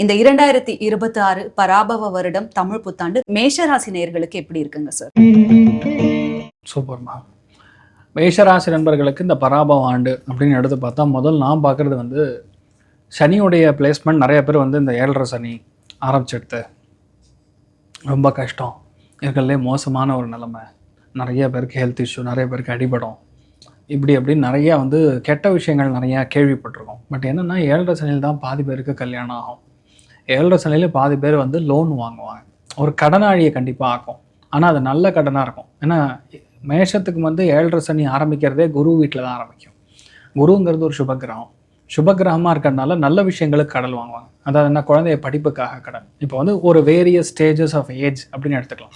இந்த 2026 பராபவ வருடம் தமிழ் புத்தாண்டு மேஷராசி நேயர்களுக்கு எப்படி இருக்குங்க சார்? சூப்பர்மா. மேஷராசி நண்பர்களுக்கு இந்த பராபவ ஆண்டு அப்படின்னு எடுத்து பார்த்தா முதல் நான் பார்க்குறது வந்து சனியுடைய பிளேஸ்மெண்ட். நிறைய பேர் வந்து இந்த 7.5 சனி ஆரம்பிச்செடுத்து ரொம்ப கஷ்டம், இருக்கிறதுலே மோசமான ஒரு நிலைமை, நிறைய பேருக்கு ஹெல்த் இஷ்யூ, நிறைய பேருக்கு அடிபடும், இப்படி அப்படின்னு நிறையா வந்து கெட்ட விஷயங்கள் நிறையா கேள்விப்பட்டிருக்கோம். பட் என்னென்னா 7.5 சனியில் தான் பாதி பேருக்கு கல்யாணம் ஆகும். 7.5 சனியில் பாதி பேர் வந்து லோன் வாங்குவாங்க, ஒரு கடனாளியை கண்டிப்பாக ஆக்கும். ஆனால் அது நல்ல கடனாக இருக்கும். ஏன்னா மேஷத்துக்கு வந்து 7.5 சனி ஆரம்பிக்கிறதே குரு வீட்டில் தான் ஆரம்பிக்கும். குருங்கிறது ஒரு சுபகிரகம். சுபகிரகமாக இருக்கிறதுனால நல்ல விஷயங்களுக்கு கடன் வாங்குவாங்க. அதாவது என்ன, குழந்தைய படிப்புக்காக கடன். இப்போ வந்து ஒரு வேரியஸ் ஸ்டேஜஸ் ஆஃப் ஏஜ் அப்படின்னு எடுத்துக்கலாம்.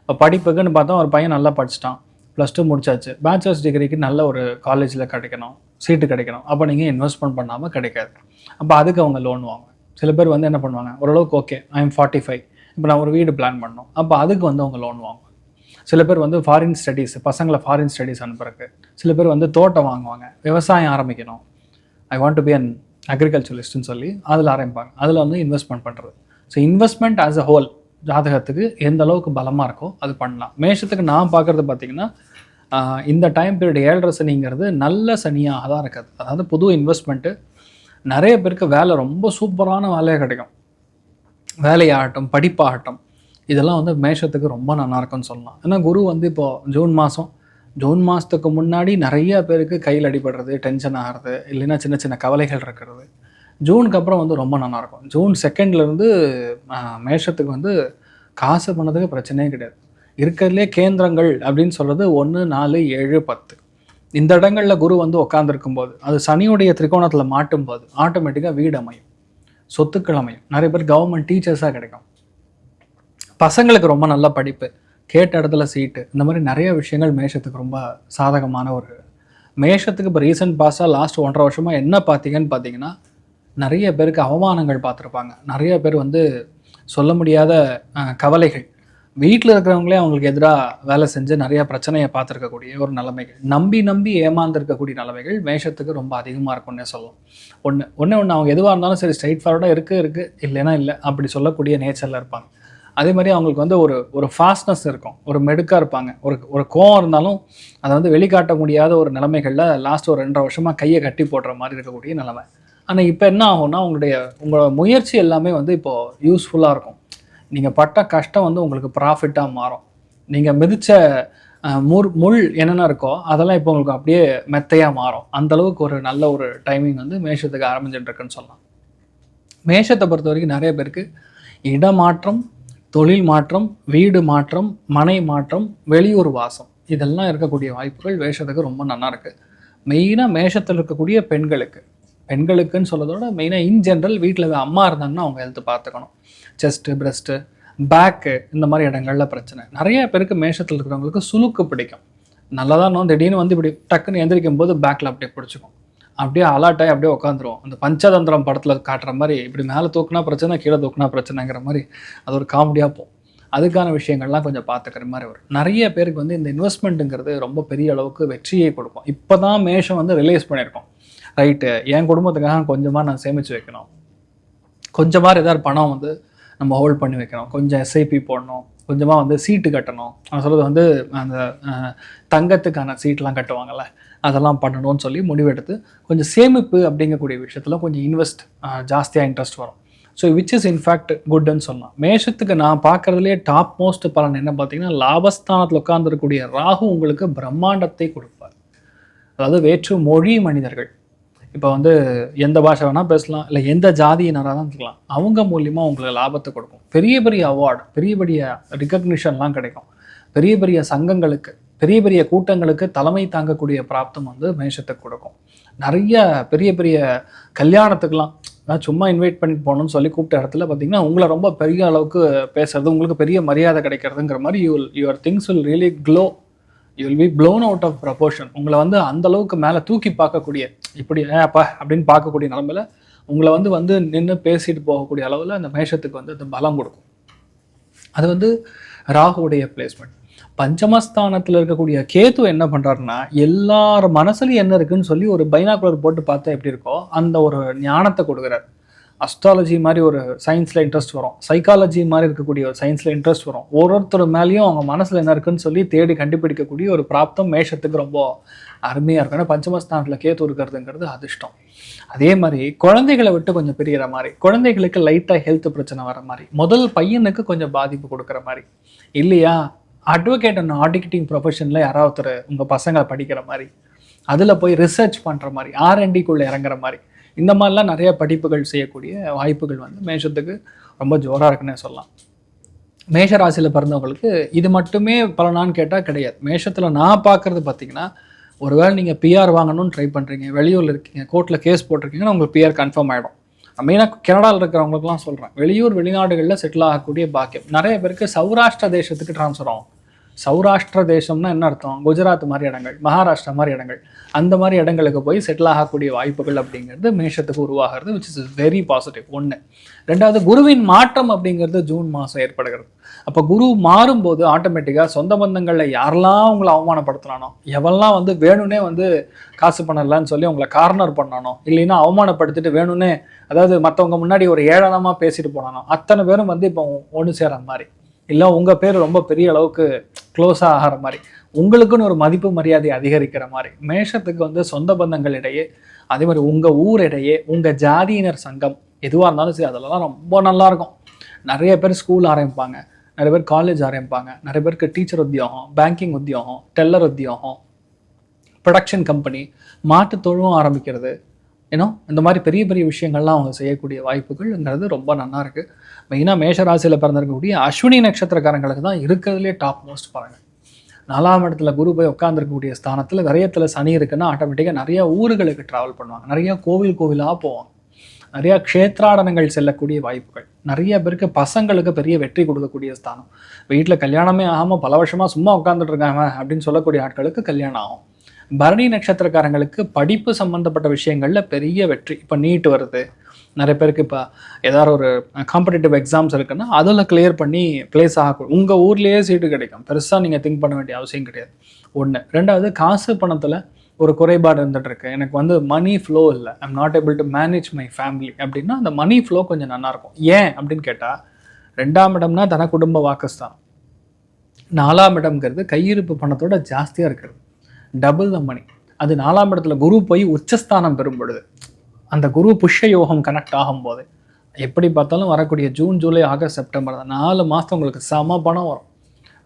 இப்போ படிப்புக்குன்னு பார்த்தா ஒரு பையன் நல்லா படிச்சிட்டான், +2 முடிச்சாச்சு, பேச்சுலர்ஸ் டிகிரிக்கு நல்ல ஒரு காலேஜில் கிடைக்கணும், சீட்டு கிடைக்கணும். அப்போ நீங்கள் இன்வெஸ்ட்மெண்ட் பண்ணாமல் கிடைக்காது. அப்போ அதுக்கு அவங்க லோன் வாங்குவாங்க. சில பேர் வந்து என்ன பண்ணுவாங்க, ஓரளவுக்கு ஓகே ஐ எம் 45, இப்போ நான் ஒரு வீடு பிளான் பண்ணணும், அப்போ அதுக்கு வந்து அவங்க லோன் வாங்குவாங்க. சில பேர் வந்து ஃபாரின் ஸ்டடீஸ், பசங்களை ஃபாரின் ஸ்டடீஸ் அனுப்புறதுக்கு. சில பேர் வந்து தோட்டம் வாங்குவாங்க, விவசாயம் ஆரம்பிக்கணும், I want to be an அக்ரிகல்ச்சரலிஸ்ட்னு சொல்லி அதில் ஆரம்பிப்பாங்க. அதில் வந்து இன்வெஸ்ட்மெண்ட் பண்ணுறது. So investment as a whole ஜாதகத்துக்கு எந்த அளவுக்கு பலமாக இருக்கோ அது பண்ணலாம். மேஷத்துக்கு நான் பார்க்குறது பார்த்திங்கன்னா இந்த டைம் பீரியட் 7.5 சனிங்கிறது நல்ல சனியாக தான் இருக்காது. அதாவது புது இன்வெஸ்ட்மெண்ட்டு, நிறைய பேருக்கு வேலை ரொம்ப சூப்பரான வேலையாக கிடைக்கும். வேலையாகட்டும், படிப்பாகட்டும், இதெல்லாம் வந்து மேஷத்துக்கு ரொம்ப நல்லா இருக்குன்னு சொல்லலாம். ஏன்னா குரு வந்து இப்போது ஜூன் மாதத்துக்கு முன்னாடி நிறைய பேருக்கு கையில் அடிபடுறது, டென்ஷன் ஆகிறது, இல்லைன்னா சின்ன சின்ன கவலைகள் இருக்கிறது. ஜூனுக்கு அப்புறம் வந்து ரொம்ப நல்லாயிருக்கும். ஜூன் 2 மேஷத்துக்கு வந்து காசு பண்ணதுக்கு பிரச்சனையே கிடையாது. இருக்கிறதுலே கேந்திரங்கள் அப்படின்னு சொல்கிறது 1, 4, 7, 10 இந்த இடங்களில் குரு வந்து உட்காந்துருக்கும் போது, அது சனியுடைய திரிகோணத்தில் மாட்டும் போது ஆட்டோமேட்டிக்காக வீடு அமையும், சொத்துக்கள் அமையும், நிறைய பேர் கவர்மெண்ட் டீச்சர்ஸாக கிடைக்கும், பசங்களுக்கு ரொம்ப நல்ல படிப்பு, கேட்ட இடத்துல சீட்டு, இந்த மாதிரி நிறைய விஷயங்கள் மேஷத்துக்கு ரொம்ப சாதகமான ஒரு மேஷத்துக்கு. இப்போ ரீசன்ட் பாஸாக லாஸ்ட் 1.5 வருஷமாக என்ன பார்த்தீங்கன்னா நிறைய பேருக்கு அவமானங்கள் பார்த்துருப்பாங்க. நிறைய பேர் வந்து சொல்ல முடியாத கவலைகள், வீட்டில் இருக்கிறவங்களே அவங்களுக்கு எதிராக வேலை செஞ்சு நிறையா பிரச்சனையை பார்த்துருக்கக்கூடிய ஒரு நிலைமைகள், நம்பி ஏமாந்துருக்கக்கூடிய நிலைமைகள் மேஷத்துக்கு ரொம்ப அதிகமாக இருக்கும்னே சொல்லலாம். ஒன்று அவங்க எதுவாக இருந்தாலும் சரி ஸ்ட்ரைட் ஃபார்வர்டாக இருக்குது இல்லைன்னா இல்லை அப்படி சொல்லக்கூடிய நேச்சரில் இருப்பாங்க. அதே மாதிரி அவங்களுக்கு வந்து ஒரு ஃபாஸ்ட்னஸ் இருக்கும், ஒரு மெடுக்காக இருப்பாங்க. ஒரு கோவம் இருந்தாலும் அதை வந்து வெளிக்காட்ட முடியாத ஒரு நிலைமைகளில் லாஸ்ட் ஒரு 2.5 வருஷமாக கையை கட்டி போடுற மாதிரி இருக்கக்கூடிய நிலைமை. ஆனால் இப்போ என்ன ஆகும்னா உங்களோட முயற்சி எல்லாமே வந்து இப்போது யூஸ்ஃபுல்லாக இருக்கும். நீங்கள் பட்ட கஷ்டம் வந்து உங்களுக்கு ப்ராஃபிட்டாக மாறும். நீங்கள் மிதித்த முள் என்னென்ன இருக்கோ அதெல்லாம் இப்போ உங்களுக்கு அப்படியே மெத்தையாக மாறும். அந்தளவுக்கு ஒரு நல்ல ஒரு டைமிங் வந்து மேஷத்துக்கு ஆரம்பிச்சுட்டுருக்குன்னு சொல்லலாம். மேஷத்தை பொறுத்த வரைக்கும் நிறைய பேருக்கு இடமாற்றம், தொழில் மாற்றம், வீடு மாற்றம், மனை மாற்றம், வெளியூர் வாசம், இதெல்லாம் இருக்கக்கூடிய வாய்ப்புகள் மேஷத்துக்கு ரொம்ப நல்லா இருக்குது. மெயினாக மேஷத்தில் இருக்கக்கூடிய பெண்களுக்குன்னு சொல்கிறதோட மெயினாக இன் ஜென்ரல் வீட்டில் அம்மா இருந்தாங்கன்னா அவங்க ஹெல்த்து பார்த்துக்கணும். செஸ்ட்டு, பிரஸ்ட்டு, பேக்கு, இந்த மாதிரி இடங்களில் பிரச்சனை. நிறைய பேருக்கு மேஷத்தில் இருக்கிறவங்களுக்கு சுளுக்கு பிடிக்கும். நல்லதான் திடீர்னு வந்து இப்படி டக்குன்னு எந்திரிக்கும் போது பேக்கில் அப்படியே பிடிச்சிக்கும், அப்படியே அலாட்டாகி அப்படியே உட்காந்துருவோம். அந்த பஞ்சதந்திரம் படத்தில் காட்டுற மாதிரி இப்படி மேலே தூக்குனா பிரச்சனை, கீழே தூக்குனா பிரச்சனைங்கிற மாதிரி அது ஒரு காமெடியாக போகும். அதுக்கான விஷயங்கள்லாம் கொஞ்சம் பார்த்துக்கிற மாதிரி வரும். நிறைய பேருக்கு வந்து இந்த இன்வெஸ்ட்மெண்ட்டுங்கிறது ரொம்ப பெரிய அளவுக்கு வெற்றியை கொடுக்கும். இப்போ தான் மேஷம் வந்து ரிலைஸ் பண்ணியிருக்கோம், ரைட்டு என் குடும்பத்துக்காக கொஞ்சமாக நான் சேமித்து வைக்கணும், கொஞ்சமாக ஏதாவது பணம் வந்து நம்ம ஹோல்ட் பண்ணி வைக்கணும், கொஞ்சம் எஸ்ஐபி போடணும், கொஞ்சமாக வந்து சீட்டு கட்டணும். நான் சொல்கிறது வந்து அந்த தங்கத்துக்கான சீட்லாம் கட்டுவாங்கள்ல, அதெல்லாம் பண்ணணும்னு சொல்லி முடிவெடுத்து கொஞ்சம் சேமிப்பு அப்படிங்கக்கூடிய விஷயத்தில் கொஞ்சம் ஜாஸ்தியாக இன்ட்ரெஸ்ட் வரும். ஸோ விச் இஸ் இன்ஃபேக்ட் குட்ன்னு சொல்லலாம். மேஷத்துக்கு நான் பார்க்குறதுலேயே டாப் மோஸ்ட் பலன் என்ன பார்த்தீங்கன்னா, லாபஸ்தானத்தில் உட்கார்ந்துருக்கக்கூடிய ராகு உங்களுக்கு பிரம்மாண்டத்தை கொடுப்பார். அதாவது வேற்று மொழி மனிதர்கள், இப்போ வந்து எந்த பாஷை வேணால் பேசலாம், இல்லை எந்த ஜாதியினராக தான் இருக்கலாம், அவங்க மூலியமாக உங்களுக்கு லாபத்தை கொடுக்கும். பெரிய அவார்டு, பெரிய ரிகக்னிஷன்லாம் கிடைக்கும். பெரிய சங்கங்களுக்கு, பெரிய கூட்டங்களுக்கு தலைமை தாங்கக்கூடிய பிராப்தம் வந்து மேஷத்துக்கு கொடுக்கும். நிறைய பெரிய கல்யாணத்துக்கெலாம் சும்மா இன்வைட் பண்ணிட்டு போகணும்னு சொல்லி கூப்பிட்ட இடத்துல பார்த்தீங்கன்னா உங்களை ரொம்ப பெரிய அளவுக்கு பேசுறது, உங்களுக்கு பெரிய மரியாதை கிடைக்கிறதுங்கிற மாதிரி your things will really glow, you will be blown out of proportion. உங்களை வந்து அந்தளவுக்கு மேலே தூக்கி பார்க்கக்கூடிய, இப்படி அப்பா அப்படின்னு பார்க்கக்கூடிய நிலமையில் உங்களை வந்து நின்று பேசிட்டு போகக்கூடிய அளவில் அந்த மேஷத்துக்கு வந்து அந்த பலம் கொடுக்கும். அது வந்து ராகுவுடைய பிளேஸ்மெண்ட். பஞ்சமஸ்தானத்தில் இருக்கக்கூடிய கேது என்ன பண்ணுறாருன்னா, எல்லார் மனசுலையும் என்ன இருக்குன்னு சொல்லி ஒரு பைனாக்குலர் போட்டு பார்த்தா எப்படி இருக்கோ அந்த ஒரு ஞானத்தை கொடுக்குறாரு. அஸ்ட்ராலஜி மாதிரி ஒரு சயின்ஸில் இன்ட்ரெஸ்ட் வரும், சைக்காலஜி மாதிரி இருக்கக்கூடிய ஒரு சயின்ஸில் இன்ட்ரெஸ்ட் வரும். ஒருத்தர் மேலேயும் அவங்க மனசில் என்ன இருக்குன்னு சொல்லி தேடி கண்டுபிடிக்கக்கூடிய ஒரு பிராப்தம் மேஷத்துக்கு ரொம்ப அருமையாக இருக்கும். ஏன்னா பஞ்சமஸ்தானத்தில் கேத்து இருக்கிறதுங்கிறது அதிர்ஷ்டம். அதே மாதிரி குழந்தைகளை விட்டு கொஞ்சம் பிரிகிற மாதிரி, குழந்தைகளுக்கு லைட்டாக ஹெல்த் பிரச்சனை வர மாதிரி, முதல் பையனுக்கு கொஞ்சம் பாதிப்பு கொடுக்குற மாதிரி, இல்லையா அட்வொகேட் அண்ட் ஆடிட்டிங் ப்ரொஃபஷனில் யாராவது ஒருத்தர் உங்கள் பசங்களை படிக்கிற மாதிரி, அதில் போய் ரிசர்ச் பண்ணுற மாதிரி, R&Dக்குள்ளே இறங்குற மாதிரி, இந்த மாதிரிலாம் நிறைய படிப்புகள் செய்யக்கூடிய வாய்ப்புகள் வந்து மேஷத்துக்கு ரொம்ப ஜோராக இருக்குன்னே சொல்லலாம். மேஷ ராசியில் பிறந்தவங்களுக்கு இது மட்டுமே பலனான்னு கேட்டால் கிடையாது. மேஷத்தில் நான் பார்க்குறது பார்த்தீங்கன்னா, ஒருவேளை நீங்கள் PR வாங்கணும்னு ட்ரை பண்ணுறீங்க, வெளியூரில் இருக்கீங்க, கோர்ட்டில் கேஸ் போட்டிருக்கீங்கன்னா உங்களுக்கு PR கன்ஃபார்ம் ஆகிடும். மெயினாக கனடாவில் இருக்கிறவங்களுக்குலாம் சொல்கிறேன், வெளியூர் வெளிநாடுகளில் செட்டில் ஆகக்கூடிய பாக்கியம் நிறைய பேருக்கு சௌராஷ்டிர தேசத்துக்கு ட்ரான்ஸ்ஃபர் ஆகும். சௌராஷ்டிர தேசம்னா என்ன அர்த்தம்? குஜராத் மாதிரி இடங்கள், மகாராஷ்டிரா மாதிரி இடங்கள், அந்த மாதிரி இடங்களுக்கு போய் செட்டில் ஆகக்கூடிய வாய்ப்புகள் அப்படிங்கிறது மேஷத்துக்கு உருவாகிறது, விச் இஸ் வெரி பாசிட்டிவ். ஒன்று. ரெண்டாவது, குருவின் மாற்றம் அப்படிங்கிறது ஜூன் மாதம் ஏற்படுகிறது. அப்போ குரு மாறும்போது ஆட்டோமேட்டிக்காக சொந்த பந்தங்களில் யாரெல்லாம் உங்களை அவமானப்படுத்தினானோ, எவெல்லாம் வந்து வேணும்னே வந்து காசு பண்ணலான்னு சொல்லி உங்களை கார்னர் பண்ணானோ, இல்லைன்னா அவமானப்படுத்திட்டு வேணும்னே, அதாவது மற்றவங்க முன்னாடி ஒரு ஏளனமாக பேசிட்டு போனானோ, அத்தனை பேரும் வந்து இப்போ ஒன்று சேர மாதிரி, இல்லை உங்கள் பேர் ரொம்ப பெரிய அளவுக்கு க்ளோஸாக ஆகிற மாதிரி, உங்களுக்குன்னு ஒரு மதிப்பு மரியாதை அதிகரிக்கிற மாதிரி மேஷத்துக்கு வந்து சொந்த பந்தங்களிடையே, அதே மாதிரி உங்கள் ஊரிடையே, உங்கள் ஜாதியினர் சங்கம் எதுவாக இருந்தாலும் சரி, அதெல்லாம் ரொம்ப நல்லாயிருக்கும். நிறைய பேர் ஸ்கூல் ஆரம்பிப்பாங்க, நிறைய பேர் காலேஜ் ஆரம்பிப்பாங்க, நிறைய பேருக்கு டீச்சர் உத்தியோகம், பேங்கிங் உத்தியோகம், டெல்லர் உத்தியோகம், ப்ரொடக்ஷன் கம்பெனி, மாட்டுத் தொழுவம் ஆரம்பிக்கிறது, ஏன்னோ இந்த மாதிரி பெரிய பெரிய விஷயங்கள்லாம் அவங்க செய்யக்கூடிய வாய்ப்புகள்ங்கிறது ரொம்ப நல்லா இருக்குது. மெயினாக மேஷராசியில் பிறந்திருக்கக்கூடிய அஸ்வினி நட்சத்திரக்காரங்களுக்கு தான் இருக்கிறதுலே டாப் மோஸ்ட். பாருங்கள், 4ஆம் இடத்துல குரு போய் உட்காந்துருக்கக்கூடிய ஸ்தானத்தில் விரயத்தில் சனி இருக்குன்னா ஆட்டோமேட்டிக்காக நிறையா ஊர்களுக்கு ட்ராவல் பண்ணுவாங்க, நிறையா கோவிலாக போவாங்க, நிறையா க்ஷேத்ராடனங்கள் செல்லக்கூடிய வாய்ப்புகள், நிறைய பேருக்கு பசங்களுக்கு பெரிய வெற்றி கொடுக்கக்கூடிய ஸ்தானம். வீட்டில் கல்யாணமே ஆகாமல் பல வருஷமாக சும்மா உட்காந்துட்டு இருக்காங்க அப்படின்னு சொல்லக்கூடிய ஆட்களுக்கு கல்யாணம் ஆகும். பரணி நட்சத்திரக்காரங்களுக்கு படிப்பு சம்மந்தப்பட்ட விஷயங்களில் பெரிய வெற்றி. இப்போ நீட் வருது, நிறைய பேருக்கு இப்போ ஏதாவது ஒரு காம்படிட்டிவ் எக்ஸாம்ஸ் இருக்குன்னா அதில் கிளியர் பண்ணி பிளேஸ் ஆகக்கூடும். உங்கள் ஊர்லேயே சீட்டு கிடைக்கும், பெருசாக நீங்கள் திங்க் பண்ண வேண்டிய அவசியம் கிடையாது. ஒன்று. ரெண்டாவது, காசு பணத்தில் ஒரு குறைபாடு இருந்துட்டு இருக்கு, எனக்கு வந்து மணி ஃப்ளோ இல்லை, I'm not able to manage my family அப்படின்னா அந்த மணி ஃப்ளோ கொஞ்சம் நல்லாயிருக்கும். ஏன் அப்படின்னு கேட்டால், 2ஆம் இடம்னா தன குடும்ப வாக்குஸ்தான், 4ஆம் இடம்ங்கிறது கையிருப்பு பணத்தோட ஜாஸ்தியாக இருக்கிறது, டபுள் த மணி. அது 4ஆம் இடத்துல குரு போய் உச்சஸ்தானம் பெறும் பொழுது, அந்த குரு புஷ்ய யோகம் கனெக்ட் ஆகும்போது, எப்படி பார்த்தாலும் வரக்கூடிய ஜூன், ஜூலை, ஆகஸ்ட், செப்டம்பர் தான் 4 மாதம் உங்களுக்கு சம பணம் வரும்.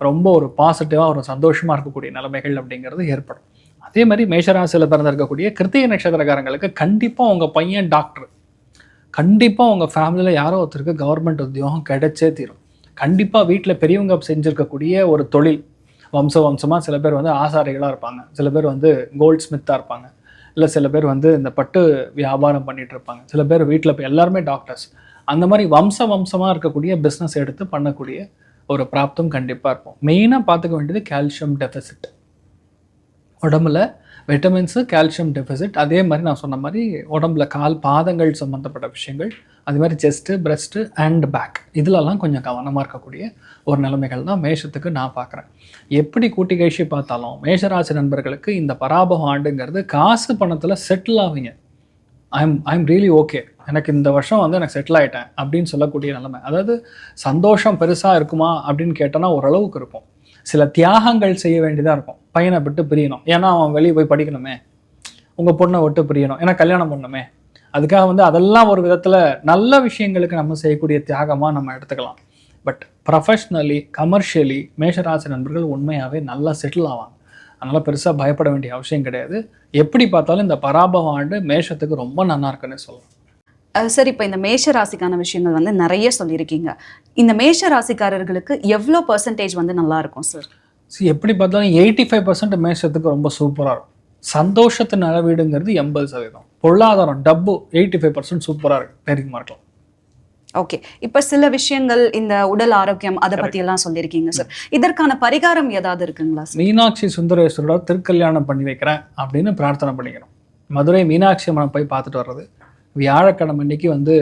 ரொம்ப ஒரு பாசிட்டிவாக ஒரு சந்தோஷமாக இருக்கக்கூடிய நிலைமைகள் அப்படிங்கிறது ஏற்படும். அதே மாதிரி மேஷராசியில் பிறந்திருக்கக்கூடிய கிருத்திகை நட்சத்திரக்காரங்களுக்கு கண்டிப்பாக உங்கள் பையன் டாக்டர், கண்டிப்பாக உங்கள் ஃபேமிலியில் யாரோ ஒருத்தருக்கு கவர்மெண்ட் உத்தியோகம் கிடைச்சே தீரும். கண்டிப்பாக வீட்டில் பெரியவங்க செஞ்சுருக்கக்கூடிய ஒரு தொழில், வம்சமாக சில பேர் வந்து ஆசாரிகளாக இருப்பாங்க, சில பேர் வந்து கோல்ட் ஸ்மித்தாக இருப்பாங்க, இல்லை சில பேர் வந்து இந்த பட்டு வியாபாரம் பண்ணிகிட்டு இருப்பாங்க, சில பேர் வீட்டில் இப்போ எல்லாருமே டாக்டர்ஸ், அந்த மாதிரி வம்சமாக இருக்கக்கூடிய பிஸ்னஸ் எடுத்து பண்ணக்கூடிய ஒரு பிராப்தம் கண்டிப்பாக இருக்கும். மெயினாக பார்த்துக்க வேண்டியது கால்சியம் டெஃபிசிட், உடம்புல விட்டமின்ஸு, கால்சியம் டெஃபிசிட். அதே மாதிரி நான் சொன்ன மாதிரி உடம்புல கால் பாதங்கள் சம்மந்தப்பட்ட விஷயங்கள், அது மாதிரி செஸ்ட்டு, பிரெஸ்ட்டு அண்ட் பேக், இதிலெல்லாம் கொஞ்சம் கவனமாக இருக்கக்கூடிய ஒரு நிலைமைகள் தான் மேஷத்துக்கு நான் பார்க்குறேன். எப்படி கூட்டி கழிச்சு பார்த்தாலும் மேஷராசி நண்பர்களுக்கு இந்த பராபவ ஆண்டுங்கிறது காசு பணத்தில் செட்டில் ஆவீங்க. ஐம் ரியலி ஓகே, எனக்கு இந்த வருஷம் வந்து எனக்கு செட்டில் ஆகிட்டேன் அப்படின்னு சொல்லக்கூடிய நிலைமை. அதாவது சந்தோஷம் பெருசாக இருக்குமா அப்படின்னு கேட்டோன்னா ஓரளவுக்கு இருக்கும். சில தியாகங்கள் செய்ய வேண்டியதாக இருக்கும். பையனை விட்டு பிரியணும், ஏன்னா அவன் வெளியே போய் படிக்கணுமே, உங்கள் பொண்ணை விட்டு பிரியணும், ஏன்னா கல்யாணம் பண்ணணுமே, அதுக்காக வந்து அதெல்லாம் ஒரு விதத்தில் நல்ல விஷயங்களுக்கு நம்ம செய்யக்கூடிய தியாகமாக நம்ம எடுத்துக்கலாம். பட் ப்ரொஃபஷ்னலி, கமர்ஷியலி மேஷராசி நண்பர்கள் உண்மையாகவே நல்லா செட்டில் ஆவாங்க. அதனால் பெருசாக பயப்பட வேண்டிய அவசியம் கிடையாது. எப்படி பார்த்தாலும் இந்த பராபவ ஆண்டு மேஷத்துக்கு ரொம்ப நல்லா இருக்குன்னு சொல்லலாம். சார், இப்போ இந்த மேஷ ராசிக்கான விஷயங்கள் வந்து நிறைய சொல்லியிருக்கீங்க. இந்த மேஷ ராசிக்காரர்களுக்கு எவ்வளோ பர்சன்டேஜ் வந்து நல்லா இருக்கும் சார்? எப்படி பார்த்தாலும் 85% மேஷத்துக்கு ரொம்ப சூப்பராக இருக்கும். சந்தோஷத்தின் அளவீடுங்கிறது 80%. பொருளாதாரம் டப்பு 85% சூப்பராக இருக்கு, பெருமா இருக்கலாம். ஓகே, இப்போ சில விஷயங்கள் இந்த உடல் ஆரோக்கியம் அதை பற்றியெல்லாம் சொல்லியிருக்கீங்க சார். இதற்கான பரிகாரம் ஏதாவது இருக்குங்களா சார்? மீனாட்சி சுந்தரேஸ்வரோட திருக்கல்யாணம் பண்ணி வைக்கிறேன் அப்படின்னு பிரார்த்தனை பண்ணிக்கிறோம். மதுரை மீனாட்சி அம்மனை போய் பார்த்துட்டு வர்றது, வியாழக்கிழமை அன்னைக்கு வந்து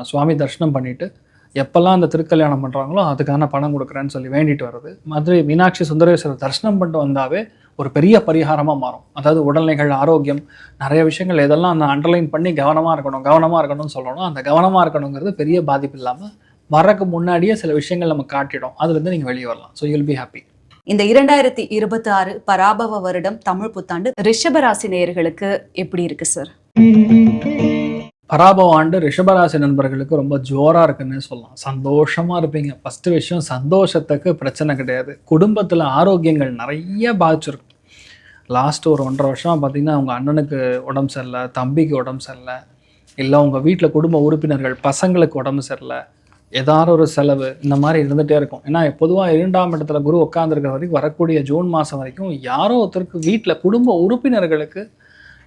சுவாமி தரிசனம் பண்ணிவிட்டு எப்போல்லாம் அந்த திருக்கல்யாணம் பண்ணுறாங்களோ அதுக்கான பணம் கொடுக்குறேன்னு சொல்லி வேண்டிட்டு வர்றது. மதுரை மீனாட்சி சுந்தரேஸ்வரர் தரிசனம் பண்ணிட்டு வந்தாவே ஒரு பெரிய பரிகாரமாக மாறும். அதாவது உடல்நிலைகள், ஆரோக்கியம், நிறைய விஷயங்கள் எதெல்லாம் அந்த அண்டர்லைன் பண்ணி கவனமாக இருக்கணும்னு சொல்லணும். அந்த கவனமாக இருக்கணுங்கிறது பெரிய பாதிப்பு இல்லாமல் வரக்கு முன்னாடியே சில விஷயங்கள் நம்ம காட்டிடும். அதுலேருந்து நீங்கள் வெளியே வரலாம். So you'll be happy. இந்த 2026 பராபவ வருடம் தமிழ் புத்தாண்டு ரிஷபராசி நேயர்களுக்கு எப்படி இருக்கு சார்? பராபவ ஆண்டு ரிஷபராசி நண்பர்களுக்கு ரொம்ப ஜோராக இருக்குன்னு சொல்லலாம். சந்தோஷமாக இருப்பீங்க. ஃபஸ்ட்டு விஷயம், சந்தோஷத்துக்கு பிரச்சனை கிடையாது. குடும்பத்தில் ஆரோக்கியங்கள் நிறைய பாதிச்சிருக்கும். லாஸ்ட் ஒரு 1.5 வருஷமாக பார்த்தீங்கன்னா உங்கள் அண்ணனுக்கு உடம்பு சரியில்லை, தம்பிக்கு உடம்பு சரியில்லை, இல்லை உங்கள் வீட்டில் குடும்ப உறுப்பினர்கள் பசங்களுக்கு உடம்பு சரியில்லை, ஏதாவது ஒரு செலவு இந்த மாதிரி இருந்துகிட்டே இருக்கும். ஏன்னா பொதுவாக 2ஆம் இடத்துல குரு உட்காந்துருக்கிற வரைக்கும் வரக்கூடிய ஜூன் மாதம் வரைக்கும் யாரோ ஒருத்தருக்கு வீட்டில் குடும்ப உறுப்பினர்களுக்கு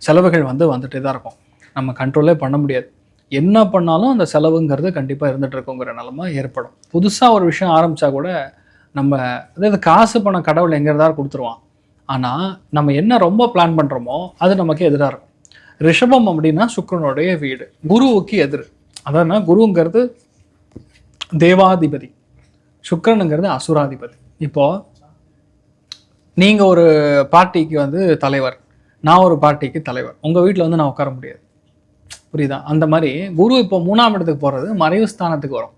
செலவுகள் வந்துகிட்டே தான் இருக்கும். நம்ம கண்ட்ரோலே பண்ண முடியாது. என்ன பண்ணாலும் அந்த செலவுங்கிறது கண்டிப்பாக இருந்துகிட்டு இருக்குங்கிற நிலமை ஏற்படும். புதுசாக ஒரு விஷயம் ஆரம்பித்தா கூட நம்ம அதாவது காசு பணம் கடவுள் எங்கிறதாவது கொடுத்துருவான். ஆனால் நம்ம என்ன ரொம்ப பிளான் பண்ணுறோமோ அது நமக்கு எதிராக இருக்கும். ரிஷபம் அப்படின்னா சுக்கிரனுடைய வீடு, குருவுக்கு எதிர். அதான குருங்கிறது தேவாதிபதி, சுக்கிரனுங்கிறது அசுராதிபதி. இப்போது நீங்கள் ஒரு பார்ட்டிக்கு தலைவர், நான் ஒரு பார்ட்டிக்கு தலைவர். உங்கள் வீட்டில் நான் உட்கார முடியாது, புரியுதா? அந்த மாதிரி குரு இப்போ 3ஆம் இடத்துக்கு போகிறது மறைவு ஸ்தானத்துக்கு வரும்.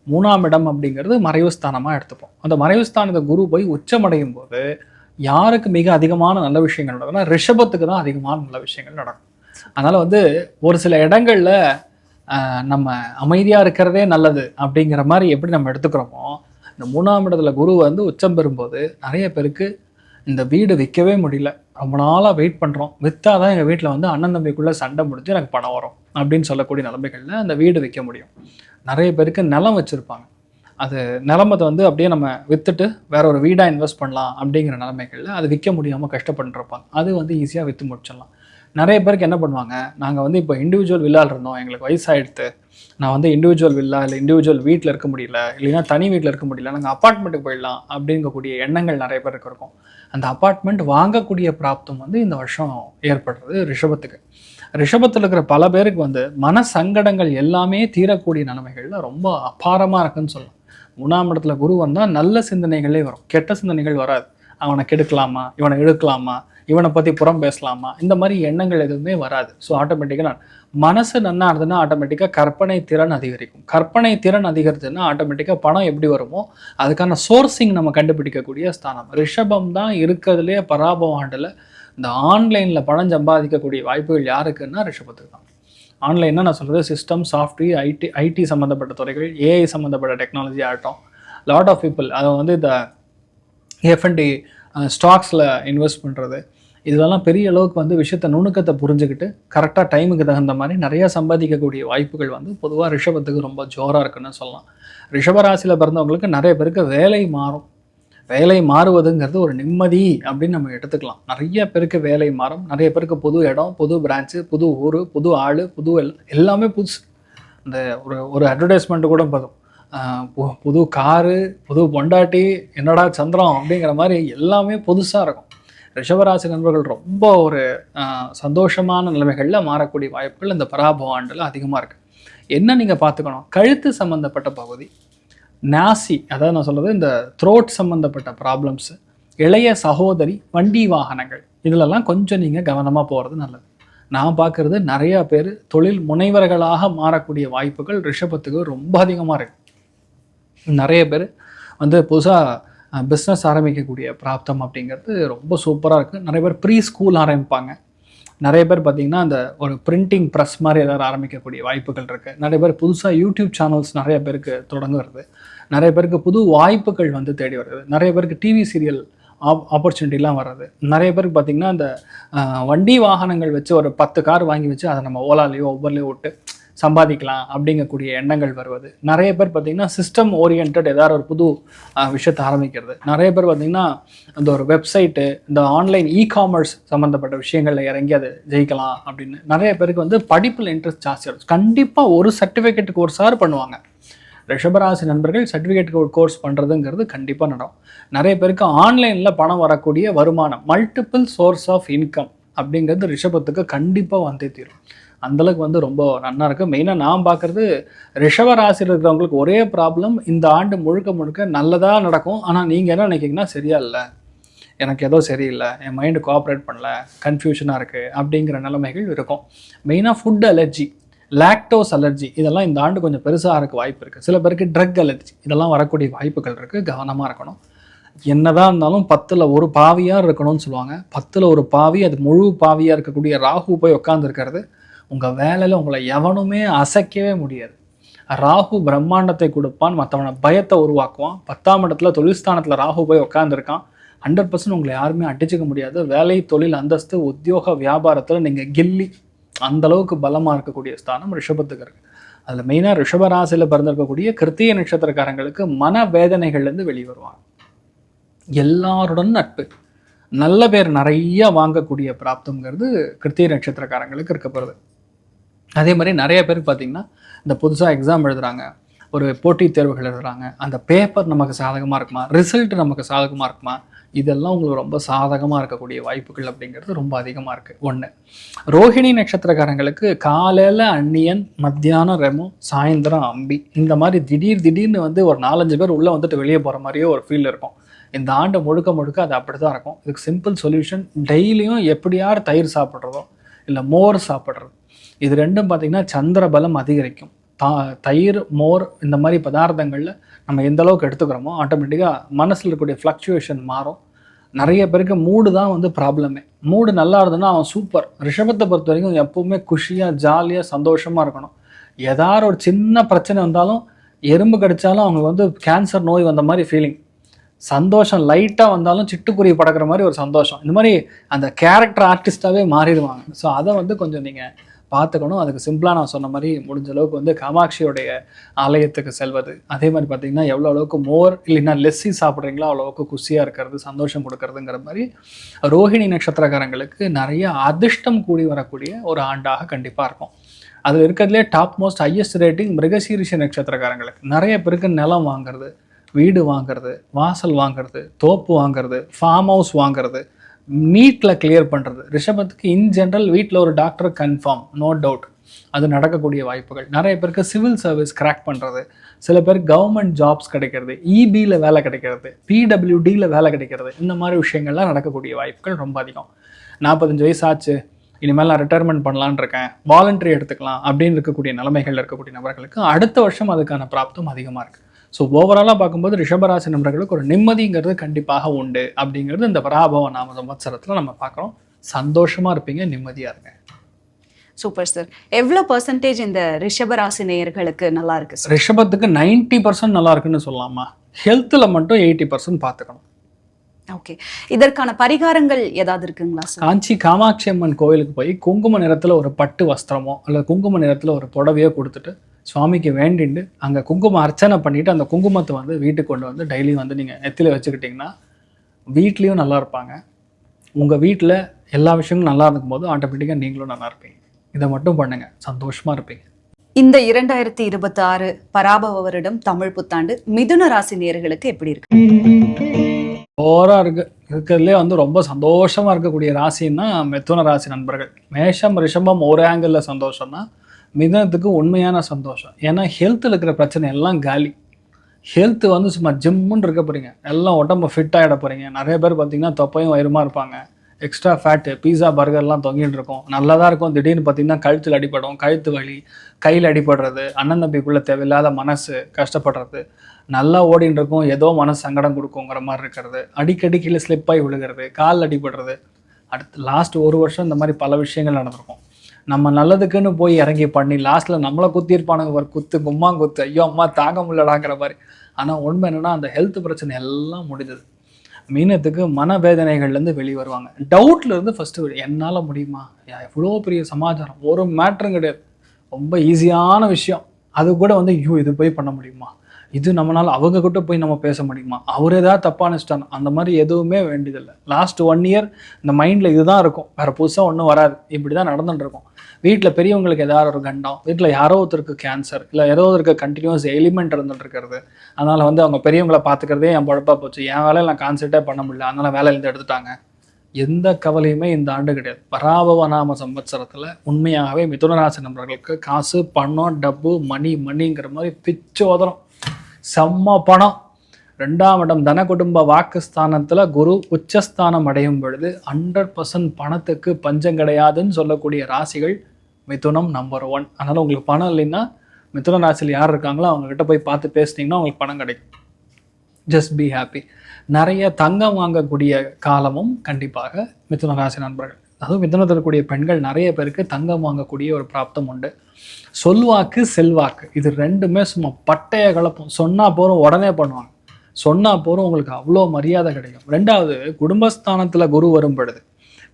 3ஆம் இடம் அப்படிங்கிறது மறைவு ஸ்தானமாக எடுத்துப்போம். அந்த மறைவு ஸ்தானத்தை குரு போய் உச்சமடையும் போது யாருக்கு மிக அதிகமான நல்ல விஷயங்கள் நடக்கும்னா ரிஷபத்துக்கு தான் அதிகமான நல்ல விஷயங்கள் நடக்கும். அதனால் ஒரு சில இடங்களில் நம்ம அமைதியாக இருக்கிறதே நல்லது அப்படிங்கிற மாதிரி எப்படி நம்ம எடுத்துக்கிறோமோ, இந்த 3ஆம் இடத்துல குரு உச்சம் பெறும்போது நிறைய பேருக்கு இந்த வீடு விற்கவே முடியல, ரொம்ப நாளாக வெயிட் பண்ணுறோம், விற்றா தான் எங்கள் வீட்டில் அண்ணன் தம்பிக்குள்ளே சண்டை முடிஞ்சு எனக்கு பணம் வரும் அப்படின்னு சொல்லக்கூடிய நிலைமைகளில் அந்த வீடு விற்க முடியும். நிறைய பேருக்கு நிலம் வச்சுருப்பாங்க, அது நிலமத்தை அப்படியே நம்ம விற்றுட்டு வேற ஒரு வீடாக இன்வெஸ்ட் பண்ணலாம் அப்படிங்கிற நிலைமைகளில் அது விற்க முடியாமல் கஷ்டப்பட்டுருப்பாங்க. அது ஈஸியாக விற்று முடிச்சிடலாம். நிறைய பேருக்கு என்ன பண்ணுவாங்க, நாங்கள் இப்போ இண்டிவிஜுவல் வில்லால் இருந்தோம், எங்களுக்கு வயசாகிடுது, நான் இண்டிவிஜுவல் வில்லா இல்லை இண்டிவிஜுவல் வீட்டில் இருக்க முடியல, இல்லைன்னா தனி வீட்டில் இருக்க முடியல, நாங்கள் அப்பார்ட்மெண்ட்டுக்கு போயிடலாம் அப்படிங்கக்கூடிய எண்ணங்கள் நிறைய பேருக்கு இருக்கும். அந்த அப்பார்ட்மெண்ட் வாங்கக்கூடிய பிராப்தம் இந்த வருஷம் ஏற்படுறது ரிஷபத்துக்கு. ரிஷபத்தில் இருக்கிற பல பேருக்கு மன சங்கடங்கள் எல்லாமே தீரக்கூடிய நிலைமைகளில் ரொம்ப அபாரமாக இருக்குன்னு சொல்லலாம். 3ஆம் இடத்துல குரு வந்தால் நல்ல சிந்தனைகளே வரும், கெட்ட சிந்தனைகள் வராது. அவனை கெடுக்கலாமா, இவனை இழுக்கலாமா, இவனை பற்றி புறம் பேசலாமா, இந்த மாதிரி எண்ணங்கள் எதுவுமே வராது. ஸோ ஆட்டோமேட்டிக்காக மனசு நன்னா இருந்ததுன்னா ஆட்டோமேட்டிக்காக கற்பனை திறன் அதிகரிக்கும். கற்பனை திறன் அதிகரிச்சுன்னா ஆட்டோமேட்டிக்காக பணம் எப்படி வருமோ அதுக்கான சோர்சிங் நம்ம கண்டுபிடிக்கக்கூடிய ஸ்தானம். ரிஷபம் தான் இருக்கிறதுலே பராபவ ஆண்டில் இந்த ஆன்லைனில் பணம் சம்பாதிக்கக்கூடிய வாய்ப்புகள் யாருக்குன்னா ரிஷபத்துக்கு தான். ஆன்லைன்னா நான் சொல்கிறது சிஸ்டம், சாஃப்ட்வேர், ஐடி சம்மந்தப்பட்ட துறைகள், ஏஐ சம்மந்தப்பட்ட டெக்னாலஜி ஆகட்டும். லாட் ஆஃப் பீப்புள் அதை இந்த எஃப்என்டி ஸ்டாக்ஸில் இன்வெஸ்ட் பண்ணுறது, இதெல்லாம் பெரிய அளவுக்கு விஷயத்தை நுணுக்கத்தை புரிஞ்சுக்கிட்டு கரெக்டாக டைமுக்கு தகுந்த மாதிரி நிறையா சம்பாதிக்கக்கூடிய வாய்ப்புகள் பொதுவாக ரிஷபத்துக்கு ரொம்ப ஜோராக இருக்குன்னு சொல்லலாம். ரிஷபராசியில் பிறந்தவங்களுக்கு நிறைய பேருக்கு வேலை மாறும். வேலை மாறுவதுங்கிறது ஒரு நிம்மதி அப்படின்னு நம்ம எடுத்துக்கலாம். நிறைய பேருக்கு வேலை மாறும், நிறைய பேருக்கு புது இடம், புது பிரான்ச்சு, புது ஊர், புது ஆள், புது எல்லாமே புதுசு. இந்த ஒரு அட்வர்டைஸ்மெண்ட்டு கூட போதும், புது காரு, புது பொண்டாட்டி, என்னடா சந்திரம் அப்படிங்கிற மாதிரி எல்லாமே புதுசாக இருக்கும். ரிஷபராசி நண்பர்கள் ரொம்ப ஒரு சந்தோஷமான நிலைமைகளில் மாறக்கூடிய வாய்ப்புகள் இந்த பராபவ ஆண்டில் அதிகமாக இருக்குது. என்ன நீங்கள் பார்த்துக்கணும், கழுத்து சம்மந்தப்பட்ட பகுதி, நாசி, அதாவது நான் சொல்கிறது இந்த த்ரோட் சம்மந்தப்பட்ட ப்ராப்ளம்ஸு, இளைய சகோதரி, வண்டி வாகனங்கள், இதிலெல்லாம் கொஞ்சம் நீங்கள் கவனமாக போகிறது நல்லது. நான் பார்க்குறது நிறையா பேர் தொழில் முனைவர்களாக மாறக்கூடிய வாய்ப்புகள் ரிஷபத்துக்கு ரொம்ப அதிகமாக இருக்குது. நிறைய பேர் புதுசாக பிஸ்னஸ் ஆரம்பிக்கக்கூடிய பிராப்தம் அப்படிங்கிறது ரொம்ப சூப்பராக இருக்குது. நிறைய பேர் ப்ரீ ஸ்கூல் ஆரம்பிப்பாங்க. நிறைய பேர் பார்த்திங்கன்னா அந்த ஒரு பிரிண்டிங் ப்ரெஸ் மாதிரி ஏதாவது ஆரம்பிக்கக்கூடிய வாய்ப்புகள் இருக்குது. நிறைய பேர் புதுசாக யூடியூப் சேனல்ஸ் நிறைய பேருக்கு தொடங்குறது, நிறைய பேருக்கு புது வாய்ப்புகள் தேடி வருது, நிறைய பேருக்கு டிவி சீரியல் ஆப்பர்ச்சுனிட்டிலாம் வர்றது, நிறைய பேருக்கு பார்த்திங்கன்னா அந்த வண்டி வாகனங்கள் வச்சு ஒரு 10 கார் வாங்கி வச்சு அதை நம்ம ஓலாலேயோ ஒவ்வொருலேயோ விட்டு சம்பாதிக்கலாம் அப்படிங்கக்கூடிய எண்ணங்கள் வருவது. நிறைய பேர் பார்த்திங்கன்னா சிஸ்டம் ஓரியன்ட் ஏதாவது ஒரு புது விஷயத்தை ஆரம்பிக்கிறது. நிறைய பேர் பார்த்திங்கன்னா அந்த ஒரு வெப்சைட்டு, இந்த ஆன்லைன் காமர்ஸ் சம்மந்தப்பட்ட விஷயங்களில் இறங்கி அதை ஜெயிக்கலாம் அப்படின்னு. நிறைய பேருக்கு படிப்பில் இன்ட்ரெஸ்ட் ஜாஸ்தியாக இருக்கும். கண்டிப்பாக ஒரு சர்டிஃபிகேட் கோர்ஸாக பண்ணுவாங்க. ரிஷபராசி நண்பர்கள் சர்டிஃபிகேட் கோர்ஸ் பண்ணுறதுங்கிறது கண்டிப்பாக நடக்கும். நிறைய பேருக்கு ஆன்லைனில் பணம் வரக்கூடிய வருமானம், மல்டிபிள் சோர்ஸ் ஆஃப் இன்கம் அப்படிங்கிறது ரிஷபத்துக்கு கண்டிப்பாக தீரும். அந்தளவுக்கு வந்து ரொம்ப நன்னா இருக்குது. மெயினாக நான் பார்க்குறது ரிஷப ராசியில் இருக்கிறவங்களுக்கு ஒரே ப்ராப்ளம், இந்த ஆண்டு முழுக்க முழுக்க நல்லதாக நடக்கும். ஆனால் நீங்கள் என்ன நினைக்கிங்கன்னா சரியா இல்லை, எனக்கு ஏதோ சரியில்லை, என் மைண்டு கோஆப்ரேட் பண்ணல, கன்ஃபியூஷனாக இருக்குது அப்படிங்கிற நிலைமைகள் இருக்கும். மெயினாக ஃபுட் அலர்ஜி, லாக்டோஸ் அலர்ஜி இதெல்லாம் இந்த ஆண்டு கொஞ்சம் பெருசாக இருக்க வாய்ப்பு இருக்குது. சில பேருக்கு ட்ரக் அலர்ஜி இதெல்லாம் வரக்கூடிய வாய்ப்புகள் இருக்குது. கவனமாக இருக்கணும். என்னதான் இருந்தாலும் 10ல் ஒரு பாவியாக இருக்கணும்னு சொல்லுவாங்க. 10ல் ஒரு பாவி, அது முழு பாவியாக இருக்கக்கூடிய ராகு போய் உட்காந்துருக்கிறது உங்கள் வேலையில் உங்களை எவனுமே அசைக்கவே முடியாது. ராகு பிரம்மாண்டத்தை கொடுப்பான், மற்றவனை பயத்தை உருவாக்குவான். 10ஆம் இடத்துல தொழில்ஸ்தானத்தில் ராகு போய் உட்காந்துருக்கான். 100% உங்களை யாருமே அடிச்சுக்க முடியாது. வேலை, தொழில், அந்தஸ்து, உத்தியோக, வியாபாரத்தில் நீங்கள் கில்லி, அந்தளவுக்கு பலமாக இருக்கக்கூடிய ஸ்தானம் ரிஷபத்துக்கு இருக்குது. அதில் மெயினாக ரிஷபராசியில் பிறந்திருக்கக்கூடிய கிருத்திகை நட்சத்திரக்காரங்களுக்கு மனவேதனைகள்லேருந்து வெளியே வருவாங்க. எல்லாருடன் நட்பு, நல்ல பேர் நிறைய வாங்கக்கூடிய பிராப்தங்கிறது கிருத்திகை நட்சத்திரக்காரங்களுக்கு இருக்கப்படுது. அதே மாதிரி நிறைய பேருக்கு பார்த்திங்கன்னா இந்த புதுசாக எக்ஸாம் எழுதுகிறாங்க, ஒரு போட்டித் தேர்வுகள் எழுதுகிறாங்க, அந்த பேப்பர் நமக்கு சாதகமாக இருக்குமா, ரிசல்ட் நமக்கு சாதகமாக இருக்குமா, இதெல்லாம் உங்களுக்கு ரொம்ப சாதகமாக இருக்கக்கூடிய வாய்ப்புகள் அப்படிங்கிறது ரொம்ப அதிகமாக இருக்குது. ஒன்று. ரோஹிணி நட்சத்திரக்காரங்களுக்கு காலையில் அந்நியன், மத்தியானம் ரெமோ, சாயந்தரம் அம்பி, இந்த மாதிரி திடீர்னு வந்து ஒரு 4-5 பேர் உள்ளே வந்துட்டு வெளியே போகிற மாதிரியே ஒரு ஃபீல் இருக்கும். இந்த ஆண்டு முழுக்க அது அப்படி தான் இருக்கும். இதுக்கு சிம்பிள் சொல்யூஷன், டெய்லியும் எப்படியார் தயிர் சாப்பிட்றதோ இல்லை மோர் சாப்பிட்றது, இது ரெண்டும் பார்த்திங்கன்னா சந்திர பலம் அதிகரிக்கும். தயிர், மோர் இந்த மாதிரி பதார்த்தங்களில் நம்ம எந்த அளவுக்கு எடுத்துக்கிறோமோ ஆட்டோமேட்டிக்காக மனசில் இருக்கக்கூடிய ஃப்ளக்சுவேஷன் மாறும். நிறைய பேருக்கு மூடு தான் வந்து ப்ராப்ளமே. மூடு நல்லா இருந்ததுன்னா அவன் சூப்பர். ரிஷபத்தை பொறுத்த வரைக்கும் எப்போவுமே குஷியாக, ஜாலியாக, சந்தோஷமாக இருக்கணும். ஏதாவது ஒரு சின்ன பிரச்சனை வந்தாலும், எறும்பு கடித்தாலும் அவங்க வந்து கேன்சர் நோய் வந்த மாதிரி ஃபீலிங். சந்தோஷம் லைட்டாக வந்தாலும் சிட்டுக்குருவி பறக்கிற மாதிரி ஒரு சந்தோஷம். இந்த மாதிரி அந்த கேரக்டர் ஆர்டிஸ்டாகவே மாறிடுவாங்க. ஸோ அதை வந்து கொஞ்சம் நீங்கள் பார்த்துக்கணும். அதுக்கு சிம்பிளாக நான் சொன்ன மாதிரி முடிஞ்ச அளவுக்கு வந்து காமாட்சியோடைய ஆலயத்துக்கு செல்வது, அதே மாதிரி பார்த்திங்கன்னா எவ்வளோ அளவுக்கு மோர் இல்லைன்னா லெஸ்ஸி சாப்பிட்றீங்களோ அவ்வளோவுக்கு குஷியாக இருக்கிறது, சந்தோஷம் கொடுக்கறதுங்கிற மாதிரி ரோஹிணி நட்சத்திரக்காரங்களுக்கு நிறைய அதிர்ஷ்டம் கூடி வரக்கூடிய ஒரு ஆண்டாக கண்டிப்பாக இருக்கும். அதில் இருக்கிறதுலே top most highest rating Mrigashirsha நட்சத்திரக்காரங்களுக்கு. நிறைய பேருக்கு நிலம் வாங்குறது, வீடு வாங்கிறது, வாசல் வாங்கிறது, தோப்பு வாங்கிறது, ஃபார்ம் ஹவுஸ் வாங்கிறது, நீட்டில் கிளியர் பண்ணுறது. ரிஷபத்துக்கு இன் ஜென்ரல் வீட்டில் ஒரு டாக்டர் கன்ஃபார்ம், நோ டவுட், அது நடக்கக்கூடிய வாய்ப்புகள். நிறைய பேருக்கு சிவில் சர்வீஸ் கிராக் பண்ணுறது, சில பேருக்கு கவர்மெண்ட் ஜாப்ஸ் கிடைக்கிறது, இபியில் வேலை கிடைக்கிறது, பிடபிள்யூடியில் வேலை கிடைக்கிறது, இந்த மாதிரி விஷயங்கள்லாம் நடக்கக்கூடிய வாய்ப்புகள் ரொம்ப அதிகம். 45 வயசு ஆச்சு, இனிமேல் நான் ரிட்டையர்மெண்ட் பண்ணலான்னு இருக்கேன், வாலண்டரி எடுத்துக்கலாம் அப்படின்னு இருக்கக்கூடிய நிலைமைகள் இருக்கக்கூடிய நபர்களுக்கு அடுத்த வருஷம் அதுக்கான பிராப்தம் அதிகமாக இருக்குது. ஸோ ஓவராலாக பார்க்கும்போது ரிஷபராசி நண்பர்களுக்கு ஒரு நிம்மதிங்கிறது கண்டிப்பாக உண்டு அப்படிங்கிறது இந்த பராபவ நாம சம்வத்சரத்தில் நம்ம பார்க்குறோம். சந்தோஷமாக இருப்பீங்க, நிம்மதியாக இருங்க. Super sir. எவ்வளோ பர்சன்டேஜ் இந்த ரிஷபராசி நேயர்களுக்கு நல்லா இருக்கு சார்? ரிஷபத்துக்கு 90% நல்லா இருக்குன்னு சொல்லலாமா. ஹெல்த்தில் மட்டும் 80% பார்த்துக்கணும். ஓகே, இதற்கான பரிகாரங்கள் ஏதாவது இருக்குங்களா சார்? காஞ்சி காமாட்சி அம்மன் கோயிலுக்கு போய் குங்கும நிறத்தில் ஒரு பட்டு வஸ்திரமோ அல்லது குங்கும நிறத்தில் ஒரு புடவையோ கொடுத்துட்டு சுவாமிக்கு வேண்டிட்டு அங்கே குங்குமம் அர்ச்சனை பண்ணிவிட்டு அந்த குங்குமத்தை வந்து வீட்டுக்கு கொண்டு வந்து டெய்லியும் வந்து நீங்கள் நெத்தியில் வச்சுக்கிட்டிங்கன்னா வீட்லேயும் நல்லா இருப்பாங்க. உங்கள் வீட்டில் எல்லா விஷயங்களும் நல்லா இருக்கும் போது ஆட்டோமேட்டிக்காக நீங்களும் நல்லா இருப்பீங்க. இதை மட்டும் பண்ணுங்கள், சந்தோஷமாக இருப்பீங்க. இந்த 2026 பராபவ வருடம் தமிழ் புத்தாண்டு மிதுன ராசி நேயர்களுக்கு எப்படி இருக்கு? ஓராக இருக்கிறதுலே வந்து ரொம்ப சந்தோஷமாக இருக்கக்கூடிய ராசின்னா மிதுன ராசி நண்பர்கள். மேஷம், ரிஷபம் ஒரு ஆங்கிளில் சந்தோஷம்னா மிதுனத்துக்கு உண்மையான சந்தோஷம். ஏன்னா ஹெல்த்தில் இருக்கிற பிரச்சனை எல்லாம் காலி. ஹெல்த்து வந்து சும்மா ஜிம்முன்னு இருக்க போகிறீங்க, எல்லாம் உடம்பு ஃபிட் ஆகிட போகிறீங்க. நிறைய பேர் பார்த்திங்கன்னா தொப்பையும் வயிறுமா இருப்பாங்க, எக்ஸ்ட்ரா ஃபேட்டு, பீஸா பர்கர்லாம் தொங்கிட்டு இருக்கும், நல்லா தான் இருக்கும். திடீர்னு பார்த்திங்கன்னா கழுத்தில் அடிப்படும், கழுத்து வலி, கையில் அடிபடுறது, அண்ணன் தம்பிக்குள்ளே தேவையில்லாத மனசு கஷ்டப்படுறது, நல்லா ஓடின்னு இருக்கும், ஏதோ மனசு சங்கடம் கொடுக்குங்கிற மாதிரி இருக்கிறது, அடிக்கடி கீழே ஸ்லிப்பாகி விழுகிறது, கால் அடிபடுறது. அடுத்து லாஸ்ட் 1 வருஷம் இந்த மாதிரி பல விஷயங்கள் நடந்திருக்கும். நம்ம நல்லதுக்குன்னு போய் இறங்கி பண்ணி லாஸ்ட்டில் நம்மளை குத்திருப்பானுங்க, ஒரு குத்து கும்மா குத்து, ஐயோ அம்மா தாங்க முடியலாங்கிற மாதிரி. ஆனால் உண்மை என்னென்னா அந்த ஹெல்த் பிரச்சனை எல்லாம் முடிஞ்சது. மீனத்துக்கு மனவேதனைகள்லேருந்து வெளியே வருவாங்க. டவுட்லேருந்து ஃபஸ்ட்டு என்னால் முடியுமா, எவ்வளோ பெரிய சமாச்சாரம், ஒரு மேட்ரும் கிடையாது, ரொம்ப ஈஸியான விஷயம், அது கூட வந்து ஐயோ இது போய் பண்ண முடியுமா, இது நம்மளால் அவங்க கிட்ட போய் நம்ம பேச முடியுமா, அவர் ஏதாவது தப்பாக நினச்சிட்டாங்க, அந்த மாதிரி எதுவுமே வேண்டியதில்லை. லாஸ்ட் 1 இயர் இந்த மைண்டில் இதுதான் இருக்கும், வேறு புதுசாக ஒன்றும் வராது, இப்படி தான் நடந்துட்டு இருக்கும். வீட்டில் பெரியவங்களுக்கு ஏதாவது ஒரு கண்டம், வீட்டில் யாரோ ஒருத்தருக்கு கேன்சர், இல்லை ஏதோ ஒருத்தருக்கு கண்டினியூஸ் எலிமெண்ட் இருந்துட்டு இருக்கிறது, அதனால் வந்து அவங்க பெரியவங்களை பார்த்துக்கிறதே என் பொழப்பாக போச்சு, என் வேலையில் நான் கான்சென்ட்ரேட் பண்ண முடியல, அதனால் வேலையிலேருந்து எடுத்துட்டாங்க, எந்த கவலையுமே இந்த ஆண்டு கிடையாது. பராபவ நாம சம்வத்சரத்தில் உண்மையாகவே மிதுனராசி நண்பர்களுக்கு காசு, பணம், டப்பு, மணிங்கிற மாதிரி பிச்சோதரம், செம்ம பணம். 2ஆம் இடம் தன குடும்ப வாக்குஸ்தானத்தில் குரு உச்சஸ்தானம் அடையும் பொழுது 100% பணத்துக்கு பஞ்சம் கிடையாதுன்னு சொல்லக்கூடிய ராசிகள் மிதுனம் நம்பர் 1. அதனால் உங்களுக்கு பணம் இல்லைன்னா மிதுன ராசியில் யார் இருக்காங்களோ அவங்கக்கிட்ட போய் பார்த்து பேசினீங்கன்னா உங்களுக்கு பணம் கிடைக்கும். Just be happy. நிறைய தங்கம் வாங்கக்கூடிய காலமும் கண்டிப்பாக மிதுன ராசி நண்பர்கள், அதுவும் மிதுனத்தில் இருக்கக்கூடிய பெண்கள் நிறைய பேருக்கு தங்கம் வாங்கக்கூடிய ஒரு பிராப்தம் உண்டு. சொல்வாக்கு செல்வாக்கு இது ரெண்டுமே சும்மா பட்டைய கலப்பம். சொன்னால் போகிறோம் உடனே பண்ணுவாங்க, சொன்னால் போகிறோம் உங்களுக்கு அவ்வளோ மரியாதை கிடைக்கும். 2வது குடும்பஸ்தானத்தில் குரு வரும் பொழுது,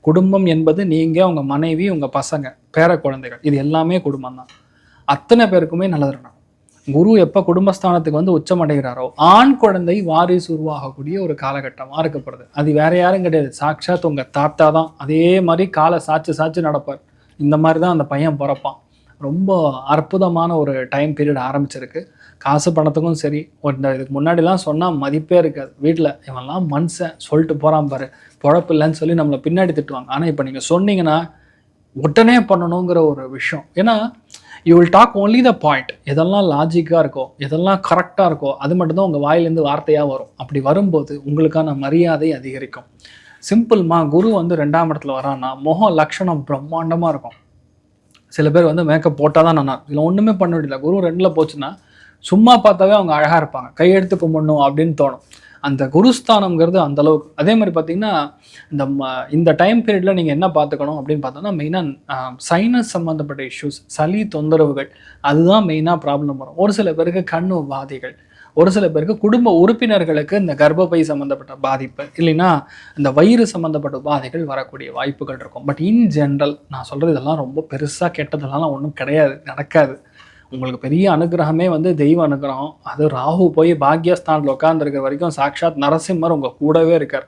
குடும்பம் என்பது நீங்கள், உங்கள் மனைவி, உங்கள் பசங்க, பேர குழந்தைகள், இது எல்லாமே குடும்பம் தான். அத்தனை பேருக்குமே நல்லது நடக்கும். குரு எப்போ குடும்பஸ்தானத்துக்கு வந்து உச்சமடைகிறாரோ ஆண் குழந்தை வாரிசு உருவாகக்கூடிய ஒரு காலகட்டமாக இருக்கப்படுது. அது வேற யாரும் கிடையாது, சாட்சாத் உங்கள் தாத்தா தான். அதே மாதிரி காலை சாச்சு நடப்பார். இந்த மாதிரி தான் அந்த பையன் பிறப்பான். ரொம்ப அற்புதமான ஒரு டைம் பீரியட் ஆரம்பிச்சிருக்கு. காசு பணத்துக்கும் சரி. இதுக்கு முன்னாடிலாம் சொன்னால் மதிப்பே இருக்காது. வீட்டில் இவன்லாம் மனுஷன் சொல்லிட்டு போகிறான் பாரு, பொழப்பு இல்லைன்னு சொல்லி நம்மளை பின்னாடி திட்டுவாங்க. ஆனால் இப்போ நீங்கள் சொன்னீங்கன்னா உடனே பண்ணணுங்கிற ஒரு விஷயம். ஏன்னா you will talk only the point. எதெல்லாம் லாஜிக்காக இருக்கோ, எதெல்லாம் கரெக்டாக இருக்கோ அது மட்டும்தான் உங்கள் வாயிலேருந்து வார்த்தையாக வரும். அப்படி வரும்போது உங்களுக்கான மரியாதை அதிகரிக்கும். சிம்பிள்மா, குரு வந்து 2ஆம் இடத்துல வரான்னா முகம் லட்சணம் பிரம்மாண்டமாக இருக்கும். சில பேர் வந்து மேக்கப் போட்டால் தான் நல்லா, இதில் ஒன்றுமே பண்ண முடியல. குரு 2ல் போச்சுன்னா சும்மா பார்த்தாவே அவங்க அழகாக இருப்பாங்க, கையெடுத்து கும்பிடணும் அப்படின்னு தோணும். அந்த குருஸ்தானம்ங்கிறது அந்த அளவுக்கு. அதே மாதிரி பார்த்தீங்கன்னா இந்த டைம் பீரியடில் நீங்கள் என்ன பார்த்துக்கணும் அப்படின்னு பார்த்தோன்னா மெயினாக சைனஸ் சம்மந்தப்பட்ட இஷ்யூஸ், சளி தொந்தரவுகள், அதுதான் மெயினாக ப்ராப்ளம் வரும். ஒரு சில பேருக்கு கண் உபாதைகள், ஒரு சில பேருக்கு குடும்ப உறுப்பினர்களுக்கு இந்த கர்ப்பப்பை சம்மந்தப்பட்ட பாதிப்பு, இல்லைன்னா இந்த வயிறு சம்மந்தப்பட்ட உபாதைகள் வரக்கூடிய வாய்ப்புகள் இருக்கும். பட் இன் ஜென்ரல் நான் சொல்கிறது இதெல்லாம் ரொம்ப பெருசாக கெட்டதெல்லாம் ஒன்றும் கிடையாது, நடக்காது. உங்களுக்கு பெரிய அனுகிரகமே வந்து தெய்வ அனுகிரகம். அது ராகு போய் பாக்யஸ்தானத்தில் உட்காந்துருக்கிற வரைக்கும் சாட்சாத் நரசிம்மர் உங்கள் கூடவே இருக்கார்.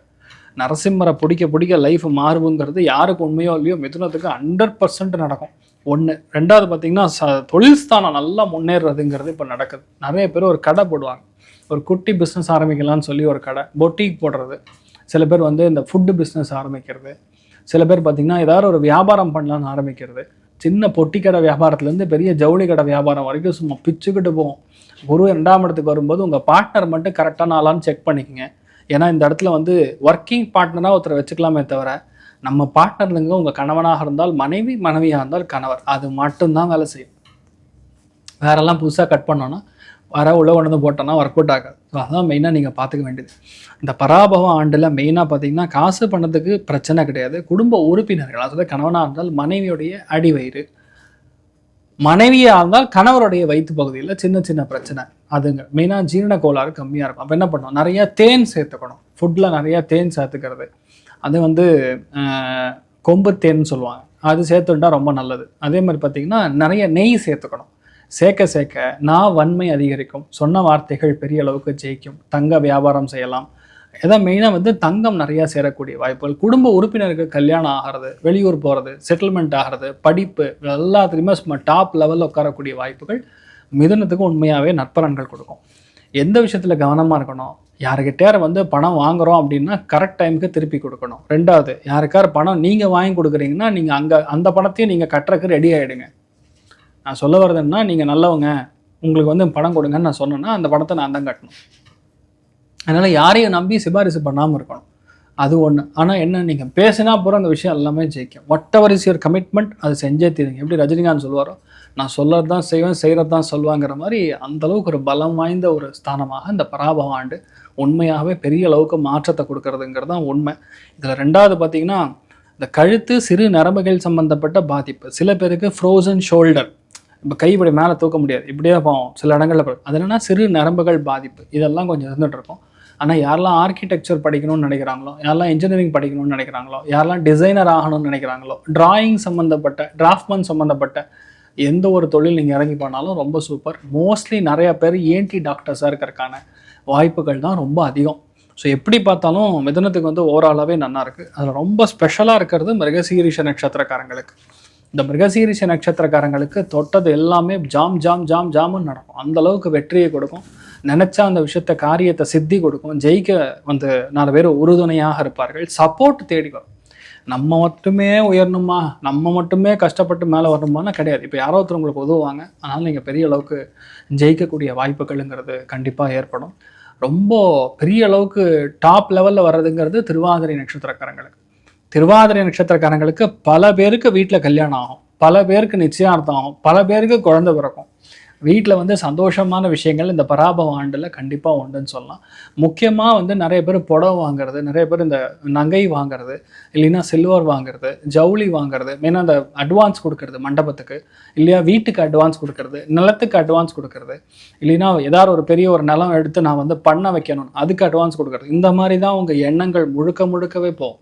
நரசிம்மரை பிடிக்க லைஃப் மாறுங்கிறது யாருக்கு உண்மையோ இல்லையோ மிதுனத்துக்கு 100% நடக்கும். 1. 2வது பார்த்தீங்கன்னா தொழில் ஸ்தானம் நல்லா முன்னேறதுங்கிறது இப்போ நடக்குது. நிறைய பேர் ஒரு கடை போடுவாங்க, ஒரு குட்டி பிஸ்னஸ் ஆரம்பிக்கலாம்னு சொல்லி ஒரு கடை, பொட்டிக் போடுறது. சில பேர் வந்து இந்த ஃபுட்டு பிஸ்னஸ் ஆரம்பிக்கிறது. சில பேர் பார்த்திங்கன்னா ஏதாவது ஒரு வியாபாரம் பண்ணலான்னு ஆரம்பிக்கிறது. சின்ன பொட்டி கடை வியாபாரத்துலேருந்து பெரிய ஜவுளி கடை வியாபாரம் வரைக்கும் சும்மா பிச்சுக்கிட்டு போகும். குரு 2ஆம் இடத்துக்கு வரும்போது உங்கள் பார்ட்னர் மட்டும் கரெக்டான ஆளான்னு செக் பண்ணிக்கோங்க. ஏன்னா இந்த இடத்துல வந்து ஒர்க்கிங் பார்ட்னராக ஒருத்தரை வச்சுக்கலாமே தவிர, நம்ம பார்ட்னருங்க உங்கள் கணவனாக இருந்தால் மனைவி, மனைவியாக இருந்தால் கணவர், அது மட்டும்தான் வேலை செய்யும். வேறெல்லாம் புதுசாக கட் பண்ணோன்னா உள்ள கொண்டு வந்து போட்டோன்னா ஒர்க் அவுட் ஆகாது. ஸோ அதான் மெயினாக நீங்கள் பார்த்துக்க வேண்டியது. இந்த பராபவ ஆண்டில் மெயினாக பார்த்தீங்கன்னா காசு பண்ணதுக்கு பிரச்சனை கிடையாது. குடும்ப உறுப்பினர்கள், அதாவது கணவனாக இருந்தால் மனைவியுடைய அடிவயிறு, மனைவியாக இருந்தால் கணவருடைய வயிற்று பகுதியில் சின்ன பிரச்சனை. அதுங்க மெயினாக ஜீரண கோளாறு கம்மியாக இருக்கும். அப்போ என்ன பண்ணணும், நிறையா தேன் சேர்த்துக்கணும். ஃபுட்டில் நிறையா தேன் சேர்த்துக்கிறது, அது வந்து கொம்பு தேன்னு சொல்லுவாங்க, அது சேர்த்துட்டா ரொம்ப நல்லது. அதே மாதிரி பார்த்திங்கன்னா நிறைய நெய் சேர்த்துக்கணும். சேர்க்க நான் வன்மை அதிகரிக்கும். சொன்ன வார்த்தைகள் பெரிய அளவுக்கு ஜெயிக்கும். தங்க வியாபாரம் செய்யலாம். இதான் மெயினாக வந்து தங்கம் நிறையா சேரக்கூடிய வாய்ப்புகள். குடும்ப உறுப்பினருக்கு கல்யாணம் ஆகிறது, வெளியூர் போகிறது, செட்டில்மெண்ட் ஆகிறது, படிப்பு, எல்லாத்துலேயுமே சும்மா டாப் லெவலில் உட்காரக்கூடிய வாய்ப்புகள் மிதுனத்துக்கு உண்மையாகவே நற்பலன்கள் கொடுக்கும். எந்த விஷயத்தில் கவனமாக இருக்கணும், யாருக்கிட்டே வந்து பணம் வாங்குகிறோம் அப்படின்னா கரெக்ட் டைமுக்கு திருப்பி கொடுக்கணும். 2வது, யாருக்கார பணம் நீங்கள் வாங்கி கொடுக்குறீங்கன்னா நீங்கள் அந்த பணத்தையும் நீங்கள் கட்டுறதுக்கு ரெடி ஆகிடுங்க. நான் சொல்ல வர்றதுன்னா, நீங்கள் நல்லவங்க, உங்களுக்கு வந்து பணம் கொடுங்கன்னு நான் சொன்னேன்னா அந்த பணத்தை நான் தான் கட்டணும். அதனால் யாரையும் நம்பி சிபாரிசு பண்ணாமல் இருக்கணும். அது ஒன்று. ஆனால் என்ன, நீங்கள் பேசினா போகிற அந்த விஷயம் எல்லாமே ஜெயிக்கும். What ever is your commitment, அது செஞ்சே தீருங்க. எப்படி ரஜினிகாந்த் சொல்லுவாரோ, நான் சொல்லறது தான் செய்வேன், செய்கிறது தான் சொல்லுவாங்கிற மாதிரி அந்தளவுக்கு ஒரு பலம் வாய்ந்த ஒரு ஸ்தானமாக இந்த பராபவ ஆண்டு உண்மையாகவே பெரிய அளவுக்கு மாற்றத்தை கொடுக்கறதுங்கிறது தான் உண்மை. இதில் 2வது பார்த்தீங்கன்னா இந்த கழுத்து, சிறு நரம்புகள் சம்மந்தப்பட்ட பாதிப்பு. சில பேருக்கு ஃப்ரோசன் ஷோல்டர், இப்போ கை இப்படி மேலே தூக்க முடியாது, இப்படியே போவோம் சில இடங்களில். அது என்னென்னா சிறு நரம்புகள் பாதிப்பு, இதெல்லாம் கொஞ்சம் இருந்துகிட்டு இருக்கும். ஆனால் யாரெல்லாம் ஆர்கிடெக்சர் படிக்கணும்னு நினைக்கிறாங்களோ, யாரெல்லாம் இன்ஜினியரிங் படிக்கணும்னு நினைக்கிறாங்களோ, யாரெல்லாம் டிசைனர் ஆகணும்னு நினைக்கிறாங்களோ, டிராயிங் சம்மந்தப்பட்ட, டிராஃப்ட்மேன் சம்மந்தப்பட்ட எந்த ஒரு தொழில் நீங்கள் இறங்கி போனாலும் ரொம்ப சூப்பர். மோஸ்ட்லி நிறைய பேர் ENT டாக்டர்ஸாக இருக்கிறதுக்கான வாய்ப்புகள் தான் ரொம்ப அதிகம். ஸோ எப்படி பார்த்தாலும் மிதுனத்துக்கு வந்து ஓவராலாகவே நல்லா இருக்குது. அதில் ரொம்ப ஸ்பெஷலாக இருக்கிறது மிருகசீரிஷ நட்சத்திரக்காரங்களுக்கு. இந்த மிருகசீரிஷ நட்சத்திரக்காரங்களுக்கு தொட்டது எல்லாமே ஜாமுன்னு நடக்கும். அந்தளவுக்கு வெற்றியை கொடுக்கும். நினச்சா அந்த விஷயத்த காரியத்தை சித்தி கொடுக்கும். ஜெயிக்க வந்து 4 பேர் உறுதுணையாக இருப்பார்கள். சப்போர்ட் தேடி வரும். நம்ம மட்டுமே உயரணுமா, நம்ம மட்டுமே கஷ்டப்பட்டு மேலே வரணுமானா கிடையாது. இப்போ யாரோ ஒருத்தர் உங்களுக்கு உதவுவாங்க, அதனால் நீங்கள் பெரிய அளவுக்கு ஜெயிக்கக்கூடிய வாய்ப்புகளுங்கிறது கண்டிப்பாக ஏற்படும். ரொம்ப பெரிய அளவுக்கு டாப் லெவலில் வர்றதுங்கிறது திருவாதிரை நட்சத்திரக்காரங்களுக்கு. திருவாதிரை நட்சத்திரக்காரங்களுக்கு பல பேருக்கு வீட்டில் கல்யாணம் ஆகும், பல பேருக்கு நிச்சயார்த்தம் ஆகும், பல பேருக்கு குழந்தை பிறக்கும். வீட்டில் வந்து சந்தோஷமான விஷயங்கள் இந்த பராபவ ஆண்டில் கண்டிப்பாக உண்டுன்னு சொல்லலாம். முக்கியமாக வந்து நிறைய பேர் புடவை வாங்குறது, நிறைய பேர் இந்த நகை வாங்குறது, இல்லைன்னா சில்வர் வாங்குறது, ஜவுளி வாங்குறது, மெயினாக அந்த அட்வான்ஸ் கொடுக்கறது மண்டபத்துக்கு, இல்லையா வீட்டுக்கு அட்வான்ஸ் கொடுக்கறது, நிலத்துக்கு அட்வான்ஸ் கொடுக்கறது, இல்லைன்னா ஏதாவது ஒரு பெரிய ஒரு நிலம் எடுத்து நான் வந்து பண்ண வைக்கணும் அதுக்கு அட்வான்ஸ் கொடுக்கறது, இந்த மாதிரி தான் உங்கள் எண்ணங்கள் முழுக்கவே போகும்.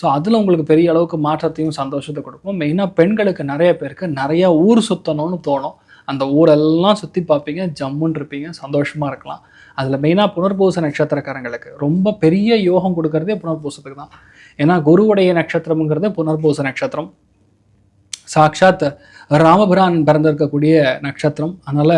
ஸோ அதில் உங்களுக்கு பெரிய அளவுக்கு மாற்றத்தையும் சந்தோஷத்தை கொடுக்கும். மெயினாக பெண்களுக்கு நிறைய பேருக்கு நிறையா ஊர் சுற்றணும்னு தோணும். அந்த ஊரெல்லாம் சுற்றி பார்ப்பீங்க, ஜம்முன்னு இருப்பீங்க, சந்தோஷமாக இருக்கலாம். அதில் மெயினாக புனர்பூச நட்சத்திரக்காரங்களுக்கு ரொம்ப பெரிய யோகம் கொடுக்கறதே புனர்பூசத்துக்கு தான். ஏன்னா குருவுடைய நட்சத்திரம்ங்கிறது புனர்பூச நட்சத்திரம், சாக்ஷாத் ராமபிரான் பிறந்திருக்கக்கூடிய நட்சத்திரம். அதனால்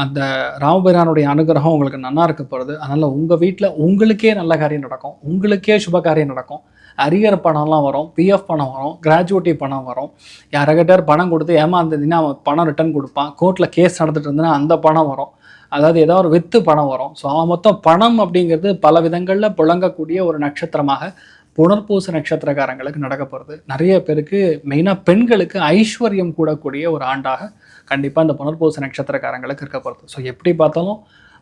அந்த ராமபிரானுடைய அனுகிரகம் உங்களுக்கு நல்லா இருக்க போகிறது. அதனால் உங்கள் வீட்டில் உங்களுக்கே நல்ல காரியம் நடக்கும், உங்களுக்கே சுப காரியம் நடக்கும். அரியர் பணம்லாம் வரும், பிஎஃப் பணம் வரும், கிராஜுவேட்டி பணம் வரும். யார்கிட்ட பணம் கொடுத்து ஏமாந்ததுன்னா அவன் பணம் ரிட்டர்ன் கொடுப்பான். கோர்ட்டில் கேஸ் நடந்துட்டு இருந்ததுன்னா அந்த பணம் வரும். அதாவது ஏதாவது ஒரு வித்து பணம் வரும். ஸோ மொத்தம் பணம் அப்படிங்கிறது பல விதங்களில் புழங்கக்கூடிய ஒரு நட்சத்திரமாக புனர்பூச நட்சத்திரக்காரங்களுக்கு நடக்க போகிறது. நிறைய பேருக்கு மெயினாக பெண்களுக்கு ஐஸ்வர்யம் கூடக்கூடிய ஒரு ஆண்டாக கண்டிப்பாக இந்த புனர்பூச நட்சத்திரக்காரங்களுக்கு இருக்க போகிறது. ஸோ எப்படி பார்த்தாலும்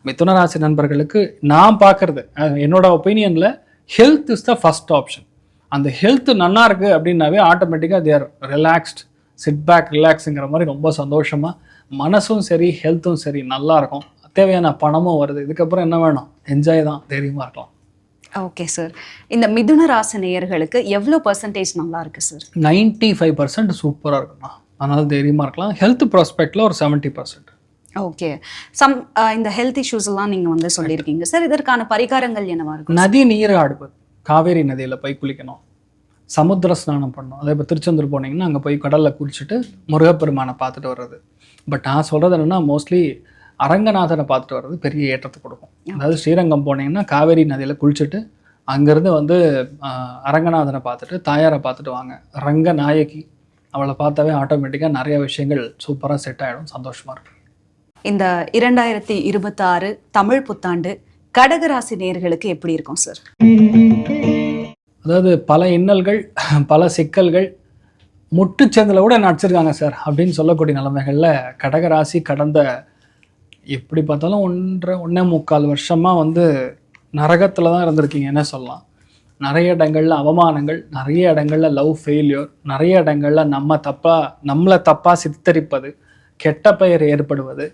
மிதுன ராசி நண்பர்களுக்கு நான் பார்க்குறது, என்னோட ஒப்பீனியனில் health is the first option. அந்த ஹெல்த் நல்லா இருக்குது அப்படின்னாவே ஆட்டோமேட்டிக்காக தேர் ரிலாக்ஸ்ட், சிட் பேக் ரிலாக்ஸுங்கிற மாதிரி ரொம்ப சந்தோஷமாக மனசும் சரி ஹெல்த்தும் சரி நல்லா இருக்கும். தேவையான பணமும் வருது. இதுக்கப்புறம் என்ன வேணும்? என்ஜாய் தான், தைரியமாக இருக்கலாம். ஓகே சார், இந்த மிதுன ராசி நேயர்களுக்கு எவ்வளோ பர்சன்டேஜ் நல்லா இருக்குது சார்? 95% சூப்பராக இருக்குண்ணா. அதனால தைரியமாக இருக்கலாம். ஹெல்த் ப்ராஸ்பெக்டில் ஒரு 70%. ஓகே. இந்த ஹெல்த் இஷ்யூஸ் எல்லாம் நீங்கள் வந்து சொல்லியிருக்கீங்க சார். இதற்கான பரிகாரங்கள் என்னவா இருக்கும்? நதி நீர் ஆடுவது, காவேரி நதியில் போய் குளிக்கணும், சமுத்திர ஸ்நானம் பண்ணணும். அதே இப்போ திருச்செந்தூர் போனீங்கன்னா அங்கே போய் கடலில் குளிச்சுட்டு முருகப்பெருமானை பார்த்துட்டு வர்றது. பட் நான் சொல்கிறது என்னென்னா மோஸ்ட்லி அரங்கநாதனை பார்த்துட்டு வர்றது பெரிய ஏற்றத்தை கொடுக்கும். அதாவது ஸ்ரீரங்கம் போனீங்கன்னா காவேரி நதியில் குளிச்சுட்டு அங்கேருந்து வந்து அரங்கநாதனை பார்த்துட்டு தாயாரை பார்த்துட்டு வாங்க. ரங்கநாயகி அவளை பார்த்தாவே ஆட்டோமேட்டிக்காக நிறைய விஷயங்கள் சூப்பராக செட் ஆகிடும், சந்தோஷமாக இருக்கும். இந்த 2026 தமிழ் புத்தாண்டு கடகராசி நேயர்களுக்கு எப்படி இருக்கும் சார்? அதாவது பல இன்னல்கள், பல சிக்கல்கள், முட்டுச்சந்தில் கூட நடிச்சிருக்காங்க சார் அப்படின்னு சொல்லக்கூடிய நிலைமைகளில் கடகராசி கடந்த எப்படி பார்த்தாலும் 1.25 வருஷமாக வந்து நரகத்தில் தான் இருந்திருக்கீங்க என்ன சொல்லலாம். நிறைய இடங்களில் அவமானங்கள், நிறைய இடங்களில் லவ் ஃபெயிலியர், நிறைய இடங்களில் நம்மளை தப்பாக சித்தரிப்பது, கெட்ட பெயர் ஏற்படுவது,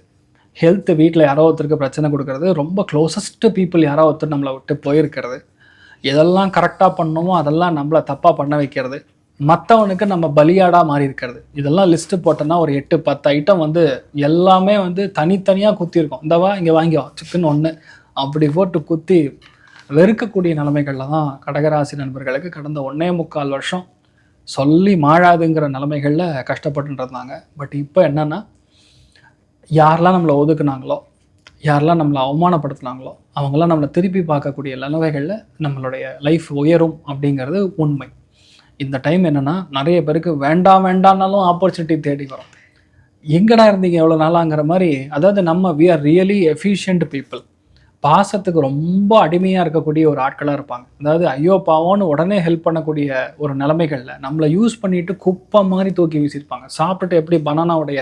ஹெல்த் வீட்டில் யாரோ ஒருத்தருக்கு பிரச்சனை கொடுக்கறது, ரொம்ப க்ளோசஸ்ட் பீப்புள் யாரோ ஒருத்தர் நம்மளை விட்டு போயிருக்கிறது, எதெல்லாம் கரெக்டாக பண்ணணுமோ அதெல்லாம் நம்மளை தப்பாக பண்ண வைக்கிறது, மற்றவனுக்கு நம்ம பலியாடாக மாறி இருக்கிறது. இதெல்லாம் லிஸ்ட்டு போட்டோன்னா ஒரு 8-10 ஐட்டம் வந்து எல்லாமே வந்து தனித்தனியாக குத்திருக்கோம். இந்தவா இங்கே வாங்கி சிக்கன் ஒன்று அப்படி போட்டு குத்தி வெறுக்கக்கூடிய நிலைமைகளில் தான் கடகராசி நண்பர்களுக்கு கடந்த 1.25 வருஷம் சொல்லி மாழாதுங்கிற நிலைமைகளில் கஷ்டப்பட்டு இருந்தாங்க. பட் இப்போ என்னென்னா யாரெல்லாம் நம்மளை ஒதுக்குனாங்களோ, யாரெல்லாம் நம்மளை அவமானப்படுத்தினாங்களோ அவங்களாம் நம்மளை திருப்பி பார்க்கக்கூடிய நிலைமைகளில் நம்மளுடைய லைஃப் உயரும் அப்படிங்கிறது உண்மை. இந்த டைம் என்னென்னா நிறைய பேருக்கு வேண்டாம்னாலும் ஆப்பர்ச்சுனிட்டி தேடி வரும். எங்கடா இருந்தீங்க எவ்வளோ நாளாங்கிற மாதிரி. அதாவது நம்ம we are really efficient people. பாசத்துக்கு ரொம்ப அடிமையாக இருக்கக்கூடிய ஒரு ஆட்களாக இருப்பாங்க. அதாவது ஐயோ பாவோன்னு உடனே ஹெல்ப் பண்ணக்கூடிய ஒரு நிலைமைகளில் நம்மளை யூஸ் பண்ணிட்டு குப்பை மாதிரி தூக்கி வீசியிருப்பாங்க. சாப்பிட்டுட்டு எப்படி பனானாவுடைய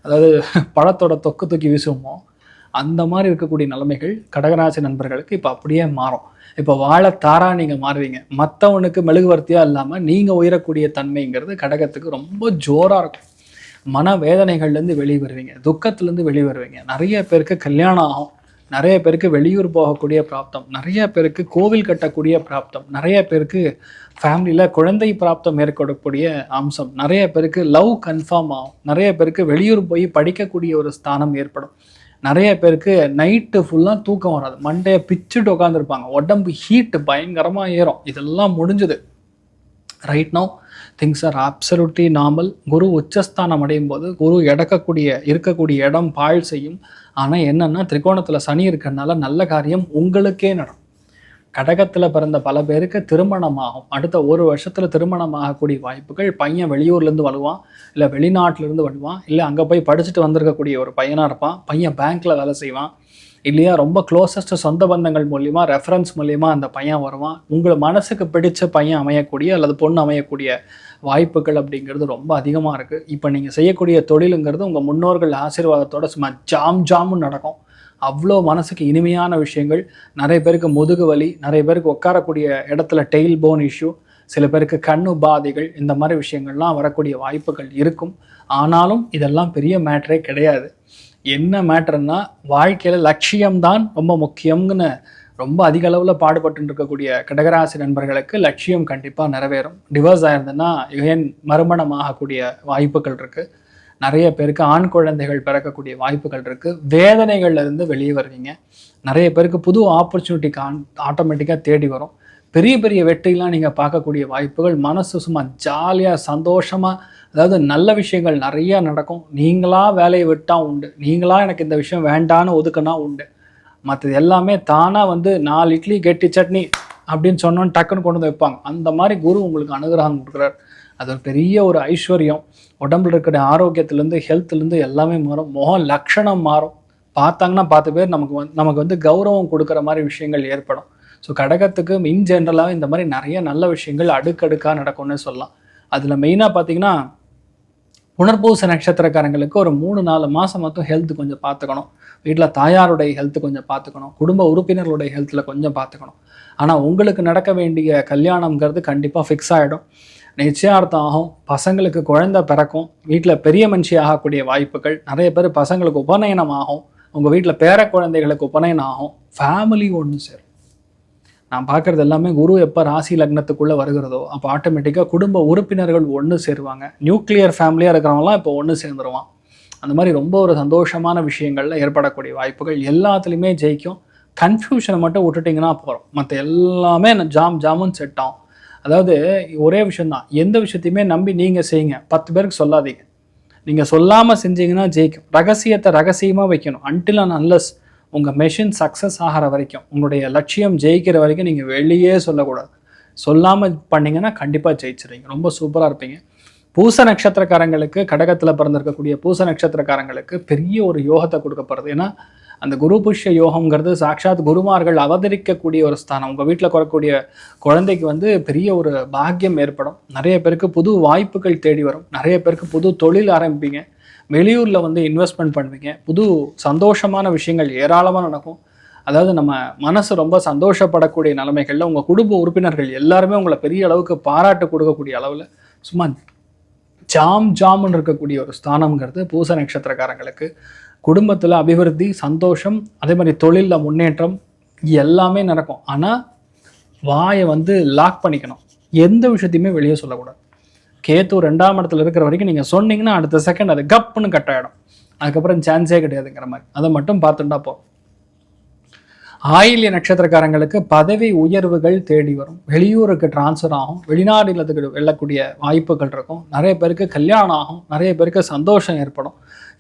அதாவது பழத்தோட தொக்கு தூக்கி வீசுவோமோ அந்த மாதிரி இருக்கக்கூடிய நிலைமைகள் கடகராசி நண்பர்களுக்கு இப்போ அப்படியே மாறும். இப்போ வாழைத்தாரா நீங்கள் மாறுவீங்க. மற்றவனுக்கு மெழுகுவர்த்தியாக இல்லாமல் நீங்கள் உயரக்கூடிய தன்மைங்கிறது கடகத்துக்கு ரொம்ப ஜோராக இருக்கும். மன வேதனைகள்லேருந்து வெளியே வருவீங்க, துக்கத்துலேருந்து வெளியே வருவீங்க. நிறைய பேருக்கு கல்யாணம் ஆகும், நிறைய பேருக்கு வெளியூர் போகக்கூடிய பிராப்தம், நிறைய பேருக்கு கோவில் கட்டக்கூடிய பிராப்தம், நிறைய பேருக்கு ஃபேமிலியில் குழந்தை பிராப்தம் ஏற்படக்கூடிய அம்சம், நிறைய பேருக்கு லவ் கன்ஃபார்ம் ஆகும், நிறைய பேருக்கு வெளியூர் போய் படிக்கக்கூடிய ஒரு ஸ்தானம் ஏற்படும், நிறைய பேருக்கு நைட்டு ஃபுல்லாக தூக்கம் வராது, மண்டையை பிச்சுட்டு உட்காந்துருப்பாங்க, உடம்பு ஹீட்டு பயங்கரமாக ஏறும். இதெல்லாம் முடிஞ்சுது. Right now things are absolutely normal. குரு உச்சஸ்தானம் அடையும் போது குரு இருக்கக்கூடிய இடம் பாழ் செய்யும். ஆனால் என்னென்னா திரிகோணத்தில் சனி இருக்கிறதுனால நல்ல காரியம் உங்களுக்கே நடக்கும். கடகத்தில் பிறந்த பல பேருக்கு திருமணமாகும். அடுத்த ஒரு வருஷத்தில் திருமணம் ஆகக்கூடிய வாய்ப்புகள். பையன் வெளியூர்லேருந்து வருவான், இல்லை வெளிநாட்டிலேருந்து வருவான், இல்லை அங்கே போய் படிச்சுட்டு வந்திருக்கக்கூடிய ஒரு பையனாக இருப்பான். பையன் பேங்க்கில் வேலை செய்வான், இல்லையா ரொம்ப க்ளோசஸ்ட் சொந்த பந்தங்கள் மூலிமா ரெஃபரன்ஸ் மூலிமா அந்த பையன் வருவான். உங்களை மனசுக்கு பிடிச்ச பையன் அமையக்கூடிய அல்லது பொண்ணு அமையக்கூடிய வாய்ப்புகள் அப்படிங்கிறது ரொம்ப அதிகமாக இருக்குது. இப்போ நீங்கள் செய்யக்கூடிய தொழிலுங்கிறது உங்கள் முன்னோர்கள் ஆசீர்வாதத்தோட சும்மா ஜாமுன்னு நடக்கும். அவ்வளோ மனசுக்கு இனிமையான விஷயங்கள். நிறைய பேருக்கு முதுகு வலி, நிறைய பேருக்கு உட்காரக்கூடிய இடத்துல டெயில் போன் இஷ்யூ, சில பேருக்கு கண்ணு பாதைகள், இந்த மாதிரி விஷயங்கள்லாம் வரக்கூடிய வாய்ப்புகள் இருக்கும். ஆனாலும் இதெல்லாம் பெரிய மேட்டரே கிடையாது. என்ன மேட்டர்னா வாழ்க்கையில் லட்சியம்தான் ரொம்ப முக்கியம்னு ரொம்ப அதிக அளவில் பாடுபட்டு இருக்கக்கூடிய கடகராசி நண்பர்களுக்கு லட்சியம் கண்டிப்பாக நிறைவேறும். டிவோர்ஸ் ஆயிருந்ததுன்னா ஏன் மறுமணம் ஆகக்கூடிய வாய்ப்புகள் இருக்குது. நிறைய பேருக்கு ஆண் குழந்தைகள் பிறக்கக்கூடிய வாய்ப்புகள் இருக்குது. வேதனைகள்ல இருந்து வெளியே வருவீங்க. நிறைய பேருக்கு புது ஆப்பர்ச்சுனிட்டி ஆட்டோமேட்டிக்காக தேடி வரும். பெரிய பெரிய வெற்றிலாம் நீங்கள் பார்க்கக்கூடிய வாய்ப்புகள். மனசு சும்மா ஜாலியாக சந்தோஷமாக, அதாவது நல்ல விஷயங்கள் நிறையா நடக்கும். நீங்களாக வேலையை விட்டால் உண்டு, நீங்களாக எனக்கு இந்த விஷயம் வேண்டான்னு ஒதுக்குனா உண்டு. மற்றது எல்லாமே தானாக வந்து 4 இட்லி கெட்டி சட்னி அப்படின்னு சொன்னோன்னு டக்குன்னு கொண்டு வந்து வைப்பாங்க. அந்த மாதிரி குரு உங்களுக்கு அனுகிரகம் கொடுக்குறார். அது ஒரு பெரிய ஒரு ஐஸ்வர்யம். உடம்புல இருக்கிற ஆரோக்கியத்துலேருந்து ஹெல்த்லேருந்து எல்லாமே மாறும். முகம் லட்சணம் மாறும். பார்த்தாங்கன்னா 10 பேர் நமக்கு வந்து கௌரவம் கொடுக்குற மாதிரி விஷயங்கள் ஏற்படும். ஸோ கடகத்துக்கு இன் ஜென்ரலாக இந்த மாதிரி நிறைய நல்ல விஷயங்கள் அடுக்கடுக்காக நடக்கும்னு சொல்லலாம். அதில் மெயினாக பார்த்தீங்கன்னா புனர்பூச நட்சத்திரக்காரங்களுக்கு ஒரு 3-4 மாதம் மட்டும் ஹெல்த் கொஞ்சம் பார்த்துக்கணும். வீட்டில் தாயாருடைய ஹெல்த் கொஞ்சம் பார்த்துக்கணும். குடும்ப உறுப்பினர்களுடைய ஹெல்த்தில் கொஞ்சம் பார்த்துக்கணும். ஆனால் உங்களுக்கு நடக்க வேண்டிய கல்யாணம்ங்கிறது கண்டிப்பாக ஃபிக்ஸ் ஆகிடும். நிச்சயார்த்தம் ஆகும். பசங்களுக்கு குழந்தை பிறக்கும். வீட்டில் பெரிய மனுஷி ஆகக்கூடிய வாய்ப்புகள். நிறைய பேர் பசங்களுக்கு உபநயனம் ஆகும். உங்கள் வீட்டில் பேர குழந்தைகளுக்கு உபநயனம் ஆகும். ஃபேமிலி ஒன்று சேரும். நான் பார்க்குறது எல்லாமே குரு எப்போ ராசி லக்னத்துக்குள்ளே வருகிறதோ அப்போ ஆட்டோமேட்டிக்காக குடும்ப உறுப்பினர்கள் ஒன்று சேருவாங்க. நியூக்ளியர் ஃபேமிலியாக இருக்கிறவங்களாம் இப்போ ஒன்று சேர்ந்துருவான். அந்த மாதிரி ரொம்ப ஒரு சந்தோஷமான விஷயங்களில் ஏற்படக்கூடிய வாய்ப்புகள். எல்லாத்துலேயுமே ஜெயிக்கும். கன்ஃபியூஷனை மட்டும் விட்டுட்டிங்கன்னா போகிறோம். மற்ற எல்லாமே ஜாமுன்னு செட் ஆகும். அதாவது ஒரே விஷயந்தான், எந்த விஷயத்தையுமே நம்பி நீங்கள் செய்யுங்க, 10 பேருக்கு சொல்லாதீங்க. நீங்கள் சொல்லாமல் செஞ்சீங்கன்னா ஜெயிக்கும். ரகசியத்தை ரகசியமாக வைக்கணும். அன்டில் அண்ட் அன்லெஸ் உங்கள் மெஷின் சக்ஸஸ் ஆகிற வரைக்கும், உங்களுடைய லட்சியம் ஜெயிக்கிற வரைக்கும் நீங்கள் வெளியே சொல்லக்கூடாது. சொல்லாமல் பண்ணிங்கன்னா கண்டிப்பாக ஜெயிச்சிருவீங்க. ரொம்ப சூப்பராக இருப்பீங்க. பூச நட்சத்திரக்காரங்களுக்கு, கடகத்தில் பிறந்திருக்கக்கூடிய பூச நட்சத்திரக்காரங்களுக்கு பெரிய ஒரு யோகத்தை கொடுக்கப்படுறது. ஏன்னா அந்த குரு புஷ்ய யோகம்ங்கிறது சாட்சாத் குருமார்கள் அவதரிக்கக்கூடிய ஒரு ஸ்தானம். உங்கள் வீட்டில் வரக்கூடிய குழந்தைக்கு வந்து பெரிய ஒரு பாக்கியம் ஏற்படும். நிறைய பேருக்கு புது வாய்ப்புகள் தேடி வரும். நிறைய பேருக்கு புது தொழில் ஆரம்பிப்பீங்க. வெளியூரில் வந்து இன்வெஸ்ட்மெண்ட் பண்ணுவீங்க. புது சந்தோஷமான விஷயங்கள் ஏராளமாக நடக்கும். அதாவது நம்ம மனசு ரொம்ப சந்தோஷப்படக்கூடிய நிலைமைகளில் உங்கள் குடும்ப உறுப்பினர்கள் எல்லாருமே உங்களை பெரிய அளவுக்கு பாராட்டு கொடுக்கக்கூடிய அளவில் சும்மா ஜாமுன்னு இருக்கக்கூடிய ஒரு ஸ்தானம்ங்கிறது பூச நட்சத்திரக்காரங்களுக்கு. குடும்பத்தில் அபிவிருத்தி, சந்தோஷம், அதே மாதிரி தொழிலில் முன்னேற்றம் எல்லாமே நடக்கும். ஆனால் வாயை வந்து லாக் பண்ணிக்கணும். எந்த விஷயத்தையுமே வெளியே சொல்லக்கூடாது. கேத்து 2ஆம் இடத்துல இருக்கிற வரைக்கும் நீங்கள் சொன்னீங்கன்னா அடுத்த செகண்ட் அது கப்புன்னு கட் ஆகிடும். அதுக்கப்புறம் சான்ஸே கிடையாதுங்கிற மாதிரி. அதை மட்டும் பார்த்துட்டா போதும். ஆயில்ய நட்சத்திரக்காரங்களுக்கு பதவி உயர்வுகள் தேடி வரும். வெளியூருக்கு டிரான்ஸ்ஃபர் ஆகும். வெளிநாடுகளுக்கு வெல்லக்கூடிய வாய்ப்புகள் இருக்கும். நிறைய பேருக்கு கல்யாணம் ஆகும். நிறைய பேருக்கு சந்தோஷம் ஏற்படும்.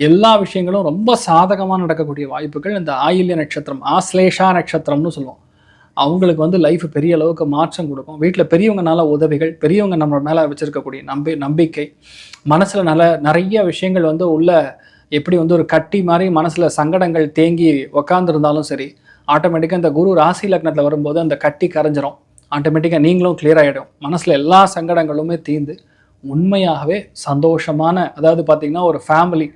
எல்லா விஷயங்களும் ரொம்ப சாதகமாக நடக்கக்கூடிய வாய்ப்புகள் இந்த ஆயில்ய நட்சத்திரம், ஆஸ்லேஷா நட்சத்திரம்னு சொல்லுவோம். அவங்களுக்கு வந்து லைஃப் பெரிய அளவுக்கு மாற்றம் கொடுக்கும். வீட்டில் பெரியவங்கனால உதவிகள், பெரியவங்க நம்ம மேலே வச்சுருக்கக்கூடிய நம்பிக்கை, மனசில் நிறைய விஷயங்கள் வந்து உள்ள எப்படி வந்து ஒரு கட்டி மாதிரி மனசில் சங்கடங்கள் தேங்கி உக்காந்துருந்தாலும் சரி, ஆட்டோமேட்டிக்காக இந்த குரு ராசி லக்னத்தில் வரும்போது அந்த கட்டி கரைஞ்சிரும். ஆட்டோமேட்டிக்காக நீங்களும் கிளியர் ஆகிடும். மனசில் எல்லா சங்கடங்களுமே தீர்ந்து உண்மையாகவே சந்தோஷமான, அதாவது பார்த்திங்கன்னா ஒரு ஃபேமிலி,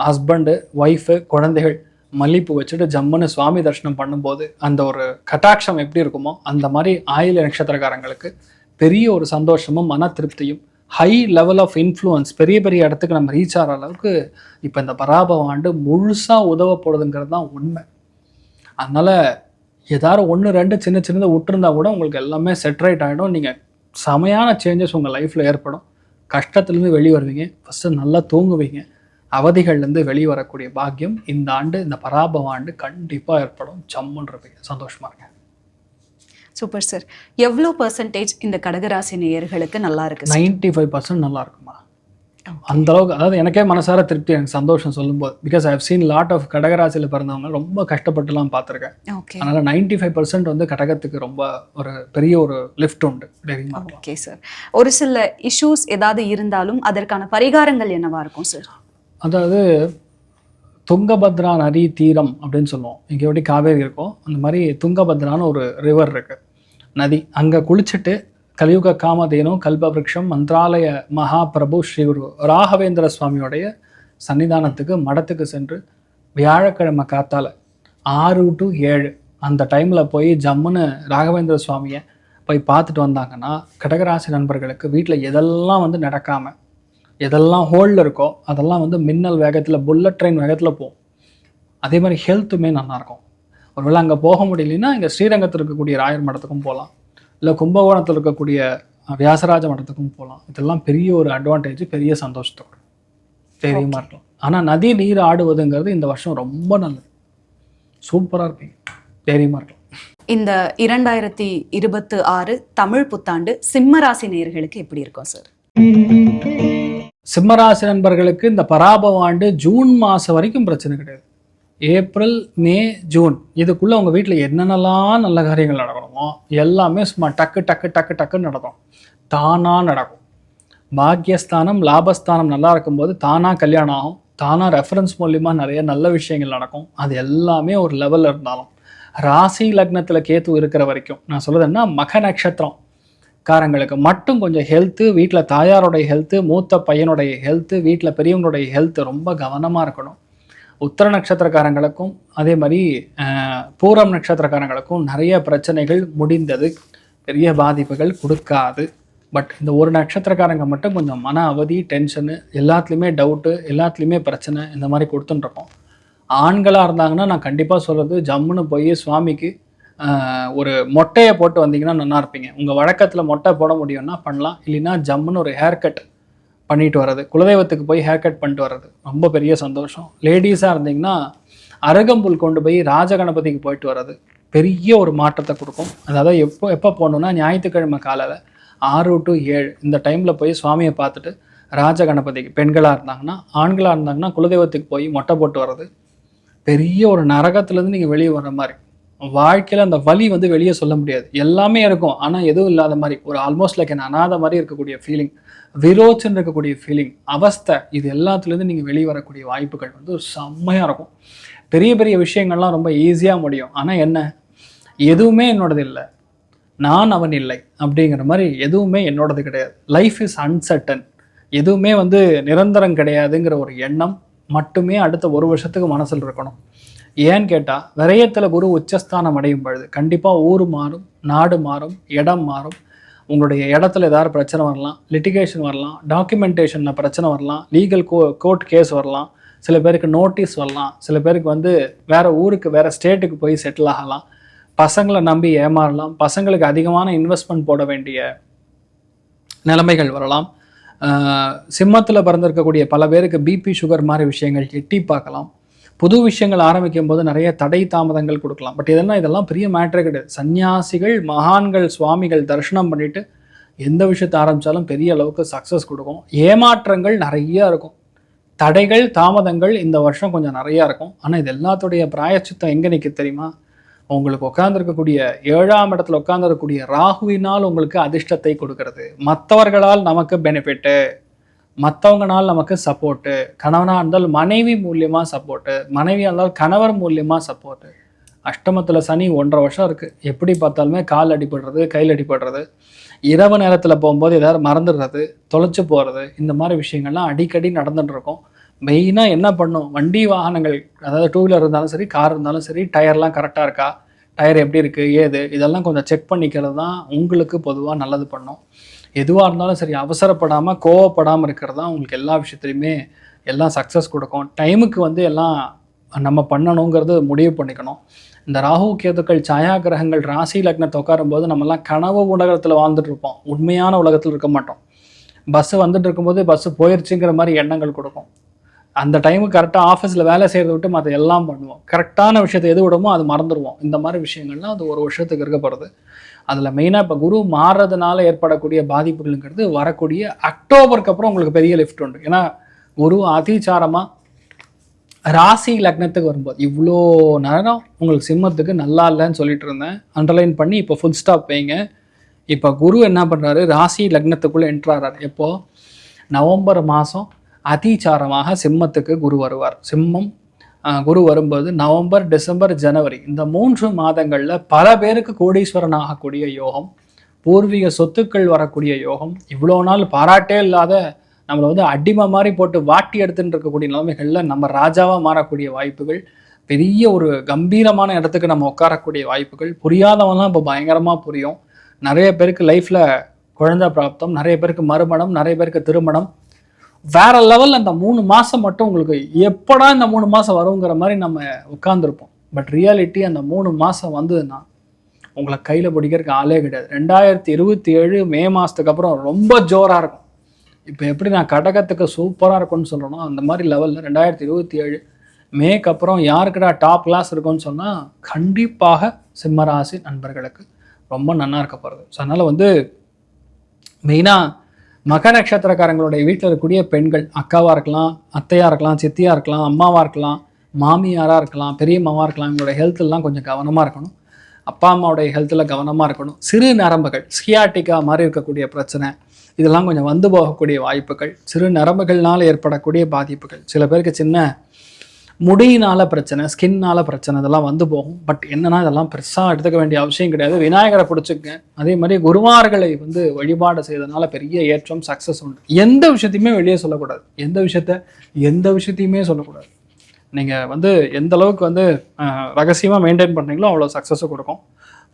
ஹஸ்பண்டு, ஒய்ஃபு, குழந்தைகள் மல்லிப்பூ வச்சுட்டு ஜம்முன்னு சுவாமி தரிசனம் பண்ணும்போது அந்த ஒரு கட்டாட்சம் எப்படி இருக்குமோ அந்த மாதிரி ஆயில்ய நட்சத்திரக்காரங்களுக்கு பெரிய ஒரு சந்தோஷமும் மன திருப்தியும், ஹை லெவல் ஆஃப் இன்ஃப்ளூயன்ஸ், பெரிய பெரிய இடத்துக்கு நம்ம ரீச் ஆகிற அளவுக்கு இப்போ இந்த பராபவ ஆண்டு முழுசாக உதவப்படுதுங்கிறது தான் உண்மை. அதனால் ஏதாவது 1-2 சின்னதை விட்டுருந்தா கூட உங்களுக்கு எல்லாமே செட்ரைட் ஆகிடும். நீங்கள் செமையான சேஞ்சஸ் உங்கள் லைஃப்பில் ஏற்படும். கஷ்டத்துலேருந்து வெளியே வருவீங்க. ஃபஸ்ட்டு நல்லா தூங்குவீங்க. அவதிகள்லேருந்து வெளியே வரக்கூடிய பாக்கியம் இந்த ஆண்டு, இந்த பராபவ ஆண்டு கண்டிப்பாக ஏற்படும். ஜம்முன்னு இருப்பீங்க. சந்தோஷமாக இருங்க. Super sir. எவ்வளோ % இந்த கடகராசி நேயர்களுக்கு நல்லா இருக்கு? 95% நல்லா இருக்குமா. அந்த அளவுக்கு, அதாவது எனக்கே மனசார திருப்தி, எனக்கு சந்தோஷம் சொல்லும்போது. Because I have seen lot of கடகராசியில் பிறந்தவங்க ரொம்ப கஷ்டப்பட்டுலாம் பார்த்துருக்கேன். ஓகே. அதனால் 95% வந்து கடகத்துக்கு ரொம்ப ஒரு பெரிய ஒரு லிஃப்ட் உண்டு. Okay sir. ஒரு சில இஷ்யூஸ் ஏதாவது இருந்தாலும் அதற்கான பரிகாரங்கள் என்னவா இருக்கும் சார்? அதாவது துங்கபத்ரா நதி தீரம் அப்படின்னு சொல்லுவோம். இங்கே எப்படி காவேரி இருக்கோ அந்த மாதிரி துங்கபத்ரான்னு ஒரு ரிவர் இருக்கு, நதி. அங்கே குளிச்சுட்டு கலியுக காமதேனு கல்பவருஷம் மந்திராலய மகாபிரபு ஸ்ரீ குரு ராகவேந்திர சுவாமியோடைய சன்னிதானத்துக்கு மடத்துக்கு சென்று வியாழக்கிழமை காத்தால 6 to 7 அந்த டைமில் போய் ஜம்முன்னு ராகவேந்திர சுவாமியை போய் பார்த்துட்டு வந்தாங்கன்னா கடகராசி நண்பர்களுக்கு வீட்டில் எதெல்லாம் வந்து நடக்காமல் எதெல்லாம் ஹோல்டில் இருக்கோ அதெல்லாம் வந்து மின்னல் வேகத்தில், புல்லட் ட்ரெயின் வேகத்தில் போகும். அதே மாதிரி ஹெல்த்துமே நல்லாயிருக்கும். ஒருவேளை அங்கே போக முடியலன்னா இங்கே ஸ்ரீரங்கத்தில் இருக்கக்கூடிய ராயர் மடத்துக்கும் போகலாம், இல்லை கும்பகோணத்தில் இருக்கக்கூடிய வியாசராஜ மடத்துக்கும் போகலாம். இதெல்லாம் பெரிய ஒரு அட்வான்டேஜ், பெரிய சந்தோஷத்தோடு தைரியமாக இருக்கலாம். ஆனால் நதி நீர் ஆடுவதுங்கிறது இந்த வருஷம் ரொம்ப நல்லது, சூப்பராக இருப்பீங்க, தைரியமாக இருக்கலாம். இந்த 2026 தமிழ் புத்தாண்டு சிம்மராசி நேயர்களுக்கு எப்படி இருக்கும் சார்? சிம்மராசி நண்பர்களுக்கு இந்த பராபவ ஆண்டு ஜூன் மாதம் வரைக்கும் பிரச்சனை கிடையாது. ஏப்ரல், மே, ஜூன் இதுக்குள்ளே உங்கள் வீட்டில் என்னென்னலாம் நல்ல காரியங்கள் நடக்கணுமோ எல்லாமே சும்மா டக்கு டக்கு டக்கு டக்குன்னு நடக்கும், தானாக நடக்கும். பாக்கியஸ்தானம் லாபஸ்தானம் நல்லா இருக்கும்போது தானாக கல்யாணம் ஆகும், தானாக ரெஃபரன்ஸ் மூலிமா நிறைய நல்ல விஷயங்கள் நடக்கும். அது எல்லாமே ஒரு லெவலில் இருந்தாலும் ராசி லக்னத்தில் கேத்து இருக்கிற வரைக்கும் நான் சொல்லுறதுன்னா மக நட்சத்திரம் காரங்களுக்கு மட்டும் கொஞ்சம் ஹெல்த்து, வீட்டில் தாயாரோடைய ஹெல்த்து, மூத்த பையனுடைய ஹெல்த்து, வீட்டில் பெரியவங்களுடைய ஹெல்த்து ரொம்ப கவனமாக இருக்கணும். உத்தர நட்சத்திரக்காரங்களுக்கும் அதே மாதிரி பூரம் நட்சத்திரக்காரங்களுக்கும் நிறைய பிரச்சனைகள் முடிந்தது, பெரிய பாதிப்புகள் கொடுக்காது. பட் இந்த ஒரு நட்சத்திரக்காரங்க மட்டும் கொஞ்சம் மன அவதி, டென்ஷனு, எல்லாத்துலேயுமே டவுட்டு, எல்லாத்துலேயுமே பிரச்சனை இந்த மாதிரி கொடுத்துட்டுருக்கோம். ஆண்களாக இருந்தாங்கன்னா நான் கண்டிப்பாக சொல்கிறது, ஜம்முன்னு போய் சுவாமிக்கு ஒரு மொட்டையை போட்டு வந்தீங்கன்னா நல்லா இருப்பீங்க. உங்கள் வழக்கத்தில் மொட்டை போட முடியும்னா பண்ணலாம், இல்லைன்னா ஜம்முன்னு ஒரு ஹேர் கட் பண்ணிட்டு வர்றது, குலதெய்வத்துக்கு போய் ஹேர் கட் பண்ணிட்டு வர்றது ரொம்ப பெரிய சந்தோஷம். லேடிஸாக இருந்தீங்கன்னா அருகம்புல் கொண்டு போய் ராஜகணபதிக்கு போயிட்டு வர்றது பெரிய ஒரு மாற்றத்தை கொடுக்கும். அதாவது எப்போ போகணுன்னா ஞாயிற்றுக்கிழமை காலையில் 6 to 7 இந்த டைமில் போய் சுவாமியை பார்த்துட்டு ராஜகணபதிக்கு, பெண்களாக இருந்தாங்கன்னா, ஆண்களாக இருந்தாங்கன்னா குலதெய்வத்துக்கு போய் மொட்டை போட்டு வர்றது பெரிய ஒரு நரகத்துலேருந்து நீங்கள் வெளியே வர்ற மாதிரி. வாழ்க்கையில் அந்த வலி வந்து வெளியே சொல்ல முடியாது, எல்லாமே இருக்கும் ஆனால் எதுவும் இல்லாத மாதிரி ஒரு ஆல்மோஸ்ட் லைக் என்ன அனாத மாதிரி இருக்கக்கூடிய ஃபீலிங், விரோச்சன் இருக்கக்கூடிய ஃபீலிங், அவஸ்தை, இது எல்லாத்துலேருந்து நீங்கள் வெளியே வரக்கூடிய வாய்ப்புகள் வந்து ஒரு செம்மையாக இருக்கும். பெரிய பெரிய விஷயங்கள்லாம் ரொம்ப ஈஸியாக முடியும். ஆனால் என்ன, எதுவுமே என்னோடது இல்லை, நான் அவன் இல்லை அப்படிங்கிற மாதிரி எதுவுமே என்னோடது கிடையாது. லைஃப் இஸ் அன்சர்டன், எதுவுமே வந்து நிரந்தரம் கிடையாதுங்கிற ஒரு எண்ணம் மட்டுமே அடுத்த ஒரு வருஷத்துக்கு மனசில் இருக்கணும். ஏன்னு கேட்டால் விரயத்தில் குரு உச்சஸ்தானம் அடையும் பொழுது கண்டிப்பாக ஊர் மாறும், நாடு மாறும், இடம் மாறும். உங்களுடைய இடத்துல ஏதாவது பிரச்சனை வரலாம், லிட்டிகேஷன் வரலாம், டாக்குமெண்டேஷனில் பிரச்சனை வரலாம், லீகல் கோர்ட் கேஸ் வரலாம், சில பேருக்கு நோட்டீஸ் வரலாம், சில பேருக்கு வந்து வேறு ஊருக்கு வேறு ஸ்டேட்டுக்கு போய் செட்டில் ஆகலாம், பசங்களை நம்பி ஏமாறலாம், பசங்களுக்கு அதிகமான இன்வெஸ்ட்மெண்ட் போட வேண்டிய நிலைமைகள் வரலாம். சிம்மத்தில் பிறந்திருக்கக்கூடிய பல பேருக்கு பிபி சுகர் மாதிரி விஷயங்கள் எட்டி பார்க்கலாம். புது விஷயங்கள் ஆரம்பிக்கும் போது நிறைய தடை தாமதங்கள் கொடுக்கலாம். பட் இதெல்லாம் பெரிய மேட்டரே கிடையாது. சன்னியாசிகள், மகான்கள், சுவாமிகள் தரிசனம் பண்ணிட்டு எந்த விஷயத்தை ஆரம்பித்தாலும் பெரிய அளவுக்கு சக்ஸஸ் கொடுக்கும். ஏமாற்றங்கள் நிறையா இருக்கும், தடைகள் தாமதங்கள் இந்த வருஷம் கொஞ்சம் நிறையா இருக்கும். ஆனால் இது எல்லாத்துடைய பிராயச்சித்தம் எங்கே நிற்க தெரியுமா? உங்களுக்கு உட்கார்ந்துருக்கக்கூடிய 7ஆம் இடத்துல உட்கார்ந்துருக்கக்கூடிய ராகுவினால் உங்களுக்கு அதிர்ஷ்டத்தை கொடுக்கறது, மற்றவர்களால் நமக்கு பெனிஃபிட்டு, மற்றவங்கனால் நமக்கு சப்போர்ட்டு, கணவனாக இருந்தால் மனைவி மூலியமாக சப்போர்ட்டு, மனைவியாக இருந்தால் கணவர் மூலியமாக சப்போர்ட்டு. அஷ்டமத்தில் சனி 1.5 வருஷம் இருக்குது. எப்படி பார்த்தாலுமே கால் அடிபடுறது, கையில் அடிபடுறது, இரவு நேரத்தில் போகும்போது ஏதாவது மறந்துடுறது, தொலைச்சி போகிறது, இந்த மாதிரி விஷயங்கள்லாம் அடிக்கடி நடந்துட்டு இருக்கும். மெயினாக என்ன பண்ணும், வண்டி வாகனங்கள், அதாவது 2 வீலர் இருந்தாலும் சரி, கார் இருந்தாலும் சரி, டயர்லாம் கரெக்டாக இருக்கா, டயர் எப்படி இருக்குது, ஏது, இதெல்லாம் கொஞ்சம் செக் பண்ணிக்கிறது தான் உங்களுக்கு பொதுவாக நல்லது பண்ணும். எதுவாக இருந்தாலும் சரி அவசரப்படாமல் கோவப்படாமல் இருக்கிறது தான் உங்களுக்கு எல்லா விஷயத்துலையுமே எல்லாம் சக்ஸஸ் கொடுக்கும். டைமுக்கு வந்து எல்லாம் நம்ம பண்ணணுங்கிறது முடிவு பண்ணிக்கணும். இந்த ராகு கேதுக்கள் சாயா கிரகங்கள் ராசி லக்னத்தை உட்காரும்போது நம்மலாம் கனவு உலகத்தில் வாழ்ந்துட்டு இருப்போம், உண்மையான உலகத்தில் இருக்க மாட்டோம். பஸ்ஸு வந்துட்டு இருக்கும்போது பஸ்ஸு போயிடுச்சுங்கிற மாதிரி எண்ணங்கள் கொடுக்கும். அந்த டைமுக்கு கரெக்டாக ஆஃபீஸில் வேலை செய்கிறத விட்டு மற்ற எல்லாம் பண்ணுவோம், கரெக்டான விஷயத்தை எது விடுமோ அது மறந்துடுவோம். இந்த மாதிரி விஷயங்கள்லாம் அது ஒரு வருஷத்துக்கு இருக்கப்படுது. அதில் மெயினாக இப்போ குரு மாறுறதுனால ஏற்படக்கூடிய பாதிப்புகளுங்கிறது வரக்கூடிய அக்டோபருக்கு அப்புறம் உங்களுக்கு பெரிய லிஃப்ட் உண்டு. ஏன்னா குரு அதிசாரமாக ராசி லக்னத்துக்கு வரும்போது இவ்வளோ நேரம் உங்களுக்கு சிம்மத்துக்கு நல்லா இல்லைன்னு சொல்லிட்டு இருந்தேன், அண்டர்லைன் பண்ணி இப்போ ஃபுல் ஸ்டாப் வைங்க. இப்போ குரு என்ன பண்ணுறாரு, ராசி லக்னத்துக்குள்ளே என்ட்ராறாரு. எப்போது நவம்பர் மாதம் அதிசாரமாக சிம்மத்துக்கு குரு வருவார். சிம்மம் குரு வரும்போது நவம்பர், டிசம்பர், ஜனவரி இந்த 3 மாதங்களில் பல பேருக்கு கோடீஸ்வரன் ஆகக்கூடிய யோகம், பூர்வீக சொத்துக்கள் வரக்கூடிய யோகம், இவ்வளோ நாள் பாராட்டே இல்லாத நம்மளை வந்து அடிமை மாதிரி போட்டு வாட்டி எடுத்துட்டு இருக்கக்கூடிய நிலைமைகளில் நம்ம ராஜாவாக மாறக்கூடிய வாய்ப்புகள், பெரிய ஒரு கம்பீரமான இடத்துக்கு நம்ம உட்காரக்கூடிய வாய்ப்புகள், புரியாதவங்கலாம் இப்போ பயங்கரமாக புரியும். நிறைய பேருக்கு லைஃப்பில் குழந்தை பிராப்தம், நிறைய பேருக்கு மறுமணம், நிறைய பேருக்கு திருமணம், வேற லெவலில் அந்த 3 மாதம் மட்டும் உங்களுக்கு எப்படா இந்த 3 மாதம் வருங்கிற மாதிரி நம்ம உட்காந்துருப்போம். பட் ரியாலிட்டி அந்த 3 மாதம் வந்ததுன்னா உங்களை கையில் பிடிக்கிறதுக்கு ஆளே கிடையாது. 2027 மே மாதத்துக்கு அப்புறம் ரொம்ப ஜோராக இருக்கும். இப்போ எப்படி நான் கடகத்துக்கு சூப்பராக இருக்கும்னு சொல்கிறேனோ அந்த மாதிரி லெவலில் 2027 மேக்கு அப்புறம் யாருக்கிட்ட டாப் கிளாஸ் இருக்கும்னு சொன்னால் கண்டிப்பாக சிம்மராசி நண்பர்களுக்கு ரொம்ப நல்லா இருக்க போகிறது. ஸோ அதனால் வந்து மெயினாக மக நட்சத்திரக்காரங்களுடைய வீட்டில் இருக்கக்கூடிய பெண்கள், அக்காவாக இருக்கலாம், அத்தையாக இருக்கலாம், சித்தியாக இருக்கலாம், அம்மாவாக இருக்கலாம், மாமியாராக இருக்கலாம், பெரியம்மாவாக இருக்கலாம், இவங்களோட ஹெல்த்லாம் கொஞ்சம் கவனமாக இருக்கணும். அப்பா அம்மாவுடைய ஹெல்த்தில் கவனமாக இருக்கணும். சிறு நரம்புகள், ஸ்கியாட்டிக்கா மாதிரி இருக்கக்கூடிய பிரச்சனை, இதெல்லாம் கொஞ்சம் வந்து போகக்கூடிய வாய்ப்புகள், சிறு நரம்புகள்னால் ஏற்படக்கூடிய பாதிப்புகள், சில பேருக்கு சின்ன முடியினால் பிரச்சனை, ஸ்கின்னால் பிரச்சனை, இதெல்லாம் வந்து போகும். பட் என்னன்னா இதெல்லாம் பெருசாக எடுத்துக்க வேண்டிய அவசியம் கிடையாது. விநாயகரை பிடிச்சிக்கங்க. அதே மாதிரி குருமார்களை வந்து வழிபாடு செய்வதனால பெரிய ஏற்றம், சக்ஸஸ் உண்டு. எந்த விஷயத்தையுமே வெளியே சொல்லக்கூடாது. எந்த விஷயத்தையுமே சொல்லக்கூடாது. நீங்கள் வந்து எந்த அளவுக்கு வந்து ரகசியமாக மெயின்டைன் பண்ணுறீங்களோ அவ்வளோ சக்ஸஸை கொடுக்கும்.